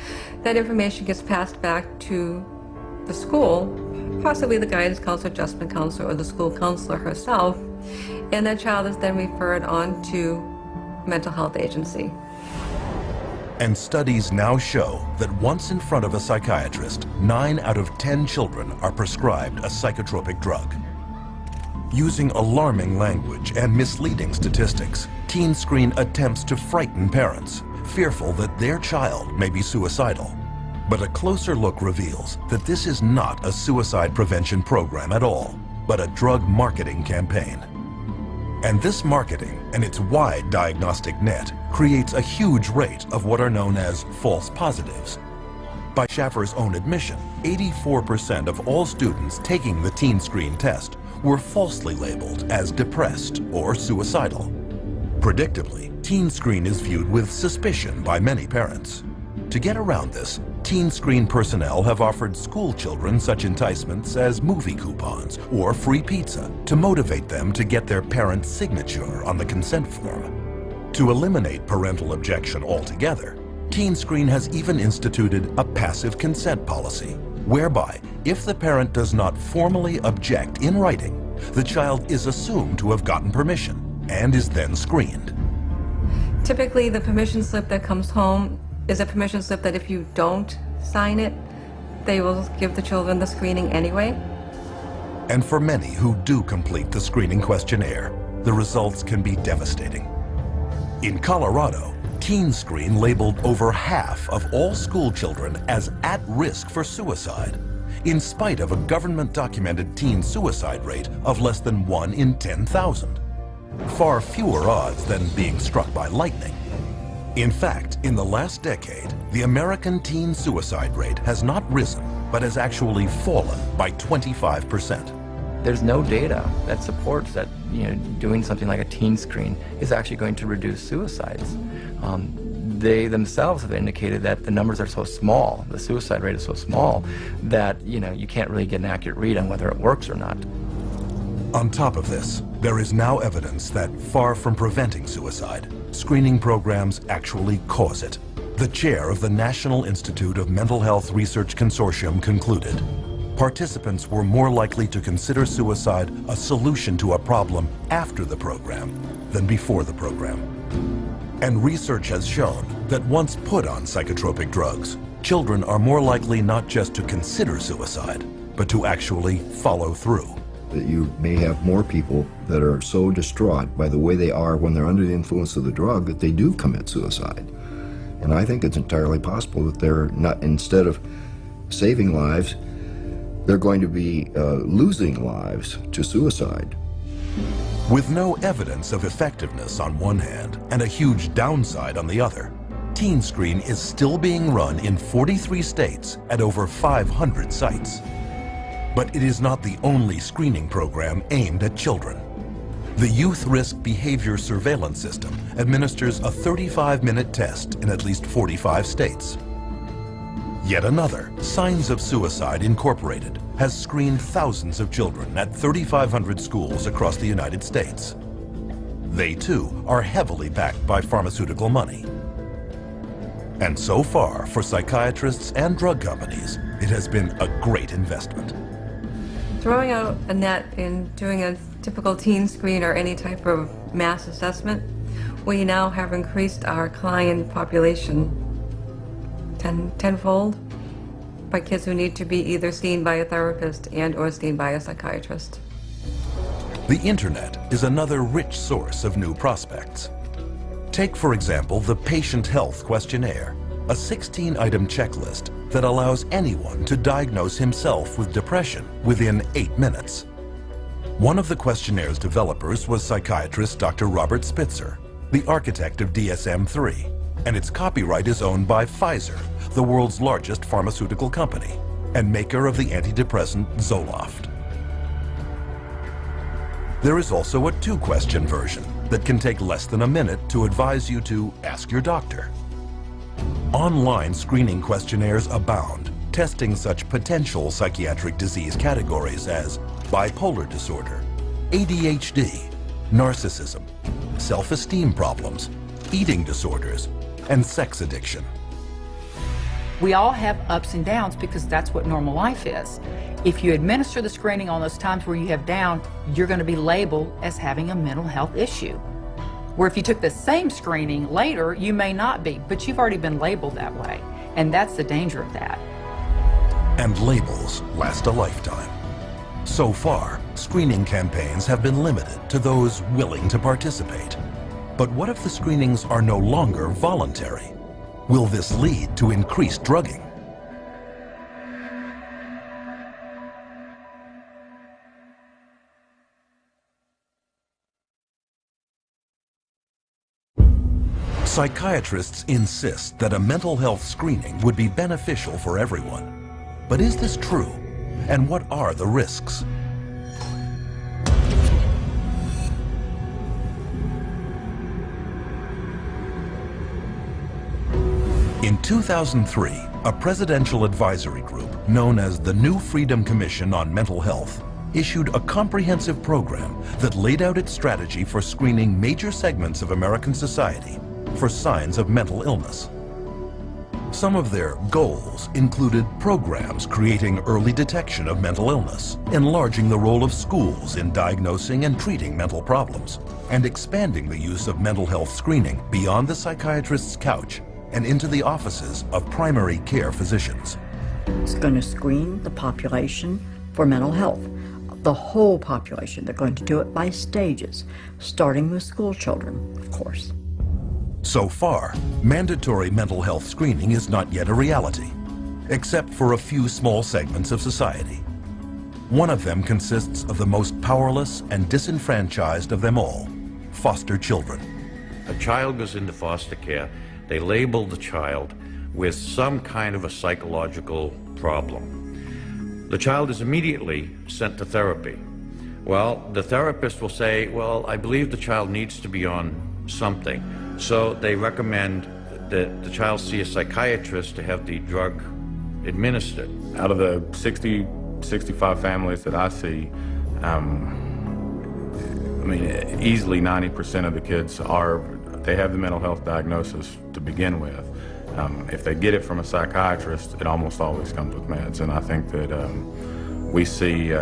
that information gets passed back to the school, possibly the guidance counselor, adjustment counselor, or the school counselor herself, and that child is then referred on to mental health agency. And studies now show that once in front of a psychiatrist, 9 out of 10 children are prescribed a psychotropic drug. Using alarming language and misleading statistics, TeenScreen attempts to frighten parents, fearful that their child may be suicidal. But a closer look reveals that this is not a suicide prevention program at all, but a drug marketing campaign. And this marketing and its wide diagnostic net creates a huge rate of what are known as false positives. By Schaffer's own admission, 84% of all students taking the TeenScreen test were falsely labeled as depressed or suicidal. Predictably, TeenScreen is viewed with suspicion by many parents. To get around this, TeenScreen personnel have offered school children such enticements as movie coupons or free pizza to motivate them to get their parent's signature on the consent form. To eliminate parental objection altogether, TeenScreen has even instituted a passive consent policy, whereby if the parent does not formally object in writing, the child is assumed to have gotten permission and is then screened. Typically, the permission slip that comes home is a permission slip that if you don't sign it, they will give the children the screening anyway. And for many who do complete the screening questionnaire, the results can be devastating. In Colorado, TeenScreen labeled over half of all school children as at risk for suicide, in spite of a government-documented teen suicide rate of less than 1 in 10,000. Far fewer odds than being struck by lightning. In fact, in the last decade, the American teen suicide rate has not risen, but has actually fallen by 25%. There's no data that supports that, doing something like a TeenScreen is actually going to reduce suicides. They themselves have indicated that the numbers are so small, the suicide rate is so small, that you can't really get an accurate read on whether it works or not. On top of this, there is now evidence that far from preventing suicide, screening programs actually cause it. The chair of the National Institute of Mental Health Research Consortium concluded, participants were more likely to consider suicide a solution to a problem after the program than before the program. And research has shown that once put on psychotropic drugs, children are more likely not just to consider suicide, but to actually follow through. That you may have more people that are so distraught by the way they are when they're under the influence of the drug that they do commit suicide. And I think it's entirely possible that they're not, instead of saving lives, they're going to be losing lives to suicide. With no evidence of effectiveness on one hand and a huge downside on the other, TeenScreen is still being run in 43 states at over 500 sites. But it is not the only screening program aimed at children. The Youth Risk Behavior Surveillance System administers a 35-minute test in at least 45 states. Yet another, Signs of Suicide Incorporated, has screened thousands of children at 3,500 schools across the United States. They too are heavily backed by pharmaceutical money. And so far, for psychiatrists and drug companies, it has been a great investment. Throwing out a net in doing a typical TeenScreen or any type of mass assessment We now have increased our client population tenfold by kids who need to be either seen by a therapist and or seen by a psychiatrist. The internet is another rich source of new prospects. Take, for example, the Patient Health Questionnaire, a 16-item checklist that allows anyone to diagnose himself with depression within 8 minutes. One of the questionnaires developers was psychiatrist Dr. Robert Spitzer, the architect of DSM-3, and its copyright is owned by Pfizer, the world's largest pharmaceutical company, and maker of the antidepressant Zoloft. There is also a 2-question version that can take less than a minute to advise you to ask your doctor. Online screening questionnaires abound, testing such potential psychiatric disease categories as bipolar disorder, ADHD, narcissism, self-esteem problems, eating disorders, and sex addiction. We all have ups and downs because that's what normal life is. If you administer the screening on those times where you have down, you're going to be labeled as having a mental health issue. Where if you took the same screening later, you may not be, but you've already been labeled that way. And that's the danger of that. And labels last a lifetime. So far, screening campaigns have been limited to those willing to participate. But what if the screenings are no longer voluntary? Will this lead to increased drugging? Psychiatrists insist that a mental health screening would be beneficial for everyone. But is this true? And what are the risks? In 2003, a presidential advisory group known as the New Freedom Commission on Mental Health issued a comprehensive program that laid out its strategy for screening major segments of American society for signs of mental illness. Some of their goals included programs creating early detection of mental illness, enlarging the role of schools in diagnosing and treating mental problems, and expanding the use of mental health screening beyond the psychiatrist's couch and into the offices of primary care physicians. It's going to screen the population for mental health, the whole population. They're going to do it by stages, starting with school children, of course. So far, mandatory mental health screening is not yet a reality, except for a few small segments of society. One of them consists of the most powerless and disenfranchised of them all, foster children. A child goes into foster care, they label the child with some kind of a psychological problem. The child is immediately sent to therapy. Well, the therapist will say, well, I believe the child needs to be on something. So they recommend that the child see a psychiatrist to have the drug administered. Out of the 60, 65 families that I see, I mean, easily 90% of the kids they have the mental health diagnosis to begin with. If they get it from a psychiatrist, it almost always comes with meds. And I think that we see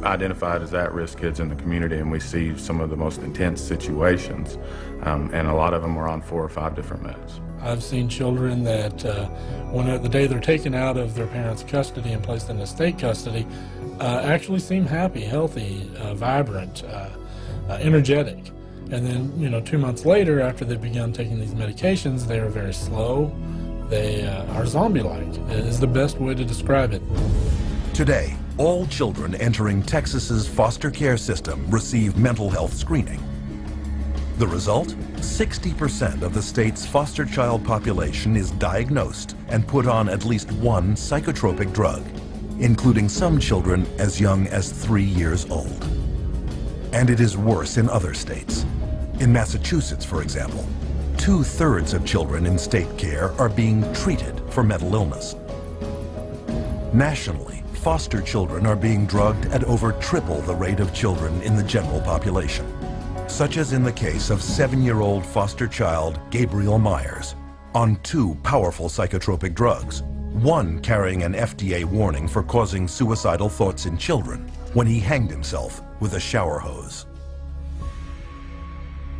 identified as at-risk kids in the community, and we see some of the most intense situations, and a lot of them are on 4 or 5 different meds. I've seen children that when the day they're taken out of their parents' custody and placed into state custody actually seem happy, healthy, vibrant, energetic. And then, 2 months later, after they've begun taking these medications, they are very slow. They are zombie-like, is the best way to describe it. Today, all children entering Texas's foster care system receive mental health screening. The result? 60% of the state's foster child population is diagnosed and put on at least one psychotropic drug, including some children as young as 3 years old. And it is worse in other states. In Massachusetts, for example, 2/3 of children in state care are being treated for mental illness. Nationally, foster children are being drugged at over triple the rate of children in the general population, such as in the case of 7-year-old foster child Gabriel Myers, on 2 powerful psychotropic drugs, one carrying an FDA warning for causing suicidal thoughts in children when he hanged himself with a shower hose.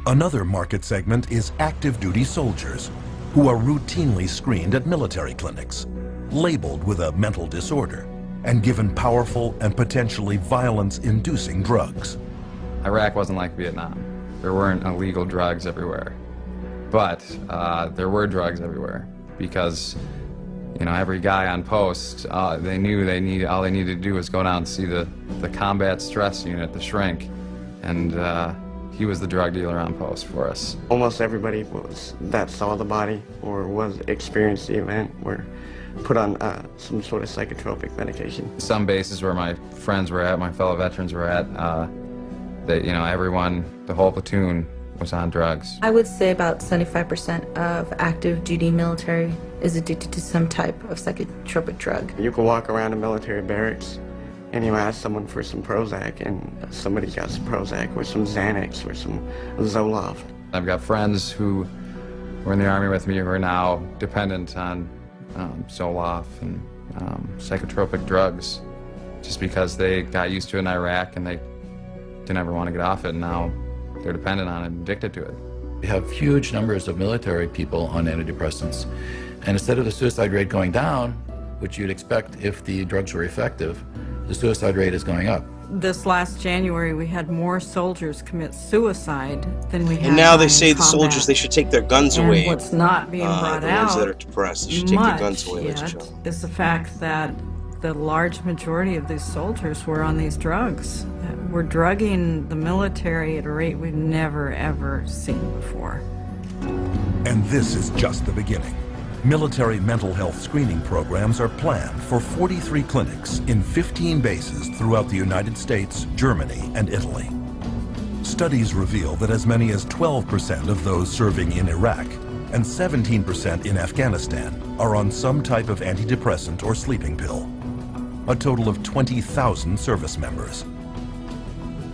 Another market segment is active duty soldiers, who are routinely screened at military clinics, labeled with a mental disorder, and given powerful and potentially violence-inducing drugs. Iraq wasn't like Vietnam. There weren't illegal drugs everywhere. But there were drugs everywhere because, you know, every guy on post, they knew all they needed to do was go down and see the combat stress unit, the shrink, and he was the drug dealer on post for us. Almost everybody that saw the body or experienced the event were put on some sort of psychotropic medication. Some bases where my friends were at, my fellow veterans were at, you know, everyone, the whole platoon was on drugs. I would say about 75% of active duty military is addicted to some type of psychotropic drug. You can walk around a military barracks and you ask someone for some Prozac and somebody got some Prozac or some Xanax or some Zoloft. I've got friends who were in the Army with me who are now dependent on Zoloft and psychotropic drugs just because they got used to it in Iraq and they didn't ever want to get off it, and now they're dependent on it and addicted to it. We have huge numbers of military people on antidepressants, and instead of the suicide rate going down, which you'd expect if the drugs were effective, the suicide rate is going up. This last January, we had more soldiers commit suicide than we had. And now they say the soldiers, they should take their guns and away. What's not being brought the out ones that are depressed, they should take their guns away. Is the fact that the large majority of these soldiers were on these drugs. We're drugging the military at a rate we've never, ever seen before. And this is just the beginning. Military mental health screening programs are planned for 43 clinics in 15 bases throughout the United States, Germany, and Italy. Studies reveal that as many as 12% of those serving in Iraq and 17% in Afghanistan are on some type of antidepressant or sleeping pill. A total of 20,000 service members.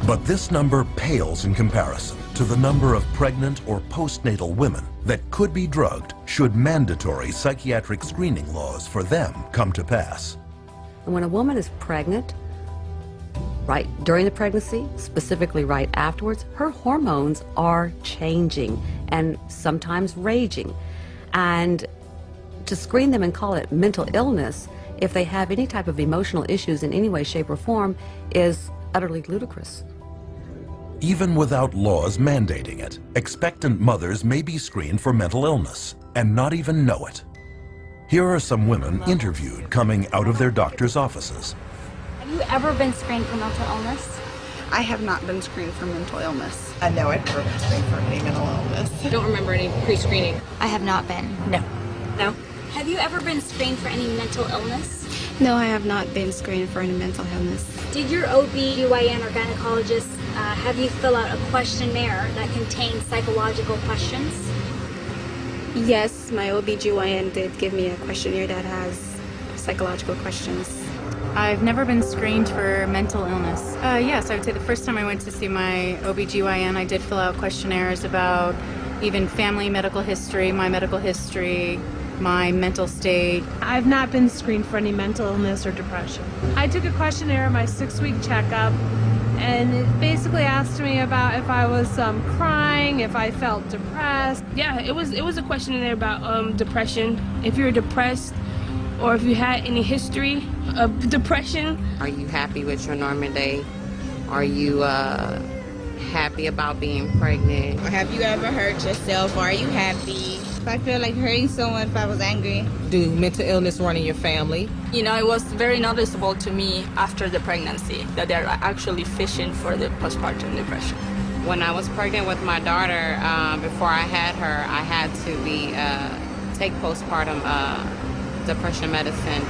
But this number pales in comparison to the number of pregnant or postnatal women that could be drugged should mandatory psychiatric screening laws for them come to pass. When a woman is pregnant, right during the pregnancy, specifically right afterwards, her hormones are changing and sometimes raging. And to screen them and call it mental illness, if they have any type of emotional issues in any way, shape, or form, is utterly ludicrous. Even without laws mandating it, expectant mothers may be screened for mental illness and not even know it. Here are some women interviewed coming out of their doctor's offices. Have you ever been screened for mental illness? I have not been screened for mental illness. No, I've never been screened for any mental illness. I don't remember any pre-screening. I have not been. No. No? Have you ever been screened for any mental illness? No, I have not been screened for any mental illness. Did your OB/GYN or gynecologist have you fill out a questionnaire that contains psychological questions? Yes, my OB/GYN did give me a questionnaire that has psychological questions. I've never been screened for mental illness. Yes, I would say the first time I went to see my OB/GYN, I did fill out questionnaires about even family medical history, my medical history, my mental state. I've not been screened for any mental illness or depression. I took a questionnaire in my 6-week checkup, and it basically asked me about if I was crying, if I felt depressed. Yeah, it was a questionnaire about depression. If you're depressed, or if you had any history of depression. Are you happy with your normal day? Are you happy about being pregnant? Have you ever hurt yourself? Are you happy? If I feel like hurting someone, if I was angry. Do mental illness run in your family? You know, it was very noticeable to me after the pregnancy that they're actually fishing for the postpartum depression. When I was pregnant with my daughter, before I had her, I had to take postpartum depression medicine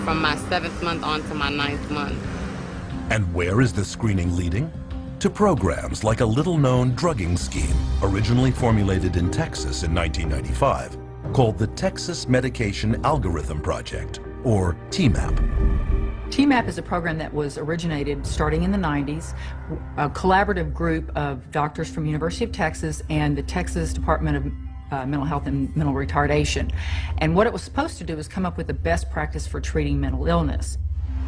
from my 7th month on to my 9th month. And where is the screening leading? To programs like a little-known drugging scheme originally formulated in Texas in 1995 called the Texas Medication Algorithm Project, or TMAP. TMAP is a program that was originated starting in the 90s, a collaborative group of doctors from University of Texas and the Texas Department of Mental Health and Mental Retardation. And what it was supposed to do was come up with the best practice for treating mental illness.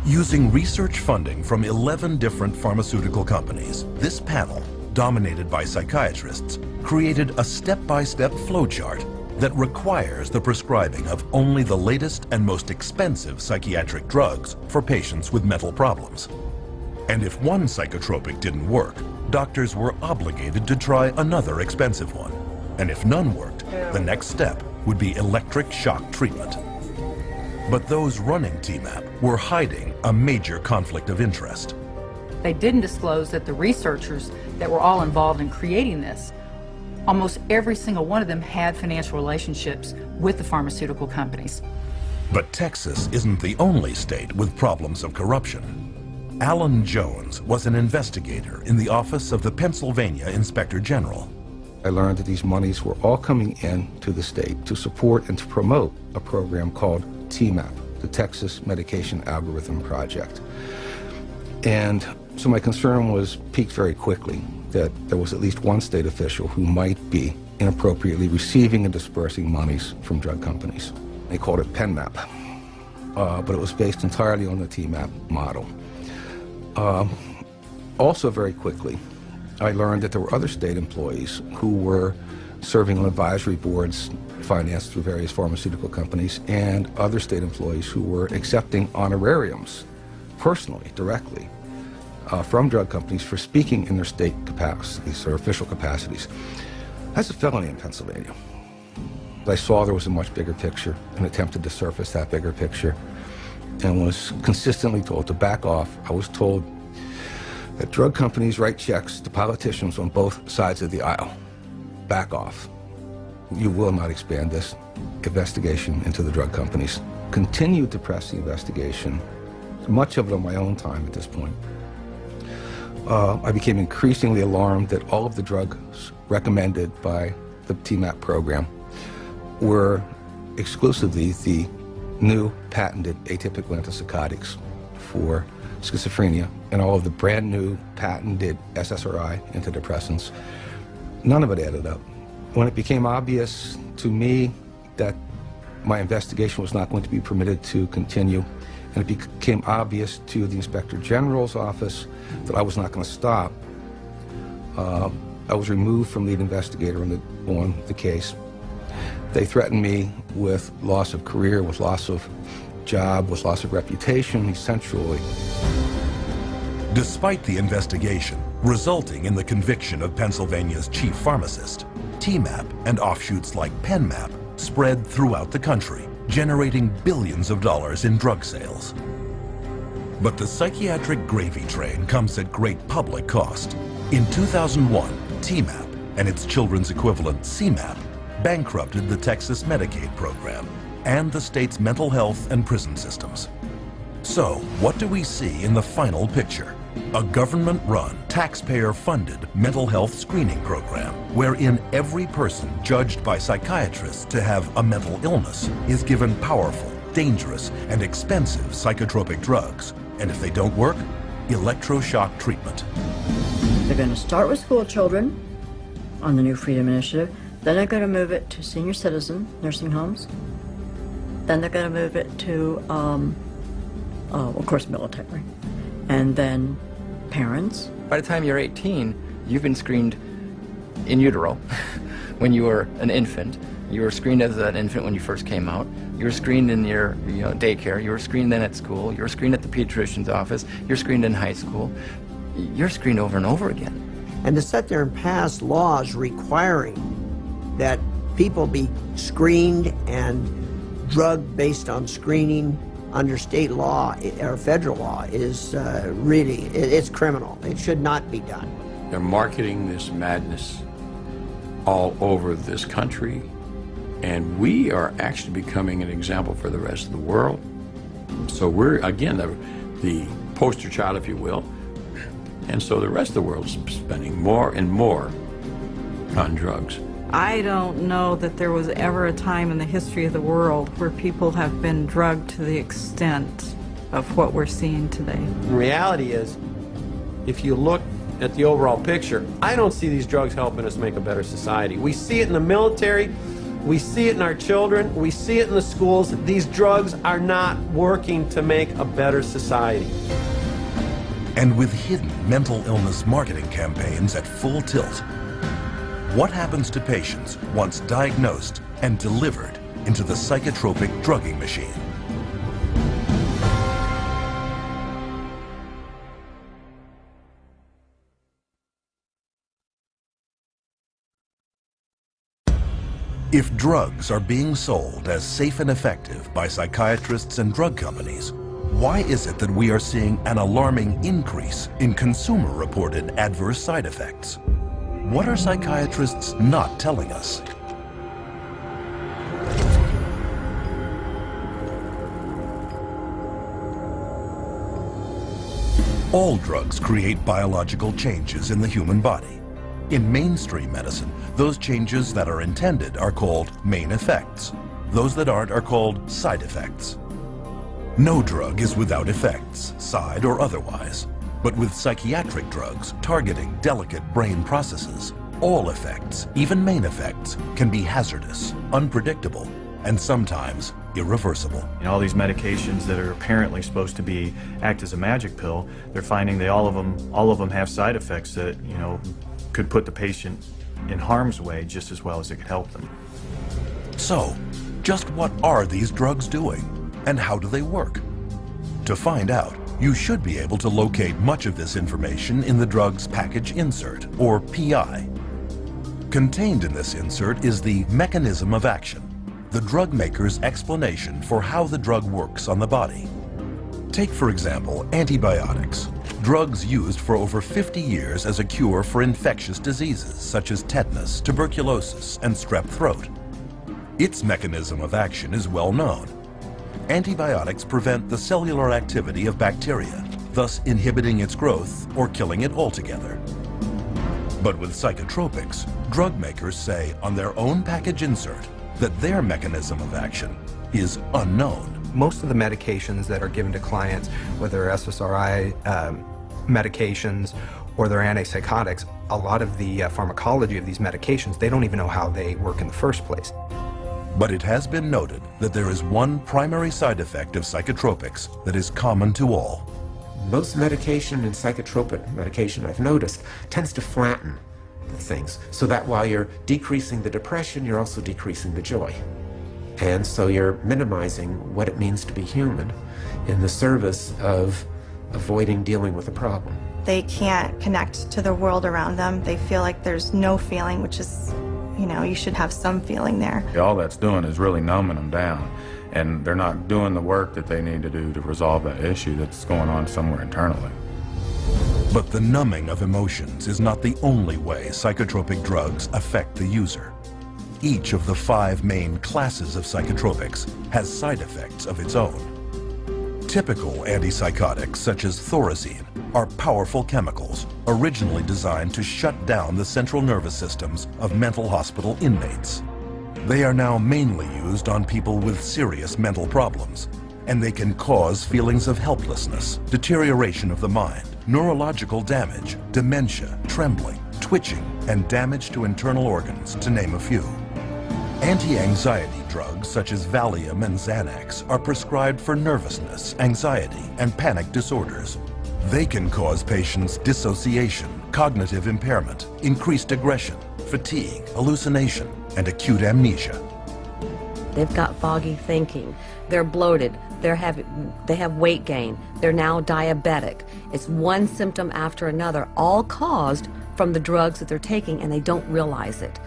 Using research funding from 11 different pharmaceutical companies, this panel dominated by psychiatrists, created a step-by-step flowchart that requires the prescribing of only the latest and most expensive psychiatric drugs for patients with mental problems. And if one psychotropic didn't work, doctors were obligated to try another expensive one. And if none worked, the next step would be electric shock treatment. But those running TMAP were hiding a major conflict of interest. They didn't disclose that the researchers that were all involved in creating this, almost every single one of them had financial relationships with the pharmaceutical companies. But Texas isn't the only state with problems of corruption. Alan Jones was an investigator in the office of the Pennsylvania Inspector General. I learned that these monies were all coming in to the state to support and to promote a program called TMAP, the Texas Medication Algorithm Project. And so my concern was piqued very quickly that there was at least one state official who might be inappropriately receiving and dispersing monies from drug companies. They called it PenMap, but it was based entirely on the TMAP model. Also very quickly, I learned that there were other state employees who were serving on advisory boards financed through various pharmaceutical companies, and other state employees who were accepting honorariums personally, directly, from drug companies for speaking in their state capacities or official capacities. That's a felony in Pennsylvania. I saw there was a much bigger picture and attempted to surface that bigger picture and was consistently told to back off. I was told that drug companies write checks to politicians on both sides of the aisle. Back off. You will not expand this investigation into the drug companies. Continued to press the investigation, much of it on my own time at this point. I became increasingly alarmed that all of the drugs recommended by the TMAP program were exclusively the new patented atypical antipsychotics for schizophrenia and all of the brand new patented SSRI antidepressants. None of it added up. When it became obvious to me that my investigation was not going to be permitted to continue, and it became obvious to the Inspector General's office that I was not going to stop, I was removed from lead investigator on the case. They threatened me with loss of career, with loss of job, with loss of reputation, essentially. Despite the investigation resulting in the conviction of Pennsylvania's chief pharmacist, TMAP and offshoots like PenMap spread throughout the country, generating billions of dollars in drug sales. But the psychiatric gravy train comes at great public cost. In 2001, TMAP and its children's equivalent CMAP bankrupted the Texas Medicaid program and the state's mental health and prison systems. So, what do we see in the final picture? A government-run, taxpayer-funded mental health screening program wherein every person judged by psychiatrists to have a mental illness is given powerful, dangerous, and expensive psychotropic drugs. And if they don't work, electroshock treatment. They're going to start with school children on the New Freedom Initiative. Then they're going to move it to senior citizen nursing homes. Then they're going to move it to, of course, military. And then parents. By the time you're 18, you've been screened in utero when you were an infant. You were screened as an infant when you first came out. You were screened in your daycare. You were screened then at school. You were screened at the pediatrician's office. You're screened in high school. You're screened over and over again. And to sit there and pass laws requiring that people be screened and drugged based on screening under state law or federal law is really, it's criminal. It should not be done. They're marketing this madness all over this country, and we are actually becoming an example for the rest of the world. So we're, again, the poster child, if you will, and so the rest of the world is spending more and more on drugs. I don't know that there was ever a time in the history of the world where people have been drugged to the extent of what we're seeing today. The reality is, if you look at the overall picture, I don't see these drugs helping us make a better society. We see it in the military, we see it in our children, we see it in the schools. These drugs are not working to make a better society. And with hidden mental illness marketing campaigns at full tilt, what happens to patients once diagnosed and delivered into the psychotropic drugging machine? If drugs are being sold as safe and effective by psychiatrists and drug companies, why is it that we are seeing an alarming increase in consumer-reported adverse side effects? What are psychiatrists not telling us? All drugs create biological changes in the human body. In mainstream medicine, those changes that are intended are called main effects. Those that aren't are called side effects. No drug is without effects, side or otherwise. But with psychiatric drugs targeting delicate brain processes, all effects, even main effects, can be hazardous, unpredictable, and sometimes irreversible. All these medications that are apparently supposed to act as a magic pill, they're finding all of them have side effects that, could put the patient in harm's way just as well as it could help them. So, just what are these drugs doing, and how do they work? To find out, you should be able to locate much of this information in the drug's package insert, or PI. Contained in this insert is the mechanism of action, the drug maker's explanation for how the drug works on the body. Take, for example, antibiotics, drugs used for over 50 years as a cure for infectious diseases such as tetanus, tuberculosis, and strep throat. Its mechanism of action is well known. Antibiotics prevent the cellular activity of bacteria, thus inhibiting its growth or killing it altogether. But with psychotropics, drug makers say on their own package insert that their mechanism of action is unknown. Most of the medications that are given to clients, whether they're SSRI medications or they're antipsychotics, a lot of the pharmacology of these medications, they don't even know how they work in the first place. But it has been noted that there is one primary side effect of psychotropics that is common to all. Most medication and psychotropic medication, I've noticed, tends to flatten the things, so that while you're decreasing the depression, you're also decreasing the joy. And so you're minimizing what it means to be human in the service of avoiding dealing with a problem. They can't connect to the world around them. They feel like there's no feeling, which is, you should have some feeling there. All that's doing is really numbing them down, and they're not doing the work that they need to do to resolve that issue that's going on somewhere internally. But the numbing of emotions is not the only way psychotropic drugs affect the user. Each of the 5 main classes of psychotropics has side effects of its own. Typical antipsychotics, such as thorazine, are powerful chemicals originally designed to shut down the central nervous systems of mental hospital inmates. They are now mainly used on people with serious mental problems, and they can cause feelings of helplessness, deterioration of the mind, neurological damage, dementia, trembling, twitching, and damage to internal organs, to name a few. Anti-anxiety drugs such as Valium and Xanax are prescribed for nervousness, anxiety, and panic disorders. They can cause patients dissociation, cognitive impairment, increased aggression, fatigue, hallucination, and acute amnesia. They've got foggy thinking. They're bloated. They have weight gain. They're now diabetic. It's one symptom after another, all caused from the drugs that they're taking, and they don't realize it.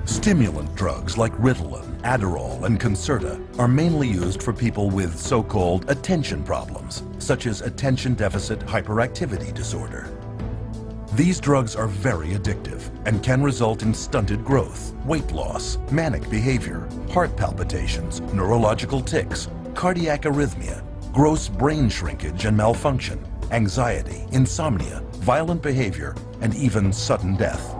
Stimulant drugs like Ritalin, Adderall, and Concerta are mainly used for people with so-called attention problems, such as attention deficit hyperactivity disorder. These drugs are very addictive and can result in stunted growth, weight loss, manic behavior, heart palpitations, neurological tics, cardiac arrhythmia, gross brain shrinkage and malfunction, anxiety, insomnia, violent behavior, and even sudden death.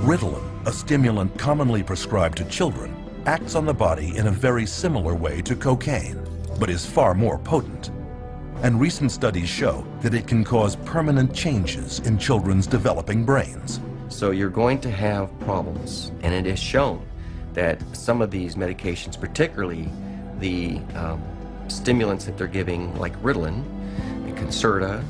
Ritalin, a stimulant commonly prescribed to children, acts on the body in a very similar way to cocaine, but is far more potent. And recent studies show that it can cause permanent changes in children's developing brains. So you're going to have problems, and it is shown that some of these medications, particularly the stimulants that they're giving, like Ritalin, Concerta,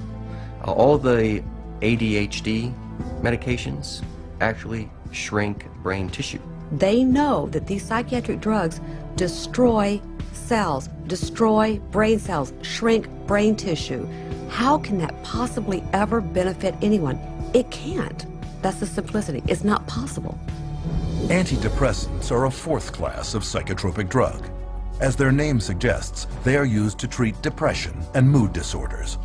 all the ADHD medications actually shrink brain tissue. They know that these psychiatric drugs destroy cells, destroy brain cells, shrink brain tissue. How can that possibly ever benefit anyone? It can't. That's the simplicity. It's not possible. Antidepressants are a fourth class of psychotropic drug. As their name suggests, they are used to treat depression and mood disorders.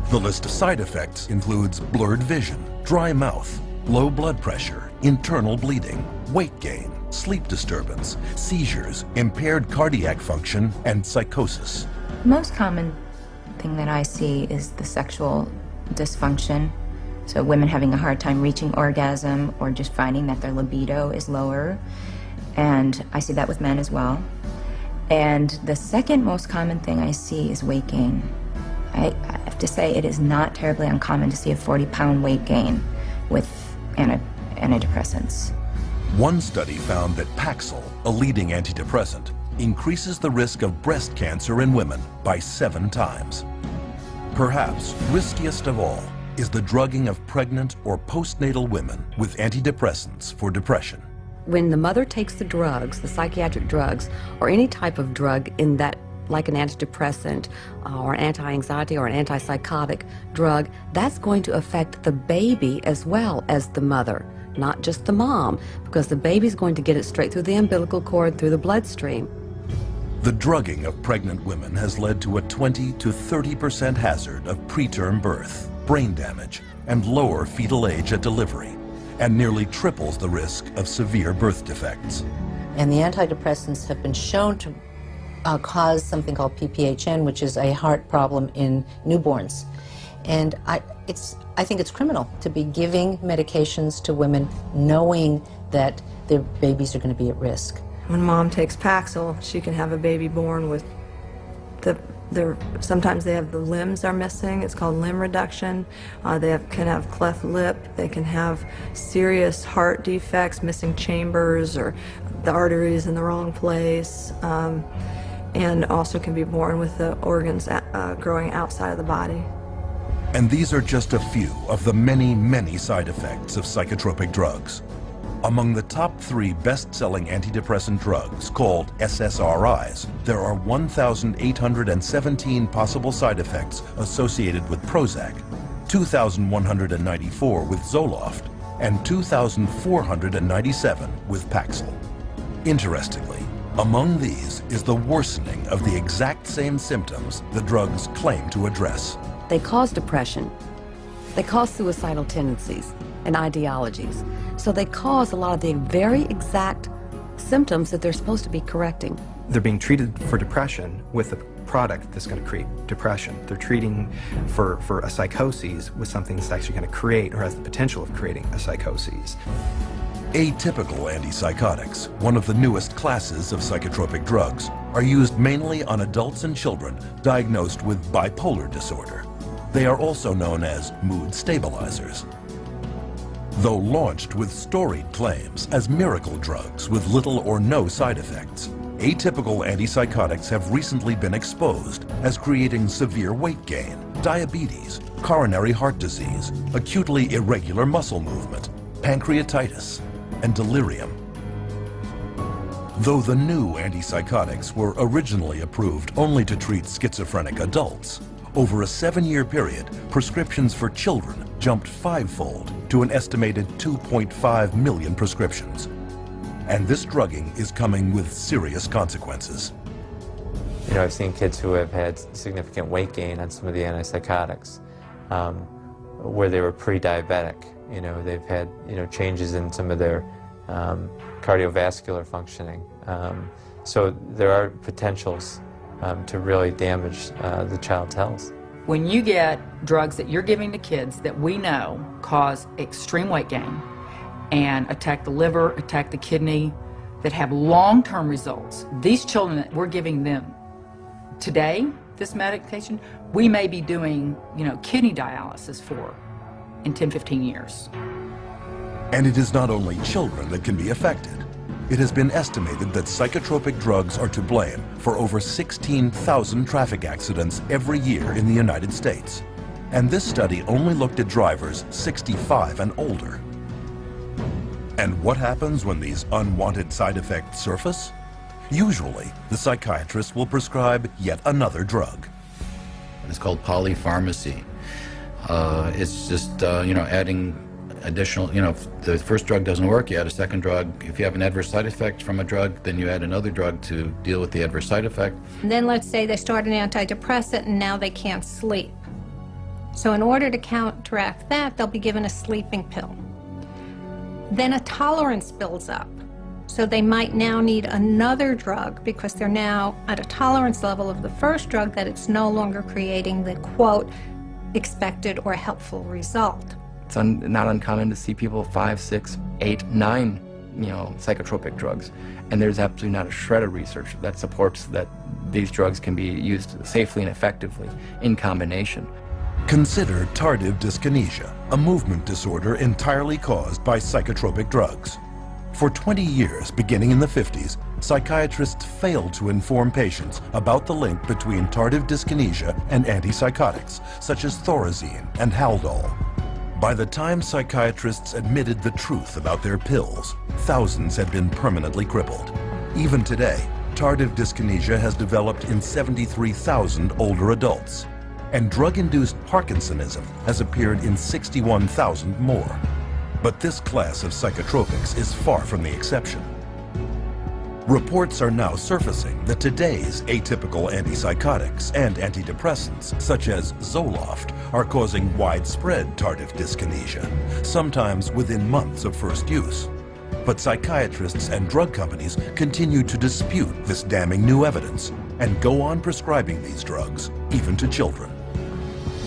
The list of side effects includes blurred vision, dry mouth, low blood pressure, internal bleeding, weight gain, sleep disturbance, seizures, impaired cardiac function, and psychosis. The most common thing that I see is the sexual dysfunction. So women having a hard time reaching orgasm or just finding that their libido is lower. And I see that with men as well. And the second most common thing I see is weight gain. I have to say it is not terribly uncommon to see a 40-pound weight gain with antidepressants. One study found that Paxil, a leading antidepressant, increases the risk of breast cancer in women by 7 times. Perhaps riskiest of all is the drugging of pregnant or postnatal women with antidepressants for depression. When the mother takes the drugs, the psychiatric drugs, or any type of drug in that, like an antidepressant or anti-anxiety or an antipsychotic drug, that's going to affect the baby as well as the mother, not just the mom, because the baby's going to get it straight through the umbilical cord, through the bloodstream. The drugging of pregnant women has led to a 20 to 30% hazard of preterm birth, brain damage, and lower fetal age at delivery, and nearly triples the risk of severe birth defects. And the antidepressants have been shown to cause something called PPHN, which is a heart problem in newborns. And I think it's criminal to be giving medications to women knowing that their babies are going to be at risk. When mom takes Paxil, she can have a baby born with sometimes they have the limbs are missing. It's called limb reduction. They can have cleft lip. They can have serious heart defects, missing chambers, or the arteries in the wrong place. And also can be born with the organs growing outside of the body. And these are just a few of the many, many side effects of psychotropic drugs. Among the top 3 best-selling antidepressant drugs, called SSRIs, there are 1,817 possible side effects associated with Prozac, 2,194 with Zoloft, and 2,497 with Paxil. Interestingly, among these is the worsening of the exact same symptoms the drugs claim to address. They cause depression. They cause suicidal tendencies and ideologies. So they cause a lot of the very exact symptoms that they're supposed to be correcting. They're being treated for depression with a product that's going to create depression. They're treating for a psychosis with something that's actually going to create or has the potential of creating a psychosis. Atypical antipsychotics, one of the newest classes of psychotropic drugs, are used mainly on adults and children diagnosed with bipolar disorder. They are also known as mood stabilizers. Though launched with storied claims as miracle drugs with little or no side effects, atypical antipsychotics have recently been exposed as creating severe weight gain, diabetes, coronary heart disease, acutely irregular muscle movement, pancreatitis, and delirium. Though the new antipsychotics were originally approved only to treat schizophrenic adults, over a 7-year period, prescriptions for children jumped 5-fold to an estimated 2.5 million prescriptions. And this drugging is coming with serious consequences. You know, I've seen kids who have had significant weight gain on some of the antipsychotics, where they were pre-diabetic. You know, they've had, changes in some of their cardiovascular functioning. So there are potentials to really damage the child's health. When you get drugs that you're giving to kids that we know cause extreme weight gain and attack the liver, attack the kidney, that have long-term results, these children that we're giving them today, this medication, we may be doing, kidney dialysis for in 10, 15 years. And it is not only children that can be affected. It has been estimated that psychotropic drugs are to blame for over 16,000 traffic accidents every year in the United States. And this study only looked at drivers 65 and older. And what happens when these unwanted side effects surface? Usually, the psychiatrist will prescribe yet another drug. It's called polypharmacy. It's just, adding additional, if the first drug doesn't work, you add a second drug. If you have an adverse side effect from a drug, then you add another drug to deal with the adverse side effect. And then let's say they start an antidepressant and now they can't sleep. So in order to counteract that, they'll be given a sleeping pill. Then a tolerance builds up. So they might now need another drug because they're now at a tolerance level of the first drug that it's no longer creating the, quote, expected or helpful result. It's not uncommon to see people 5, 6, 8, 9, psychotropic drugs. And there's absolutely not a shred of research that supports that these drugs can be used safely and effectively in combination. Consider tardive dyskinesia, a movement disorder entirely caused by psychotropic drugs. For 20 years, beginning in the 50s, psychiatrists failed to inform patients about the link between tardive dyskinesia and antipsychotics, such as Thorazine and Haldol. By the time psychiatrists admitted the truth about their pills, thousands had been permanently crippled. Even today, tardive dyskinesia has developed in 73,000 older adults, and drug-induced Parkinsonism has appeared in 61,000 more. But this class of psychotropics is far from the exception. Reports are now surfacing that today's atypical antipsychotics and antidepressants, such as Zoloft, are causing widespread tardive dyskinesia, sometimes within months of first use. But psychiatrists and drug companies continue to dispute this damning new evidence and go on prescribing these drugs, even to children.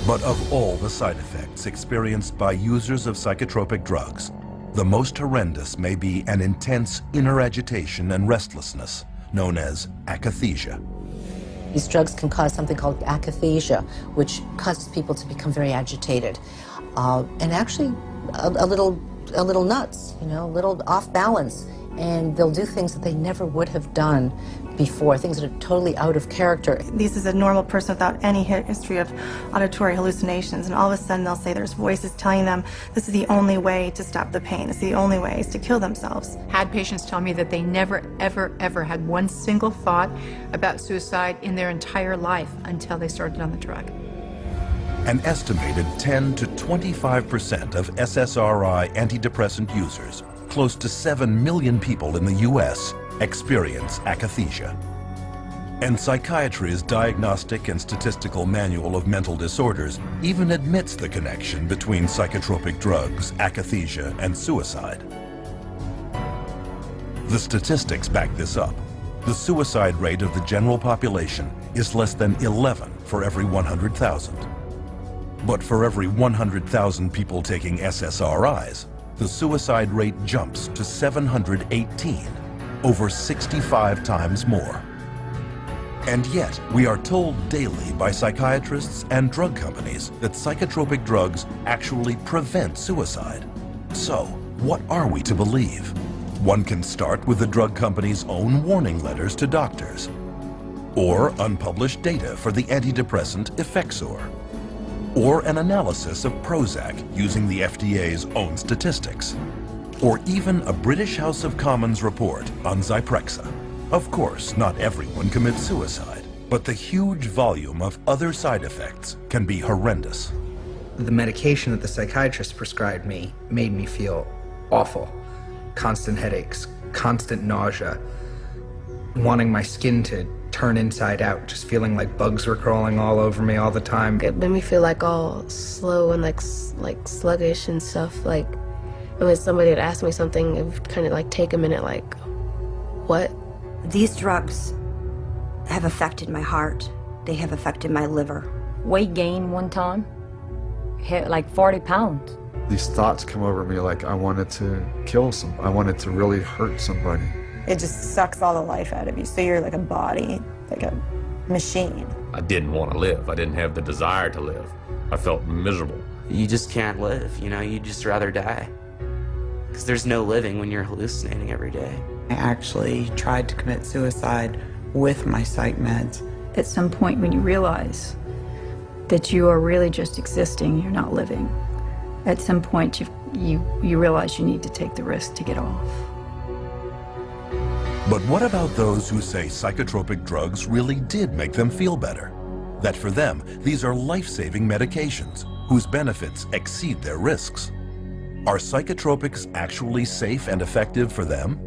But of all the side effects experienced by users of psychotropic drugs, the most horrendous may be an intense inner agitation and restlessness, known as akathisia. These drugs can cause something called akathisia, which causes people to become very agitated, and actually a little nuts, a little off balance, and they'll do things that they never would have done before, things that are totally out of character. This is a normal person without any history of auditory hallucinations, and all of a sudden they'll say there's voices telling them this is the only way to stop the pain, it's the only way is to kill themselves. Had patients tell me that they never, ever, ever had one single thought about suicide in their entire life until they started on the drug. An estimated 10 to 25% of SSRI antidepressant users, close to 7 million people in the U.S., experience akathisia. And Psychiatry's Diagnostic and Statistical Manual of Mental Disorders even admits the connection between psychotropic drugs, akathisia, and suicide. The statistics back this up. The suicide rate of the general population is less than 11 for every 100,000. But for every 100,000 people taking SSRIs, the suicide rate jumps to 718, over 65 times more. And yet, we are told daily by psychiatrists and drug companies that psychotropic drugs actually prevent suicide. So, what are we to believe? One can start with the drug company's own warning letters to doctors, or unpublished data for the antidepressant Effexor, or an analysis of Prozac using the FDA's own statistics, or even a British House of Commons report on Zyprexa. Of course, not everyone commits suicide, but the huge volume of other side effects can be horrendous. The medication that the psychiatrist prescribed me made me feel awful. Constant headaches, constant nausea, wanting my skin to turn inside out, just feeling like bugs were crawling all over me all the time. It made me feel like all slow and like sluggish and stuff. Like, and when somebody would ask me something, it would kind of like take a minute, like, what? These drugs have affected my heart. They have affected my liver. Weight gain one time, hit like 40 pounds. These thoughts come over me like I wanted to kill I wanted to really hurt somebody. It just sucks all the life out of you. So you're like a body, like a machine. I didn't want to live. I didn't have the desire to live. I felt miserable. You just can't live, you'd just rather die. Because there's no living when you're hallucinating every day. I actually tried to commit suicide with my psych meds. At some point when you realize that you are really just existing, you're not living, at some point you realize you need to take the risk to get off. But what about those who say psychotropic drugs really did make them feel better? That for them, these are life-saving medications whose benefits exceed their risks. Are psychotropics actually safe and effective for them?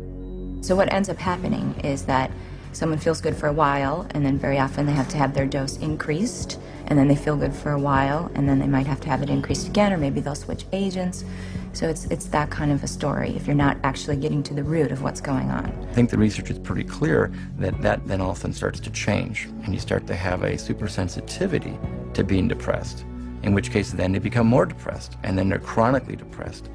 So what ends up happening is that someone feels good for a while, and then very often they have to have their dose increased, and then they feel good for a while, and then they might have to have it increased again, or maybe they'll switch agents. So it's that kind of a story if you're not actually getting to the root of what's going on. I think the research is pretty clear that that then all of a sudden starts to change, and you start to have a supersensitivity to being depressed, in which case then they become more depressed, and then they're chronically depressed.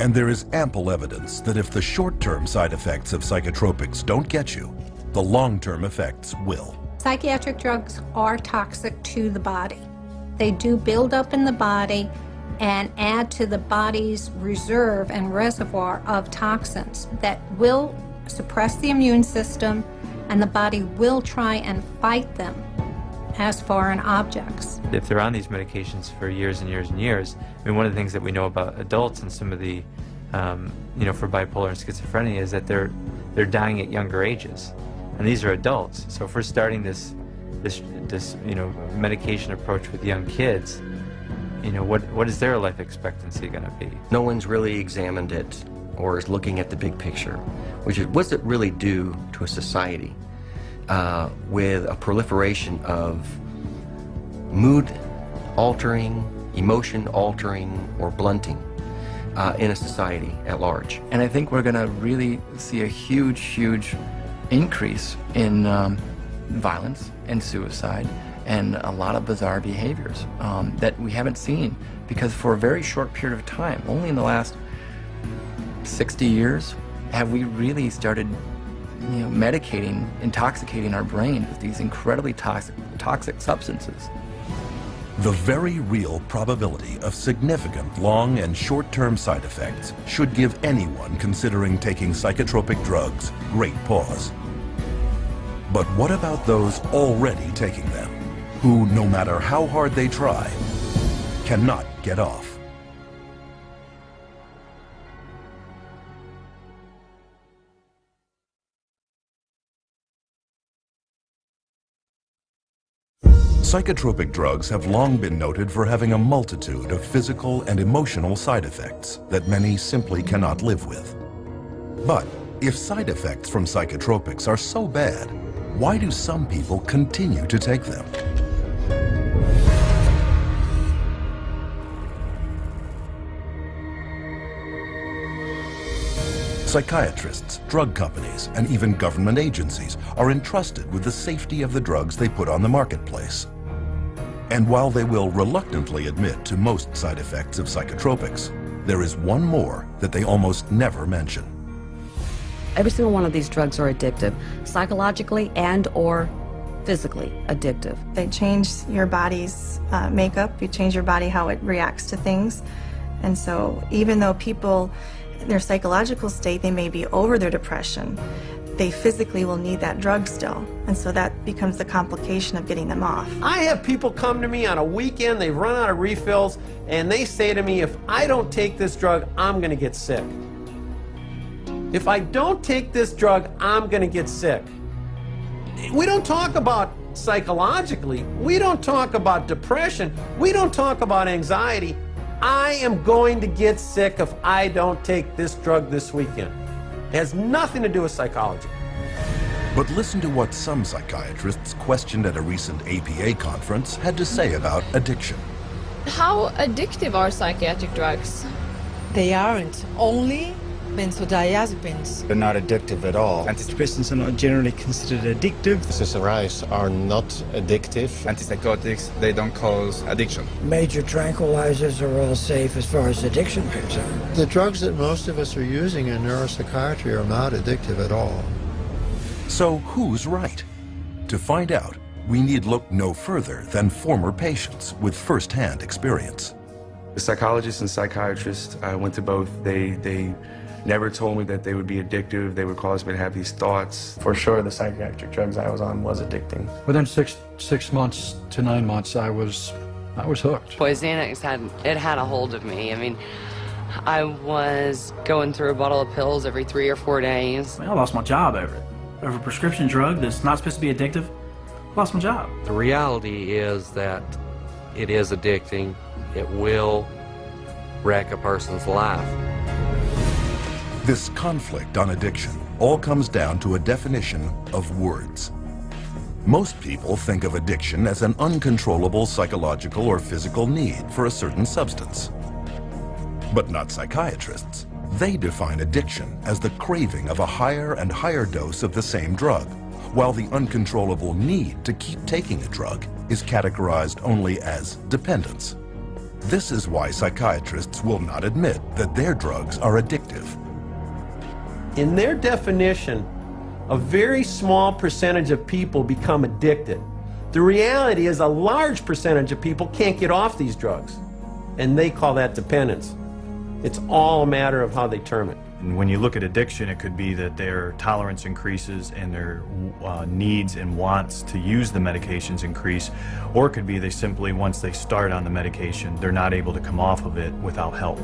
And there is ample evidence that if the short-term side effects of psychotropics don't get you, the long-term effects will. Psychiatric drugs are toxic to the body. They do build up in the body and add to the body's reserve and reservoir of toxins that will suppress the immune system, and the body will try and fight them as foreign objects. If they're on these medications for years and years and years, I mean, one of the things that we know about adults and some of the, for bipolar and schizophrenia is that they're dying at younger ages, and these are adults. So if we're starting this medication approach with young kids, what is their life expectancy going to be? No one's really examined it or is looking at the big picture, which is what's it really do to a society with a proliferation of mood-altering, emotion-altering, or blunting in a society at large. And I think we're going to really see a huge, huge increase in violence and suicide and a lot of bizarre behaviors that we haven't seen, because for a very short period of time, only in the last 60 years, have we really started medicating, intoxicating our brain with these incredibly toxic substances. The very real probability of significant long and short-term side effects should give anyone considering taking psychotropic drugs great pause. But what about those already taking them, who, no matter how hard they try, cannot get off? Psychotropic drugs have long been noted for having a multitude of physical and emotional side effects that many simply cannot live with. But if side effects from psychotropics are so bad, why do some people continue to take them? Psychiatrists, drug companies, and even government agencies are entrusted with the safety of the drugs they put on the marketplace. And while they will reluctantly admit to most side effects of psychotropics, there is one more that they almost never mention. Every single one of these drugs are addictive, psychologically and or physically addictive. They change your body's makeup, you change your body how it reacts to things. And so even though people, in their psychological state, they may be over their depression, they physically will need that drug still. And so that becomes the complication of getting them off. I have people come to me on a weekend, they've run out of refills, and they say to me, if I don't take this drug, I'm gonna get sick. If I don't take this drug, I'm gonna get sick. We don't talk about psychologically, we don't talk about depression, we don't talk about anxiety. I am going to get sick if I don't take this drug this weekend. It has nothing to do with psychology. But listen to what some psychiatrists questioned at a recent APA conference had to say about addiction. How addictive are psychiatric drugs? They aren't. Only benzodiazepines. They're not addictive at all. Antidepressants are not generally considered addictive. SSRIs are not addictive. Antipsychotics, they don't cause addiction. Major tranquilizers are all safe as far as addiction is concerned. The drugs that most of us are using in neuropsychiatry are not addictive at all. So who's right? To find out, we need look no further than former patients with first-hand experience. The psychologists and psychiatrists I went to both, they never told me that they would be addictive, they would cause me to have these thoughts. For sure, the psychiatric drugs I was on was addicting. Within six months to 9 months, I was hooked. Boy, Xanax had a hold of me. I mean, I was going through a bottle of pills every 3 or 4 days. I lost my job over it. Over a prescription drug that's not supposed to be addictive, lost my job. The reality is that it is addicting. It will wreck a person's life. This conflict on addiction all comes down to a definition of words. Most people think of addiction as an uncontrollable psychological or physical need for a certain substance. But not psychiatrists. They define addiction as the craving of a higher and higher dose of the same drug, while the uncontrollable need to keep taking a drug is categorized only as dependence. This is why psychiatrists will not admit that their drugs are addictive. In their definition, a very small percentage of people become addicted. The reality is a large percentage of people can't get off these drugs, and they call that dependence. It's all a matter of how they term it. And when you look at addiction, it could be that their tolerance increases and their needs and wants to use the medications increase, or it could be they simply, once they start on the medication, they're not able to come off of it without help.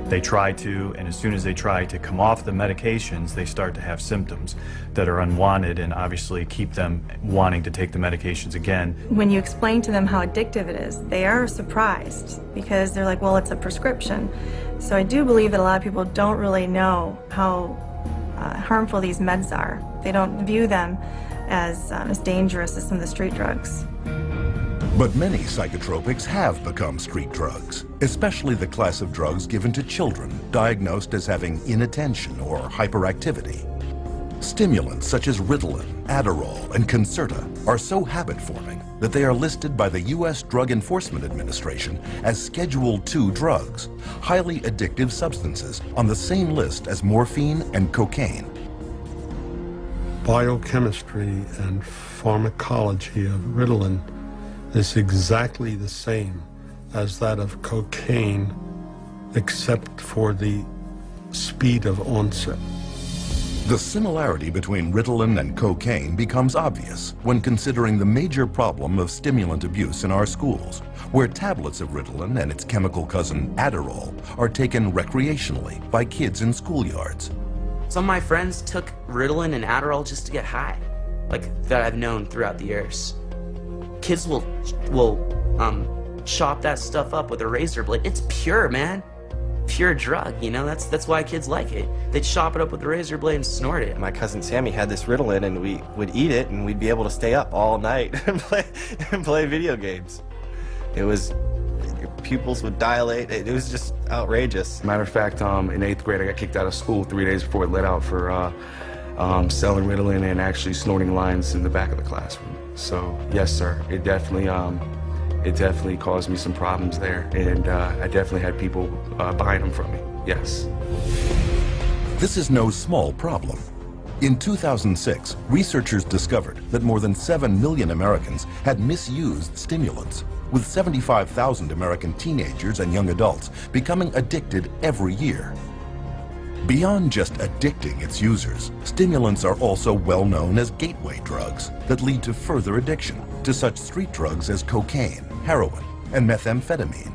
They try to, and as soon as they try to come off the medications, they start to have symptoms that are unwanted and obviously keep them wanting to take the medications again. When you explain to them how addictive it is, they are surprised because they're like, well, it's a prescription. So I do believe that a lot of people don't really know how harmful these meds are. They don't view them as dangerous as some of the street drugs. But many psychotropics have become street drugs, especially the class of drugs given to children diagnosed as having inattention or hyperactivity. Stimulants such as Ritalin, Adderall, and Concerta are so habit-forming that they are listed by the U.S. Drug Enforcement Administration as Schedule II drugs, highly addictive substances on the same list as morphine and cocaine. Biochemistry and pharmacology of Ritalin is exactly the same as that of cocaine, except for the speed of onset. The similarity between Ritalin and cocaine becomes obvious when considering the major problem of stimulant abuse in our schools, where tablets of Ritalin and its chemical cousin Adderall are taken recreationally by kids in schoolyards. Some of my friends took Ritalin and Adderall just to get high, that I've known throughout the years. Kids will chop that stuff up with a razor blade. It's pure, man. Pure drug, you know, that's why kids like it. They'd chop it up with a razor blade and snort it. My cousin Sammy had this Ritalin and we would eat it and we'd be able to stay up all night and play video games. It was, your pupils would dilate. It was just outrageous. Matter of fact, in 8th grade, I got kicked out of school 3 days before it let out for selling Ritalin and actually snorting lines in the back of the classroom. So yes, sir, it definitely caused me some problems there, and I definitely had people buying them from me, yes. This is no small problem. In 2006, researchers discovered that more than 7 million Americans had misused stimulants, with 75,000 American teenagers and young adults becoming addicted every year. Beyond just addicting its users, stimulants are also well known as gateway drugs that lead to further addiction to such street drugs as cocaine, heroin, and methamphetamine.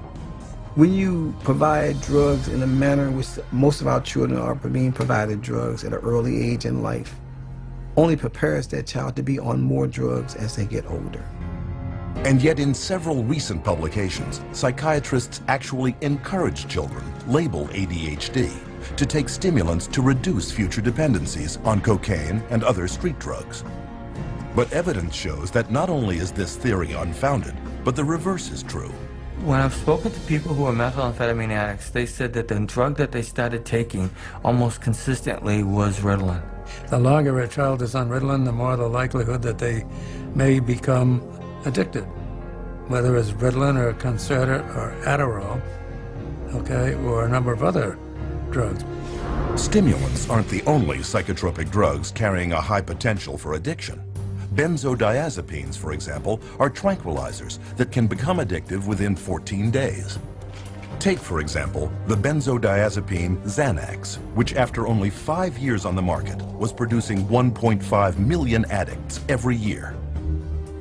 When you provide drugs in a manner in which most of our children are being provided drugs at an early age in life, only prepares that child to be on more drugs as they get older. And yet in several recent publications, psychiatrists actually encourage children labeled ADHD to take stimulants to reduce future dependencies on cocaine and other street drugs. But evidence shows that not only is this theory unfounded, but the reverse is true. When I've spoken to people who are methamphetamine addicts, they said that the drug that they started taking almost consistently was Ritalin. The longer a child is on Ritalin, the more the likelihood that they may become addicted, whether it's Ritalin or Concerta or Adderall, okay, or a number of other drugs. Stimulants aren't the only psychotropic drugs carrying a high potential for addiction. Benzodiazepines, for example, are tranquilizers that can become addictive within 14 days. Take, for example, the benzodiazepine Xanax, which after only 5 years on the market was producing 1.5 million addicts every year.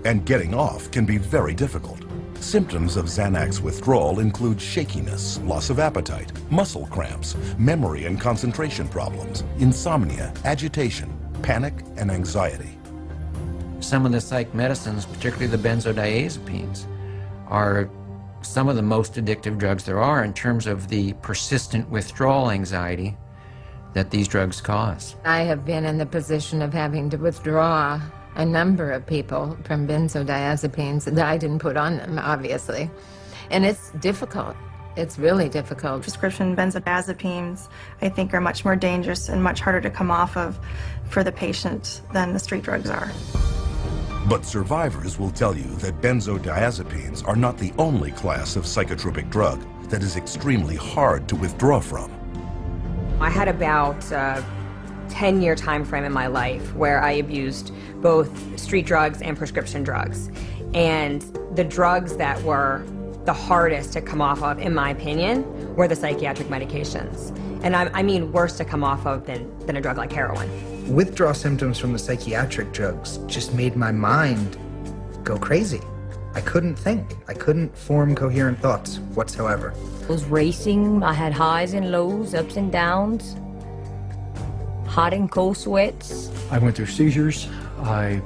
And getting off can be very difficult. Symptoms of Xanax withdrawal include shakiness, loss of appetite, muscle cramps, memory and concentration problems, insomnia, agitation, panic, and anxiety. Some of the psych medicines, particularly the benzodiazepines, are some of the most addictive drugs there are in terms of the persistent withdrawal anxiety that these drugs cause. I have been in the position of having to withdraw a number of people from benzodiazepines that I didn't put on them, obviously. And it's difficult. It's really difficult. Prescription benzodiazepines, I think, are much more dangerous and much harder to come off of for the patient than the street drugs are. But survivors will tell you that benzodiazepines are not the only class of psychotropic drug that is extremely hard to withdraw from. I had about a 10-year time frame in my life where I abused both street drugs and prescription drugs. And the drugs that were the hardest to come off of, in my opinion, were the psychiatric medications. And I mean worse to come off of than a drug like heroin. Withdrawal symptoms from the psychiatric drugs just made my mind go crazy. I couldn't think. I couldn't form coherent thoughts whatsoever. I was racing. I had highs and lows, ups and downs, hot and cold sweats. I went through seizures. I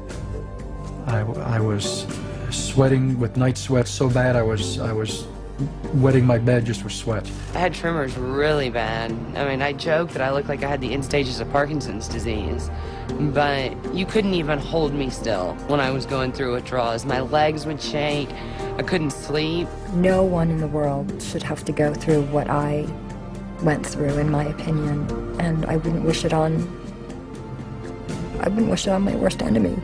was sweating with night sweats so bad I was wetting my bed just with sweat. I had tremors really bad. I mean, I joked that I looked like I had the end stages of Parkinson's disease, but you couldn't even hold me still when I was going through withdrawals. My legs would shake. I couldn't sleep. No one in the world should have to go through what I went through, in my opinion, and I wouldn't wish it on my worst enemy.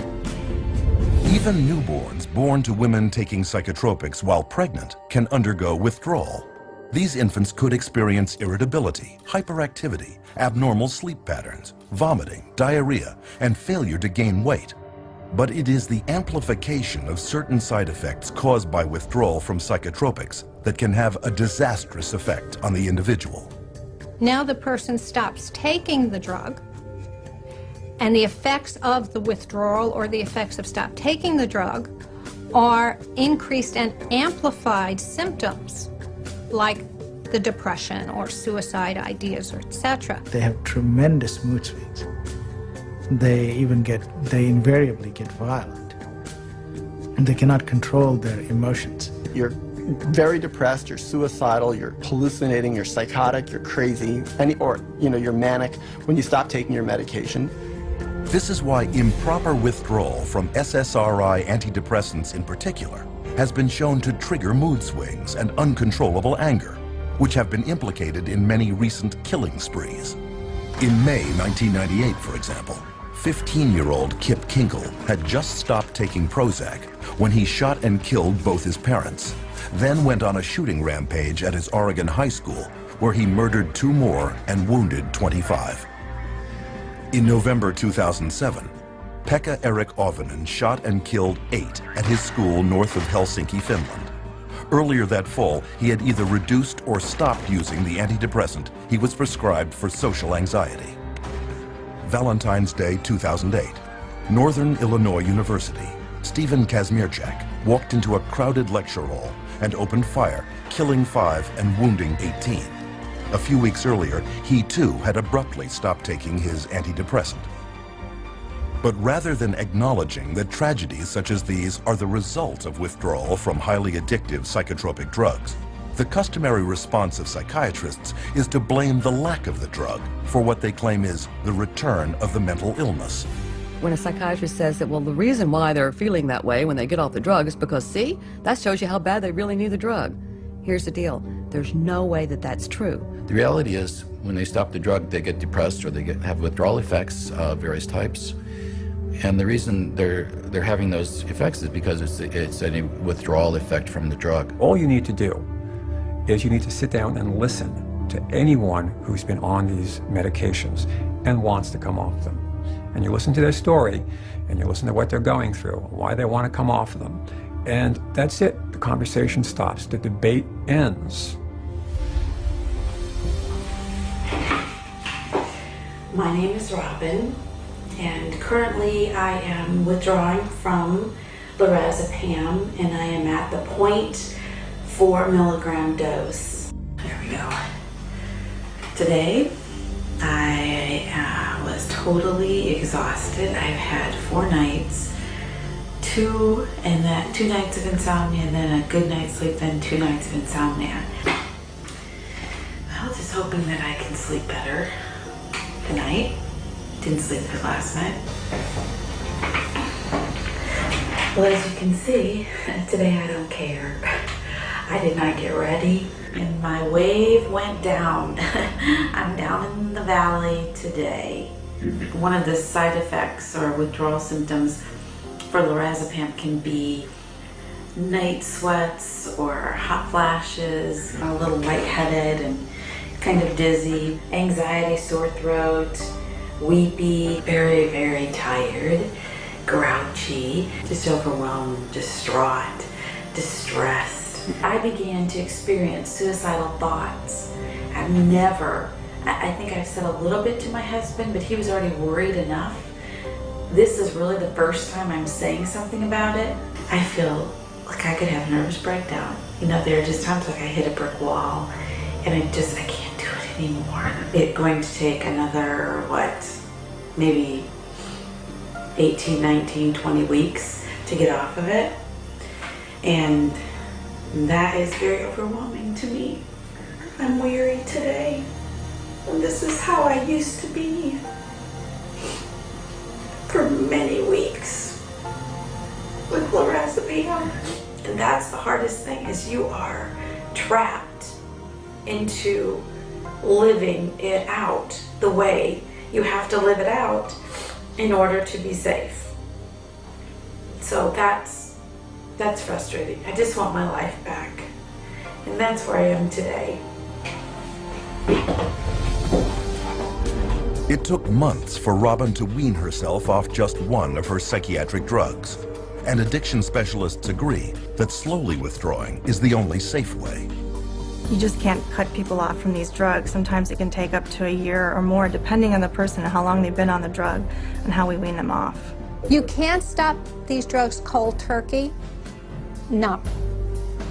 Even newborns born to women taking psychotropics while pregnant can undergo withdrawal. These infants could experience irritability, hyperactivity, abnormal sleep patterns, vomiting, diarrhea, and failure to gain weight. But it is the amplification of certain side effects caused by withdrawal from psychotropics that can have a disastrous effect on the individual. Now the person stops taking the drug, and the effects of the withdrawal or the effects of stop taking the drug are increased and amplified symptoms like the depression or suicide ideas, or etc. They have tremendous mood swings. They invariably get violent. And they cannot control their emotions. You're very depressed, you're suicidal, you're hallucinating, you're psychotic, you're crazy, you're manic when you stop taking your medication. This is why improper withdrawal from SSRI antidepressants in particular has been shown to trigger mood swings and uncontrollable anger, which have been implicated in many recent killing sprees. In May 1998, for example, 15-year-old Kip Kinkle had just stopped taking Prozac when he shot and killed both his parents, then went on a shooting rampage at his Oregon high school, where he murdered 2 more and wounded 25. In November 2007, Pekka Erik Ovinen shot and killed 8 at his school north of Helsinki, Finland. Earlier that fall, he had either reduced or stopped using the antidepressant he was prescribed for social anxiety. Valentine's Day 2008, Northern Illinois University, Stephen Kazmierczak walked into a crowded lecture hall and opened fire, killing 5 and wounding 18. A few weeks earlier, he too had abruptly stopped taking his antidepressant. But rather than acknowledging that tragedies such as these are the result of withdrawal from highly addictive psychotropic drugs, the customary response of psychiatrists is to blame the lack of the drug for what they claim is the return of the mental illness. When a psychiatrist says that, well, the reason why they're feeling that way when they get off the drug is because, see, that shows you how bad they really need the drug. Here's the deal. There's no way that that's true. The reality is, when they stop the drug, they get depressed or they have withdrawal effects of various types. And the reason they're having those effects is because it's a withdrawal effect from the drug. All you need to do is you need to sit down and listen to anyone who's been on these medications and wants to come off them. And you listen to their story, and you listen to what they're going through, why they want to come off them. And that's it. The conversation stops. The debate ends. My name is Robin, and currently I am withdrawing from lorazepam, and I am at the 0.4 milligram dose. There we go. Today, I was totally exhausted. I've had 4 nights, 2 nights of insomnia, and then a good night's sleep, then 2 nights of insomnia. I was just hoping that I can sleep better tonight. Didn't sleep good last night. Well, as you can see, today I don't care. I did not get ready, and my wave went down. I'm down in the valley today. One of the side effects or withdrawal symptoms for lorazepam can be night sweats or hot flashes, a little lightheaded and kind of dizzy, anxiety, sore throat, weepy, very, very tired, grouchy, just overwhelmed, distraught, distressed. I began to experience suicidal thoughts. I think I've said a little bit to my husband, but he was already worried enough. This is really the first time I'm saying something about it. I feel like I could have a nervous breakdown. You know, there are just times like I hit a brick wall and I can't do it anymore. It's going to take another, maybe 18, 19, 20 weeks to get off of it. And that is very overwhelming to me. I'm weary today. And this is how I used to be for many weeks with lorazepam. And that's the hardest thing, is you are trapped into living it out the way you have to live it out in order to be safe. So that's frustrating. I just want my life back. And that's where I am today. It took months for Robin to wean herself off just one of her psychiatric drugs. And addiction specialists agree that slowly withdrawing is the only safe way. You just can't cut people off from these drugs. Sometimes it can take up to a year or more, depending on the person and how long they've been on the drug and how we wean them off. You can't stop these drugs cold turkey. No.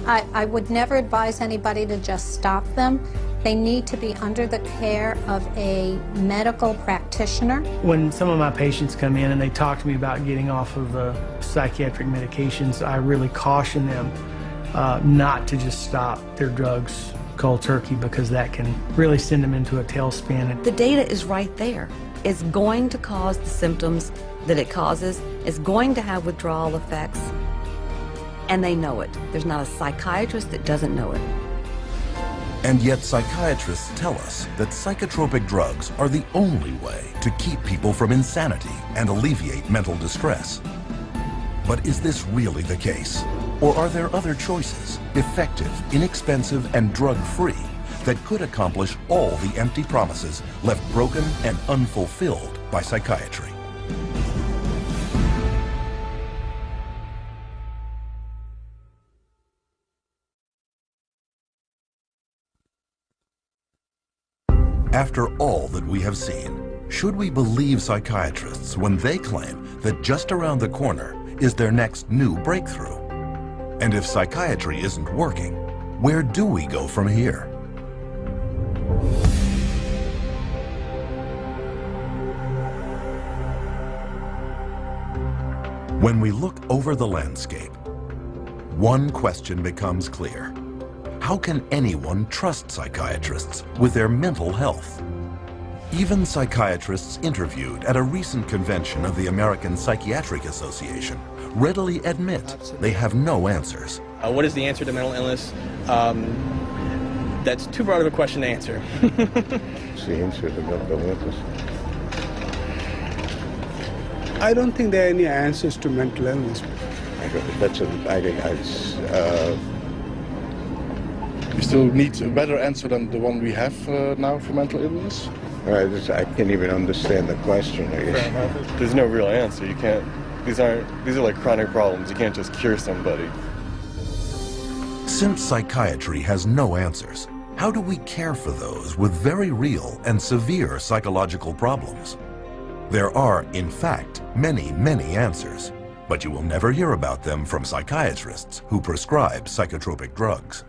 I would never advise anybody to just stop them. They need to be under the care of a medical practitioner. When some of my patients come in and they talk to me about getting off of the psychiatric medications, I really caution them not to just stop their drugs cold turkey, because that can really send them into a tailspin. The data is right there. It's going to cause the symptoms that it causes. It's going to have withdrawal effects, and they know it. There's not a psychiatrist that doesn't know it. And yet psychiatrists tell us that psychotropic drugs are the only way to keep people from insanity and alleviate mental distress. But is this really the case? Or are there other choices, effective, inexpensive, and drug-free, that could accomplish all the empty promises left broken and unfulfilled by psychiatry? After all that we have seen, should we believe psychiatrists when they claim that just around the corner is their next new breakthrough? And if psychiatry isn't working, where do we go from here? When we look over the landscape, one question becomes clear. How can anyone trust psychiatrists with their mental health? Even psychiatrists interviewed at a recent convention of the American Psychiatric Association readily admit they have no answers. What is the answer to mental illness? That's too broad of a question to answer. What's the answer to mental illness? I don't think there are any answers to mental illness. We still need a better answer than the one we have now for mental illness. I can't even understand the question, I guess. There's no real answer. You can't, these are like chronic problems. You can't just cure somebody. Since psychiatry has no answers, How do we care for those with very real and severe psychological problems? There are, in fact, many, many answers, but you will never hear about them from psychiatrists who prescribe psychotropic drugs.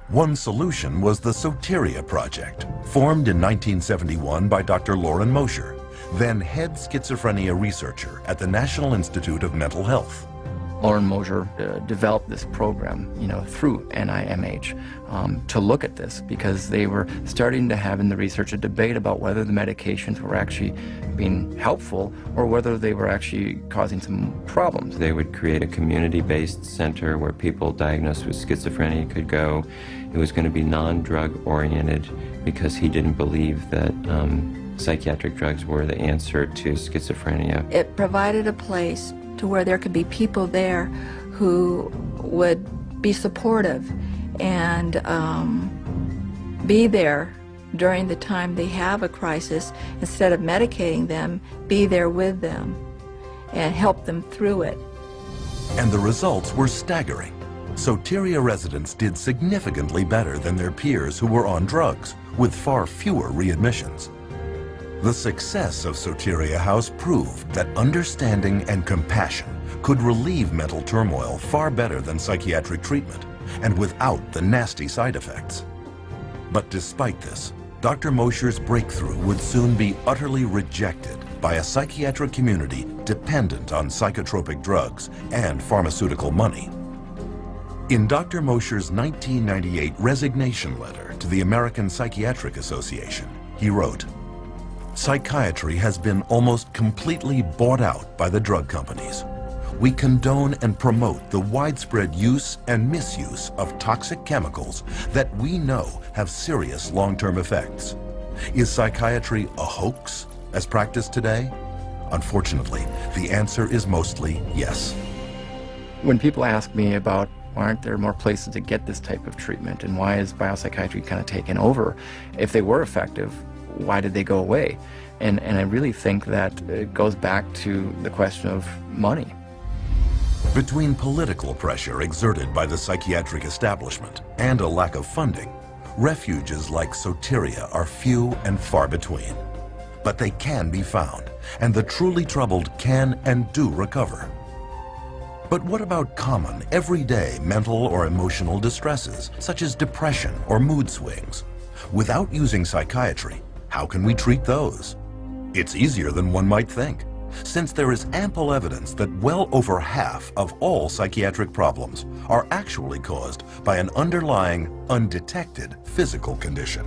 One solution was the Soteria Project, formed in 1971 by Dr. Lauren Mosher, then head schizophrenia researcher at the National Institute of Mental Health. Lauren Mosher developed this program, through NIMH to look at this, because they were starting to have in the research a debate about whether the medications were actually being helpful or whether they were actually causing some problems. They would create a community-based center where people diagnosed with schizophrenia could go. It was going to be non-drug oriented because he didn't believe that psychiatric drugs were the answer to schizophrenia. It provided a place to where there could be people there who would be supportive and be there during the time they have a crisis. Instead of medicating them, be there with them and help them through it. And the results were staggering. Soteria residents did significantly better than their peers who were on drugs, with far fewer readmissions. The success of Soteria House proved that understanding and compassion could relieve mental turmoil far better than psychiatric treatment, and without the nasty side effects. But despite this, Dr. Mosher's breakthrough would soon be utterly rejected by a psychiatric community dependent on psychotropic drugs and pharmaceutical money. In Dr. Mosher's 1998 resignation letter to the American Psychiatric Association, he wrote, "Psychiatry has been almost completely bought out by the drug companies. We condone and promote the widespread use and misuse of toxic chemicals that we know have serious long-term effects. Is psychiatry a hoax as practiced today? Unfortunately, the answer is mostly yes." When people ask me about why aren't there more places to get this type of treatment and why is biopsychiatry kind of taken over, if they were effective, why did they go away? And I really think that it goes back to the question of money. Between political pressure exerted by the psychiatric establishment and a lack of funding, refuges like Soteria are few and far between. But they can be found, and the truly troubled can and do recover. But what about common, everyday mental or emotional distresses, such as depression or mood swings? Without using psychiatry, how can we treat those? It's easier than one might think, since there is ample evidence that well over half of all psychiatric problems are actually caused by an underlying, undetected physical condition.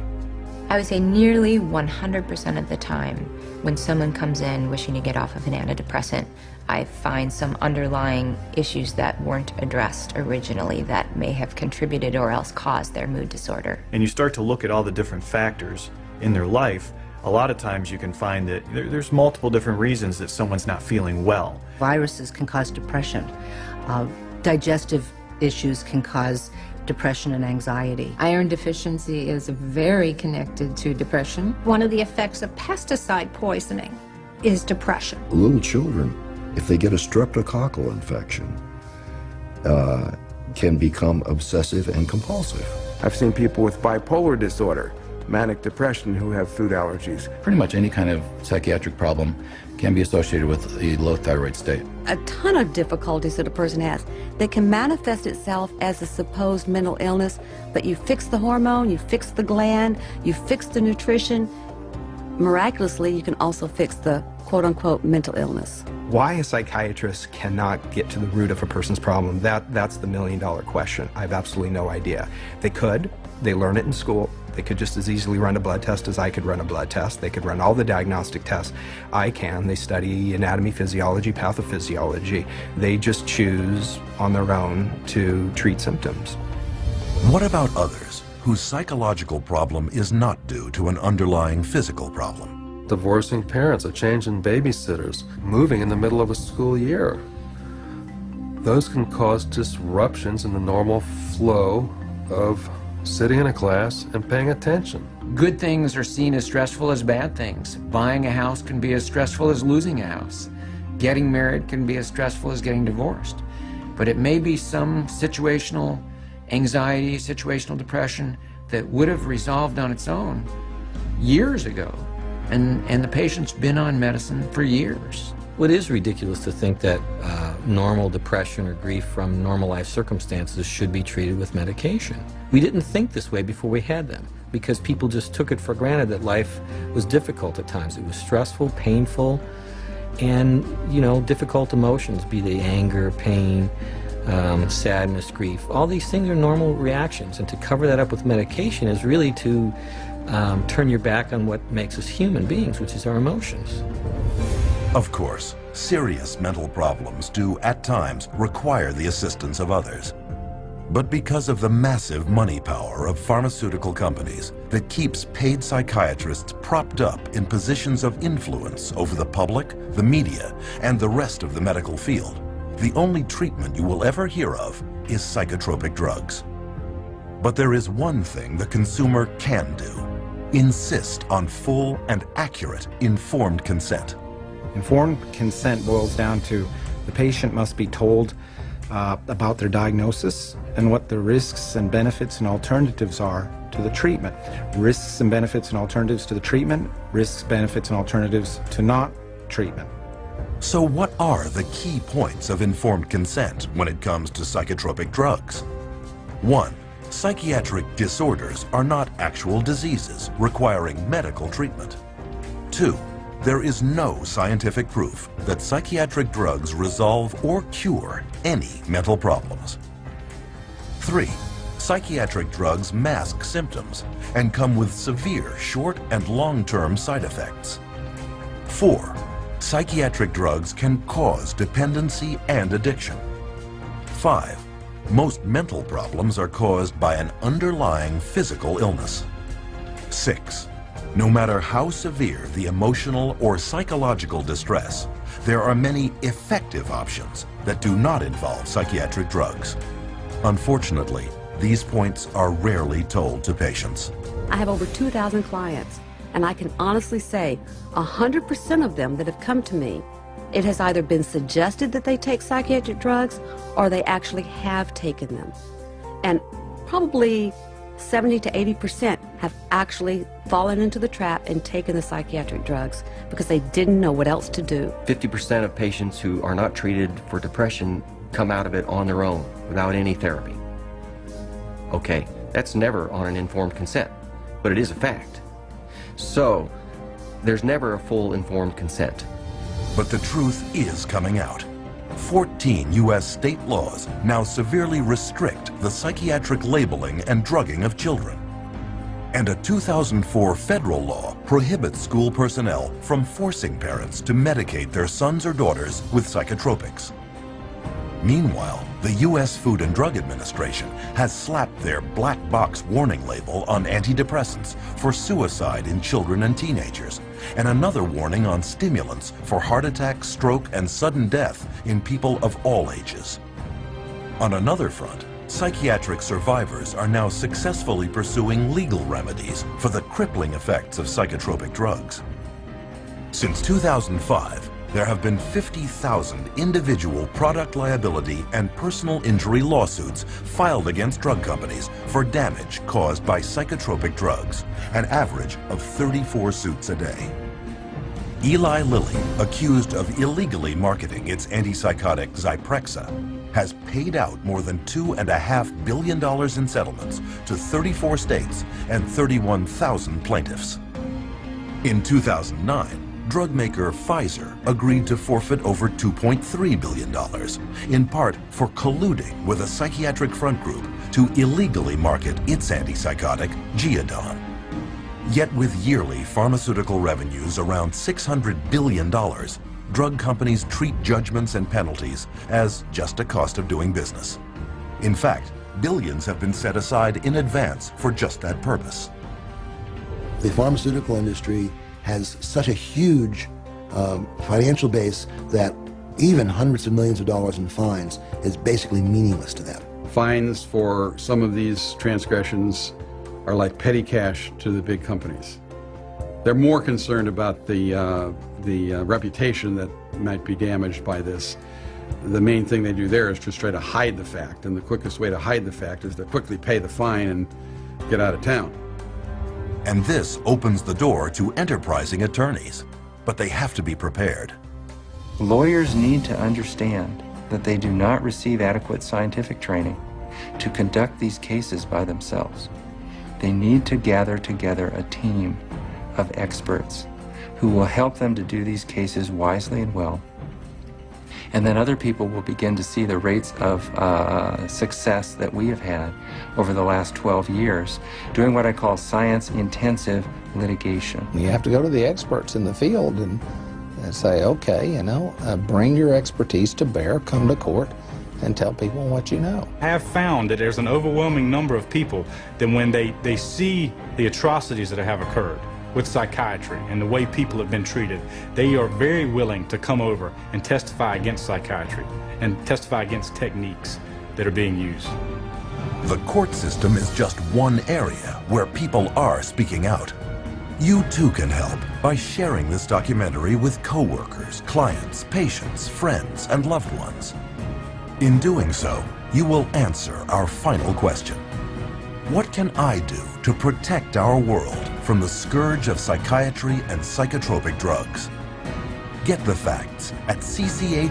I would say nearly 100% of the time when someone comes in wishing to get off of an antidepressant, I find some underlying issues that weren't addressed originally that may have contributed or else caused their mood disorder. And you start to look at all the different factors in their life, a lot of times you can find that there's multiple different reasons that someone's not feeling well. Viruses can cause depression. Digestive issues can cause depression and anxiety. Iron deficiency is very connected to depression. One of the effects of pesticide poisoning is depression. Little children, if they get a streptococcal infection, can become obsessive and compulsive. I've seen people with bipolar disorder, manic depression, who have food allergies. Pretty much any kind of psychiatric problem can be associated with a low thyroid state. A ton of difficulties that a person has that can manifest itself as a supposed mental illness, but you fix the hormone, you fix the gland, you fix the nutrition. Miraculously, you can also fix the quote-unquote mental illness. Why a psychiatrist cannot get to the root of a person's problem, that's the million-dollar question. I have absolutely no idea. They could. They learn it in school. They could just as easily run a blood test as I could run a blood test. They could run all the diagnostic tests I can. They study anatomy, physiology, pathophysiology. They just choose on their own to treat symptoms. What about others whose psychological problem is not due to an underlying physical problem? Divorcing parents, a change in babysitters, moving in the middle of a school year. Those can cause disruptions in the normal flow of sitting in a class and paying attention. Good things are seen as stressful as bad things. Buying a house can be as stressful as losing a house. Getting married can be as stressful as getting divorced. But it may be some situational anxiety, situational depression that would have resolved on its own years ago. And the patient's been on medicine for years. Well, it is ridiculous to think that normal depression or grief from normal life circumstances should be treated with medication. We didn't think this way before we had them, because people just took it for granted that life was difficult at times. It was stressful, painful, and, you know, difficult emotions, be they anger, pain, sadness, grief. All these things are normal reactions, and to cover that up with medication is really to turn your back on what makes us human beings, which is our emotions. Of course, serious mental problems do at times require the assistance of others. But because of the massive money power of pharmaceutical companies that keeps paid psychiatrists propped up in positions of influence over the public, the media, and the rest of the medical field, the only treatment you will ever hear of is psychotropic drugs. But there is one thing the consumer can do: insist on full and accurate informed consent. Informed consent boils down to the patient must be told about their diagnosis and what the risks and benefits and alternatives are to the treatment. Risks and benefits and alternatives to the treatment, risks, benefits, and alternatives to not treatment. So what are the key points of informed consent when it comes to psychotropic drugs? 1. Psychiatric disorders are not actual diseases requiring medical treatment. 2. There is no scientific proof that psychiatric drugs resolve or cure any mental problems. 3. Psychiatric drugs mask symptoms and come with severe short and long-term side effects. 4. Psychiatric drugs can cause dependency and addiction. 5. Most mental problems are caused by an underlying physical illness. 6. No matter how severe the emotional or psychological distress, there are many effective options that do not involve psychiatric drugs. Unfortunately, these points are rarely told to patients. I have over 2,000 clients, and I can honestly say 100% of them that have come to me, it has either been suggested that they take psychiatric drugs or they actually have taken them. And probably 70 to 80% have actually fallen into the trap and taken the psychiatric drugs because they didn't know what else to do. 50% of patients who are not treated for depression come out of it on their own without any therapy. Okay, that's never on an informed consent, but it is a fact. So, there's never a full informed consent. But the truth is coming out. 14 U.S. state laws now severely restrict the psychiatric labeling and drugging of children. And a 2004 federal law prohibits school personnel from forcing parents to medicate their sons or daughters with psychotropics. Meanwhile, the U.S. Food and Drug Administration has slapped their black box warning label on antidepressants for suicide in children and teenagers, and another warning on stimulants for heart attack, stroke, and sudden death in people of all ages. On another front, psychiatric survivors are now successfully pursuing legal remedies for the crippling effects of psychotropic drugs. Since 2005, there have been 50,000 individual product liability and personal injury lawsuits filed against drug companies for damage caused by psychotropic drugs, an average of 34 suits a day. Eli Lilly, accused of illegally marketing its antipsychotic Zyprexa, has paid out more than $2.5 billion in settlements to 34 states and 31,000 plaintiffs. In 2009, drug maker Pfizer agreed to forfeit over $2.3 billion, in part for colluding with a psychiatric front group to illegally market its antipsychotic, Geodon. Yet with yearly pharmaceutical revenues around $600 billion, drug companies treat judgments and penalties as just a cost of doing business. In fact, billions have been set aside in advance for just that purpose. The pharmaceutical industry has such a huge financial base that even hundreds of millions of dollars in fines is basically meaningless to them. Fines for some of these transgressions are like petty cash to the big companies. They're more concerned about the reputation that might be damaged by this. The main thing they do there is just try to hide the fact, and the quickest way to hide the fact is to quickly pay the fine and get out of town. And this opens the door to enterprising attorneys, but they have to be prepared. Lawyers need to understand that they do not receive adequate scientific training to conduct these cases by themselves. They need to gather together a team of experts who will help them to do these cases wisely and well. And then other people will begin to see the rates of success that we have had over the last 12 years doing what I call science-intensive litigation. You have to go to the experts in the field and say, okay, you know, bring your expertise to bear, come to court, and tell people what you know. I have found that there's an overwhelming number of people that when they see the atrocities that have occurred with psychiatry and the way people have been treated, they are very willing to come over and testify against psychiatry and testify against techniques that are being used. The court system is just one area where people are speaking out. You too can help by sharing this documentary with coworkers, clients, patients, friends, and loved ones. In doing so, you will answer our final question. What can I do to protect our world from the scourge of psychiatry and psychotropic drugs? Get the facts at cchr.org.